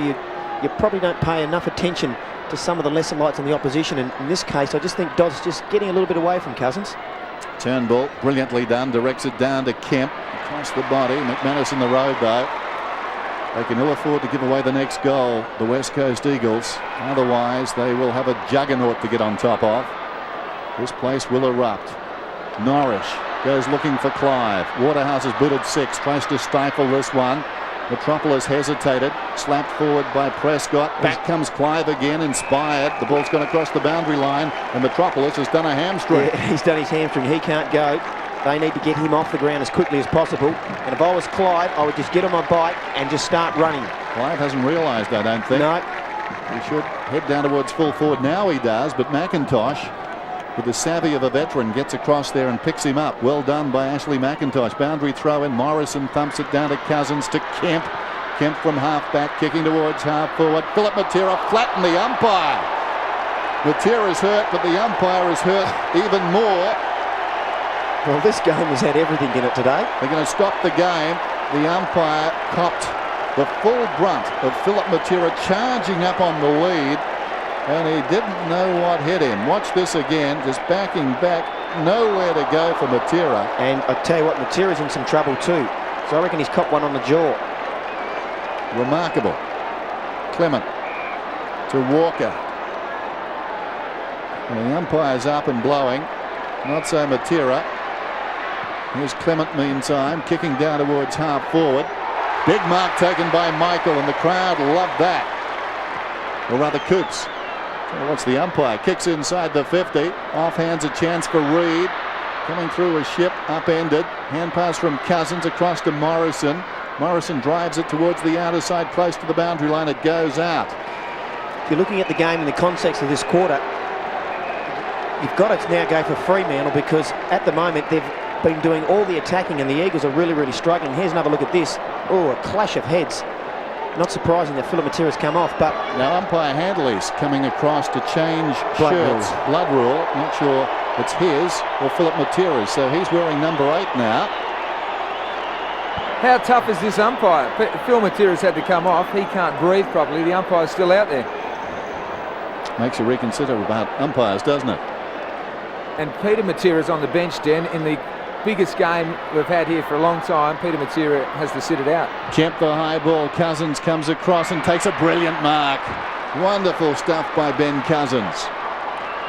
You probably don't pay enough attention to some of the lesser lights on the opposition. And in this case, I just think Dodd's just getting a little bit away from Cousins. Turnbull, brilliantly done, directs it down to Kemp. Across the body. McManus in the road, though. They can ill afford to give away the next goal, the West Coast Eagles. Otherwise, they will have a juggernaut to get on top of. This place will erupt. Norwich goes looking for Clive. Waterhouse has booted 6, tries to stifle this one. Metropolis hesitated, slapped forward by Prescott. Back comes Clive again, inspired. The ball's gone across the boundary line, and Metropolis has done a hamstring. Yeah, he's done his hamstring. He can't go. They need to get him off the ground as quickly as possible. And if I was Clive, I would just get on my bike and just start running. Clive hasn't realised, I don't think. No. He should head down towards full forward. Now he does, but McIntosh, with the savvy of a veteran, gets across there and picks him up. Well done by Ashley McIntosh. Boundary throw in. Morrison thumps it down to Cousins, to Kemp. Kemp from half back, kicking towards half forward. Philip Matera flattened the umpire. Matera's hurt, but the umpire is hurt even more. Well, this game has had everything in it today. They're going to stop the game. The umpire copped the full brunt of Philip Matera charging up on the lead, and he didn't know what hit him. Watch this again, just backing back, nowhere to go for Matera. And I tell you what, Matera's in some trouble too. So I reckon he's copped one on the jaw. Remarkable. Clement to Walker. And the umpire's up and blowing. Not so Matera. Here's Clement meantime, kicking down towards half forward. Big mark taken by Michael, and the crowd loved that. Or rather Coops. Watch the umpire. Kicks inside the 50. Offhands a chance for Reid. Coming through a ship, upended. Hand pass from Cousins across to Morrison. Morrison drives it towards the outer side, close to the boundary line. It goes out. If you're looking at the game in the context of this quarter, you've got to now go for Fremantle, because at the moment they've been doing all the attacking and the Eagles are really, really struggling. Here's another look at this. Oh, a clash of heads. Not surprising that Philip Matera's come off, but now umpire Handley's coming across to change shirts. Blood rule. Not sure it's his or Philip Matera's, so he's wearing number 8 now. How tough is this umpire? Phil Matera's had to come off. He can't breathe properly. The umpire's still out there. Makes you reconsider about umpires, doesn't it? And Peter Matera's on the bench, Den, in the biggest game we've had here for a long time. Peter Matera has to sit it out. Kemp the high ball. Cousins comes across and takes a brilliant mark. Wonderful stuff by Ben Cousins.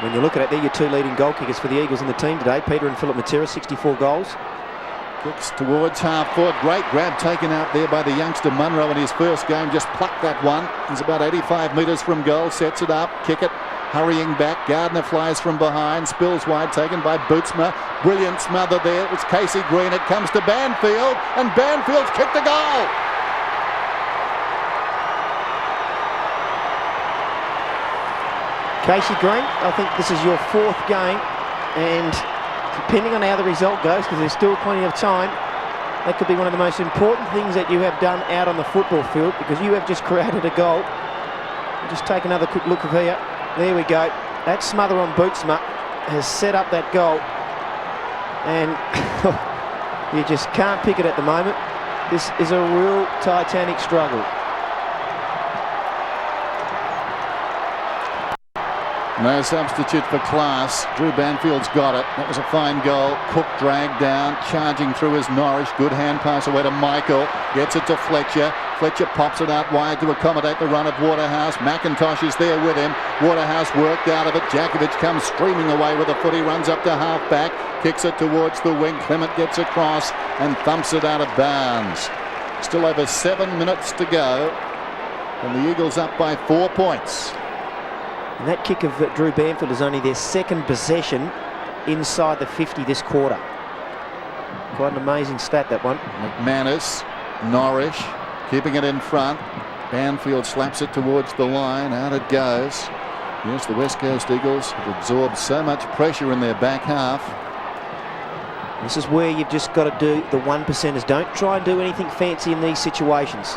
When you look at it, they're your two leading goal kickers for the Eagles in the team today, Peter and Philip Matera, 64 goals. Kicks towards half forward. Great grab taken out there by the youngster Munro in his first game. Just plucked that one. He's about 85 metres from goal. Sets it up. Kick it. Hurrying back. Gardner flies from behind. Spills wide. Taken by Bootsma. Brilliant smother there. It's Casey Green. It comes to Banfield. And Banfield's kicked a goal. Casey Green, I think this is your 4th game, and depending on how the result goes, because there's still plenty of time, that could be one of the most important things that you have done out on the football field, because you have just created a goal. Just take another quick look of here. There we go. That smother on Bootsma has set up that goal, and you just can't pick it at the moment. This is a real titanic struggle. No substitute for class. Drew Banfield's got it. That was a fine goal. Cook dragged down, charging through his Norrish. Good hand pass away to Michael. Gets it to Fletcher. Fletcher pops it out wide to accommodate the run of Waterhouse. McIntosh is there with him. Waterhouse worked out of it. Jakovic comes streaming away with a foot. He runs up to half back. Kicks it towards the wing. Clement gets across and thumps it out of bounds. Still over 7 minutes to go. And the Eagles up by 4 points. And that kick of Drew Banfield is only their 2nd possession inside the 50 this quarter. Quite an amazing stat, that one. McManus, Norrish, keeping it in front. Banfield slaps it towards the line. Out it goes. Yes, the West Coast Eagles have absorbed so much pressure in their back half. This is where you've just got to do the 1%ers. Don't try and do anything fancy in these situations.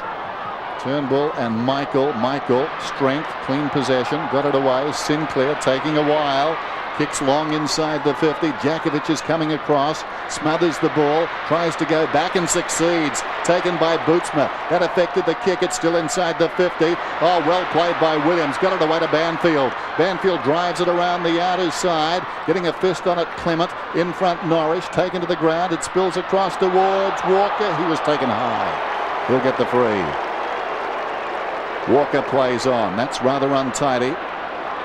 Turnbull and Michael. Michael, strength, clean possession, got it away. Sinclair taking a while. Kicks long inside the 50. Jakovic is coming across. Smothers the ball. Tries to go back and succeeds. Taken by Bootsma. That affected the kick. It's still inside the 50. Oh, well played by Williams. Got it away to Banfield. Banfield drives it around the outer side. Getting a fist on it. Clement. In front Norrish. Taken to the ground. It spills across towards Walker. He was taken high. He'll get the free. Walker plays on. That's rather untidy.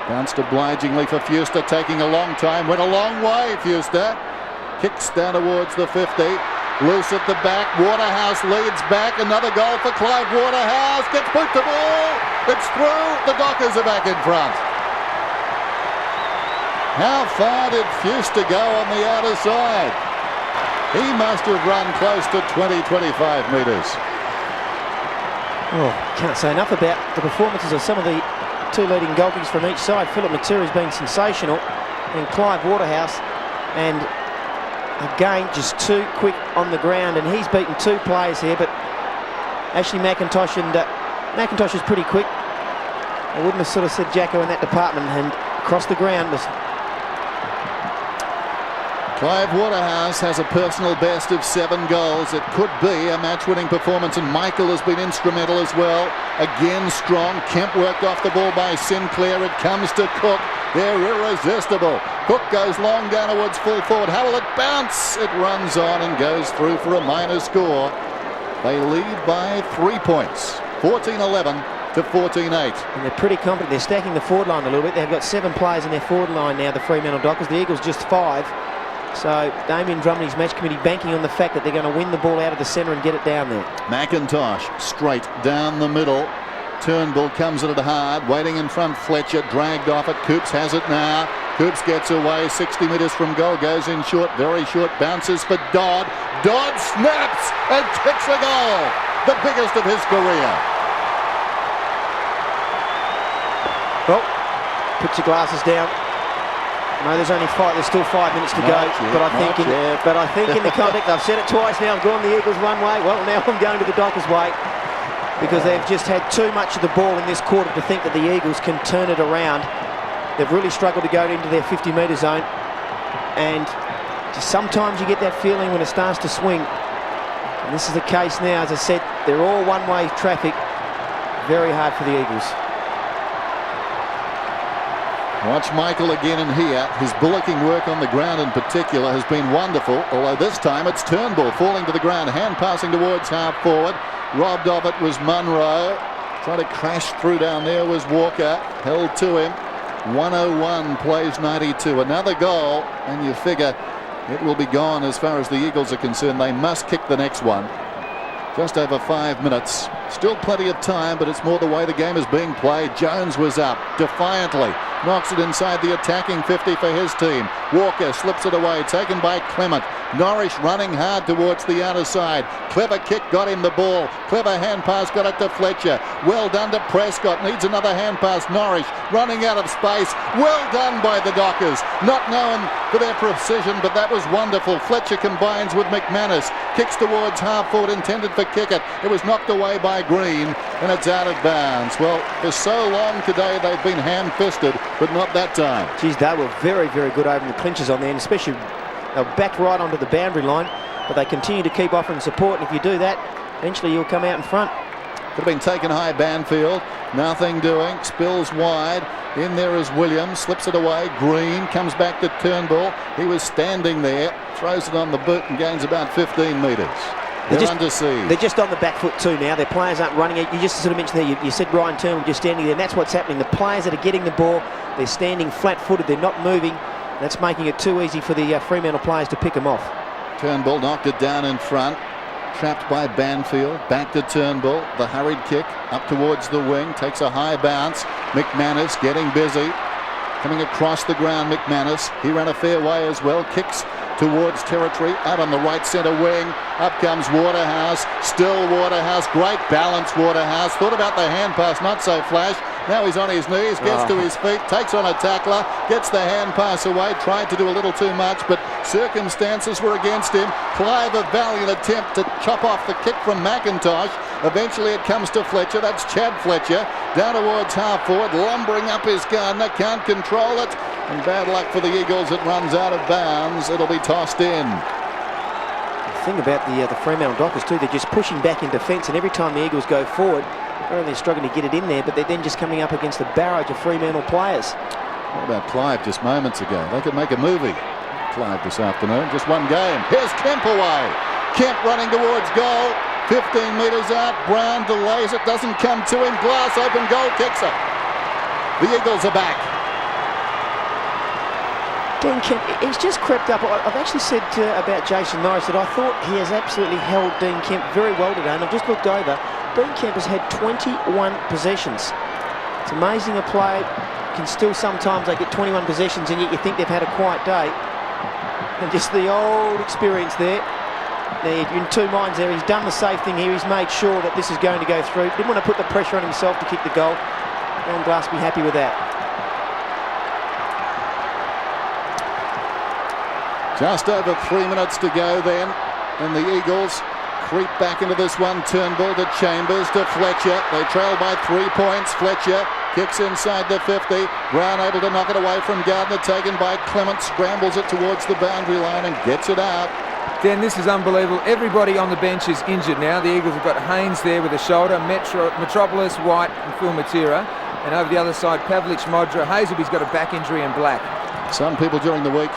Bounced obligingly for Fuster, taking a long time. Went a long way, Fuster. Kicks down towards the 50. Loose at the back. Waterhouse leads back. Another goal for Clive Waterhouse. Gets put to ball. It's through. The Dockers are back in front. How far did Fuster go on the outer side? He must have run close to 20-25 metres. Oh, can't say enough about the performances of some of the two leading goalkeepers from each side. Philip Matera has been sensational, and Clive Waterhouse, and again just too quick on the ground, and he's beaten 2 players here, but Ashley McIntosh, and McIntosh is pretty quick. I wouldn't have sort of said Jacko in that department, and across the ground. Clive Waterhouse has a personal best of 7 goals. It could be a match-winning performance, and Michael has been instrumental as well. Again strong. Kemp worked off the ball by Sinclair. It comes to Cook. They're irresistible. Cook goes long down towards full forward. How will it bounce? It runs on and goes through for a minor score. They lead by 3 points, 14-11 to 14-8. And they're pretty confident. They're stacking the forward line a little bit. They've got 7 players in their forward line now, the Fremantle Dockers. The Eagles just 5. So Damien Drummond, his match committee, banking on the fact that they're going to win the ball out of the centre and get it down there. McIntosh straight down the middle. Turnbull comes at it hard, waiting in front. Fletcher dragged off it. Coops has it now. Coops gets away 60 metres from goal, goes in short, very short, bounces for Dodd. Dodd snaps and kicks a goal, the biggest of his career. Well, put your glasses down. No, there's still 5 minutes to go. But I think in the context, I've said it twice now, I've gone the Eagles one way. Well, now I'm going to the Dockers way, because they've just had too much of the ball in this quarter to think that the Eagles can turn it around. They've really struggled to go into their 50-metre zone. And just sometimes you get that feeling when it starts to swing. And this is the case now. As I said, they're all one-way traffic. Very hard for the Eagles. Watch Michael again in here. His bullocking work on the ground in particular has been wonderful, although this time it's Turnbull falling to the ground, hand passing towards half forward. Robbed of it was Munro. Trying to crash through down there was Walker. Held to him. 101 plays 92. Another goal, and you figure it will be gone as far as the Eagles are concerned. They must kick the next one. Just over 5 minutes. Still plenty of time, but it's more the way the game is being played. Jones was up defiantly. Knocks it inside the attacking 50 for his team. Walker slips it away, taken by Clement. Norrish running hard towards the outer side. Clever kick got him the ball. Clever hand pass got it to Fletcher. Well done to Prescott. Needs another hand pass. Norrish running out of space. Well done by the Dockers. Not known for their precision, but that was wonderful. Fletcher combines with McManus. Kicks towards half forward, intended for Kickett. It was knocked away by Green, and it's out of bounds. Well, for so long today they've been ham-fisted, but not that time. Geez, they were very, very good over in the clinches on there, and especially they were backed right onto the boundary line, but they continue to keep offering support, and if you do that, eventually you'll come out in front. Could have been taken high, Banfield. Nothing doing. Spills wide. In there is Williams. Slips it away. Green comes back to Turnbull. He was standing there. Throws it on the boot and gains about 15 metres. They're under siege. They're just on the back foot too now. Their players aren't running it. You just sort of mentioned there, you said Ryan Turnbull just standing there, and that's what's happening. The players that are getting the ball, they're standing flat-footed. They're not moving. That's making it too easy for the Fremantle players to pick them off. Turnbull knocked it down in front. Trapped by Banfield. Back to Turnbull. The hurried kick up towards the wing. Takes a high bounce. McManus getting busy. Coming across the ground, McManus. He ran a fair way as well. Kicks towards territory. Out on the right centre wing. Up comes Waterhouse. Still Waterhouse. Great balance, Waterhouse. Thought about the hand pass. Not so flash. Now he's on his knees, gets to his feet, takes on a tackler, gets the hand pass away, tried to do a little too much, but circumstances were against him. Clive, a valiant attempt to chop off the kick from McIntosh. Eventually it comes to Fletcher. That's Chad Fletcher. Down towards half forward, lumbering up his gun. They can't control it. And bad luck for the Eagles. It runs out of bounds. It'll be tossed in. The thing about the Fremantle Dockers too, they're just pushing back in defence, and every time the Eagles go forward, they're struggling to get it in there, but they're then just coming up against a barrage of Fremantle players. What about Clive just moments ago? They could make a movie. Clive this afternoon, just one game. Here's Kemp away. Kemp running towards goal. 15 metres out. Brown delays it, doesn't come to him. Glass open goal, kicks it. The Eagles are back. Dean Kemp, he's just crept up. I've actually said about Jason Norris that I thought he has absolutely held Dean Kemp very well today, and I've just looked over. Dean Kemp has had 21 possessions. It's amazing a player can still sometimes they get 21 possessions and yet you think they've had a quiet day. And just the old experience there. They're in two minds there. He's done the safe thing here. He's made sure that this is going to go through. Didn't want to put the pressure on himself to kick the goal. Alan Glass be happy with that. Just over 3 minutes to go then, and the Eagles creep back into this one. Turnbull to Chambers to Fletcher. They trail by 3 points. Fletcher Kicks inside the 50. Brown able to knock it away from Gardner. Taken by Clement. Scrambles it towards the boundary line and gets it out. Dan, this is unbelievable. Everybody on the bench is injured now. The Eagles have got Haynes there with a shoulder, Metropolis, White and Phil Matera. And over the other side, Pavlich, Modra. Hazelby's got a back injury and Black. Some people during the week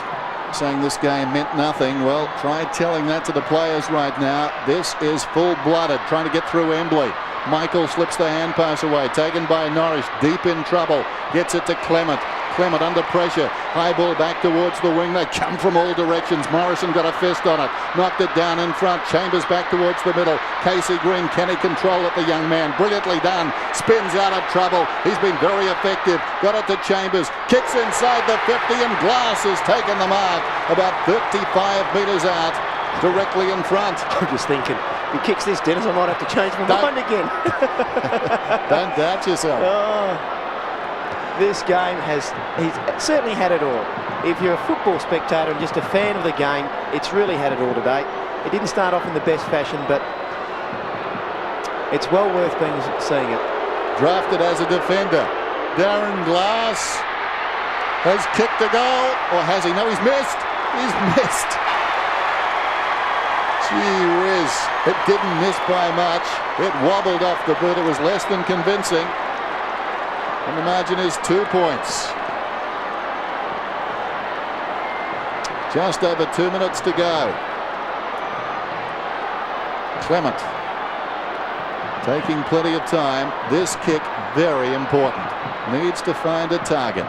saying this game meant nothing. Well, try telling that to the players right now. This is full-blooded, trying to get through Embley. Michael slips the hand pass away, taken by Norris, deep in trouble, gets it to Clement. Clement under pressure, high ball back towards the wing. They come from all directions. Morrison got a fist on it, knocked it down in front. Chambers back towards the middle. Casey Green, can he control it, the young man? Brilliantly done, spins out of trouble. He's been very effective, got it to Chambers, kicks inside the 50 and Glass has taken the mark about 35 metres out, directly in front. I'm just thinking, if he kicks this, Dennis, I might have to change my mind again. Don't doubt yourself. This game he's certainly had it all. If you're a football spectator and just a fan of the game, it's really had it all today. It didn't start off in the best fashion, but it's well worth seeing it. Drafted as a defender, Darren Glass has kicked a goal, or has he? No, he's missed. He's missed. Gee whiz, it didn't miss by much. It wobbled off the boot. It was less than convincing. And the margin is 2 points. Just over 2 minutes to go. Clement taking plenty of time. This kick very important. Needs to find a target.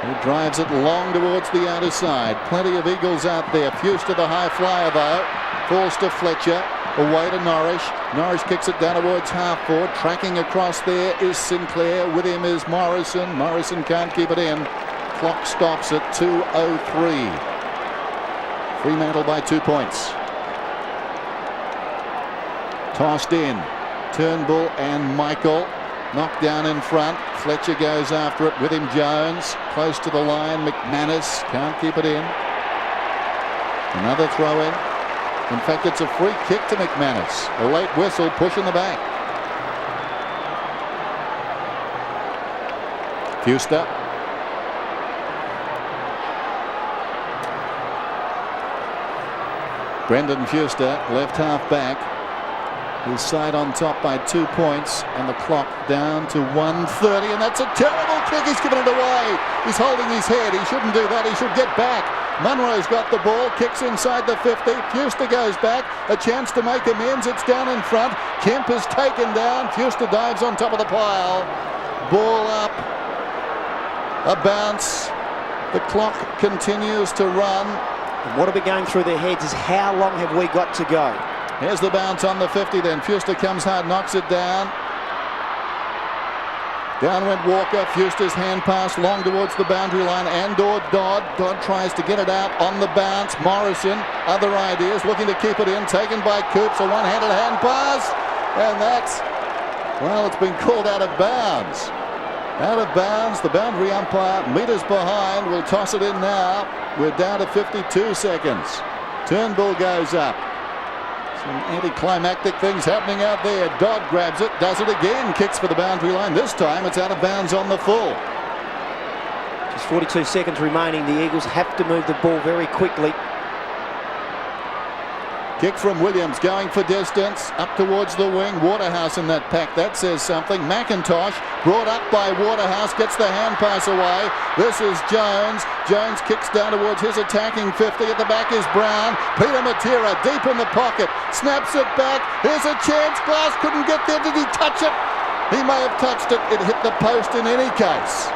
He drives it long towards the outer side. Plenty of Eagles out there. Fuse to the high flyer though. Falls to Fletcher. Away to Norris. Norris kicks it down towards half forward. Tracking across there is Sinclair. With him is Morrison. Morrison can't keep it in. Clock stops at 2:03. Fremantle by 2 points. Tossed in. Turnbull and Michael. Knocked down in front. Fletcher goes after it. With him Jones. Close to the line. McManus can't keep it in. Another throw in. In fact, it's a free kick to McManus. A late whistle pushing the back. Fuster. Brendan Fuster, left half back. His side on top by 2 points, and the clock down to 1:30, and that's a terrible kick. He's given it away. He's holding his head. He shouldn't do that. He should get back. Munro's got the ball, kicks inside the 50. Fuster goes back, a chance to make amends. It's down in front. Kemp is taken down. Fuster dives on top of the pile. Ball up. A bounce. The clock continues to run. And what will be going through their heads is how long have we got to go? Here's the bounce on the 50 then. Fuster comes hard, knocks it down. Down went Walker. Fuster's hand pass long towards the boundary line. Andor Dodd. Dodd tries to get it out on the bounce. Morrison, other ideas, looking to keep it in. Taken by Coops, a one-handed hand pass. And that's, well, it's been called out of bounds. Out of bounds. The boundary umpire, meters behind, will toss it in now. We're down to 52 seconds. Turnbull goes up. Some anticlimactic things happening out there. Dodd grabs it, does it again, kicks for the boundary line. This time it's out of bounds on the full. Just 42 seconds remaining. The Eagles have to move the ball very quickly. Kick from Williams, going for distance, up towards the wing. Waterhouse in that pack, that says something. McIntosh, brought up by Waterhouse, gets the hand pass away. This is Jones. Jones kicks down towards his attacking 50. At the back is Brown. Peter Matera deep in the pocket, snaps it back. Here's a chance. Glass couldn't get there. Did he touch it? He may have touched it. It hit the post in any case.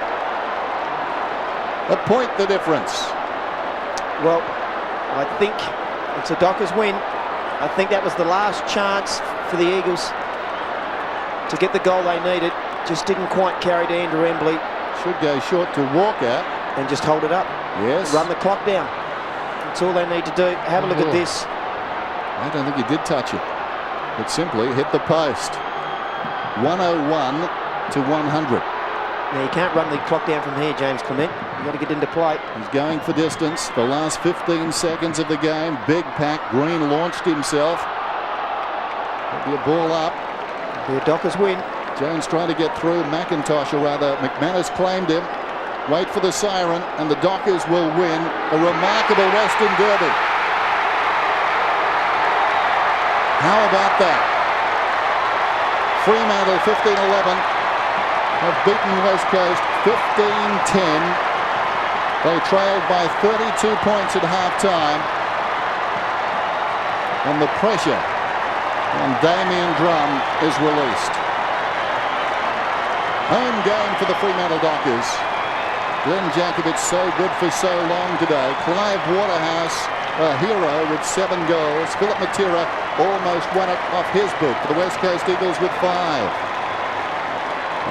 A point the difference. Well, I think it's a Dockers win. I think that was the last chance for the Eagles to get the goal they needed. Just didn't quite carry to Andrew Embley. Should go short to Walker. And just hold it up. Yes. Run the clock down. That's all they need to do. Have a look at this. I don't think he did touch it. It simply hit the post. 101 to 100. Now you can't run the clock down from here, James Clement. You've got to get into play. He's going for distance. The last 15 seconds of the game. Big pack. Green launched himself. There'll be a ball up. It'll be a Dockers win. Jones trying to get through. McIntosh, or rather McManus, claimed him. Wait for the siren, and the Dockers will win a remarkable Western Derby. How about that? Fremantle 15-11 have beaten West Coast 15-10. They trailed by 32 points at half-time. And the pressure on Damien Drum is released. Home game for the Fremantle Dockers. Glenn Jakovich so good for so long today. Clive Waterhouse, a hero with 7 goals. Philip Matera almost won it off his boot for the West Coast Eagles with 5.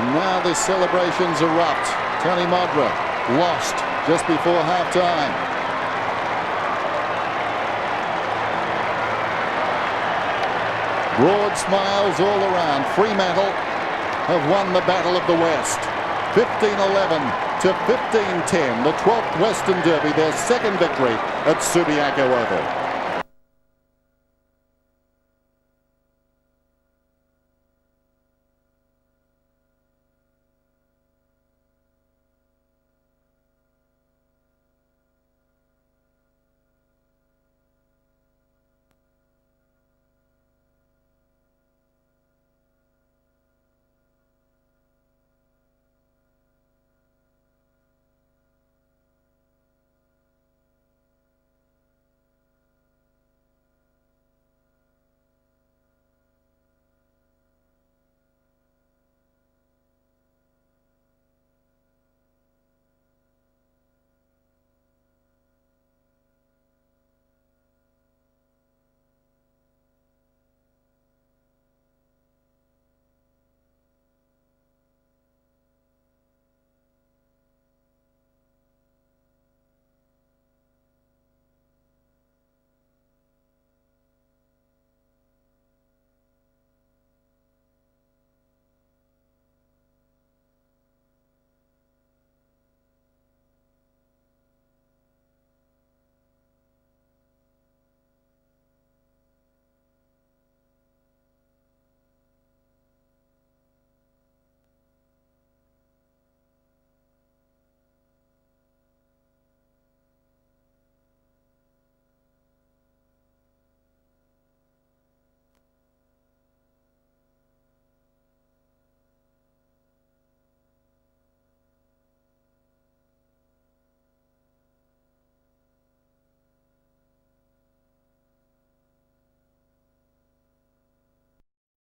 And now the celebrations erupt. Tony Modra lost just before half-time. Broad smiles all around. Fremantle have won the Battle of the West. 15-11 to 15-10. The 12th Western Derby, their second victory at Subiaco Oval.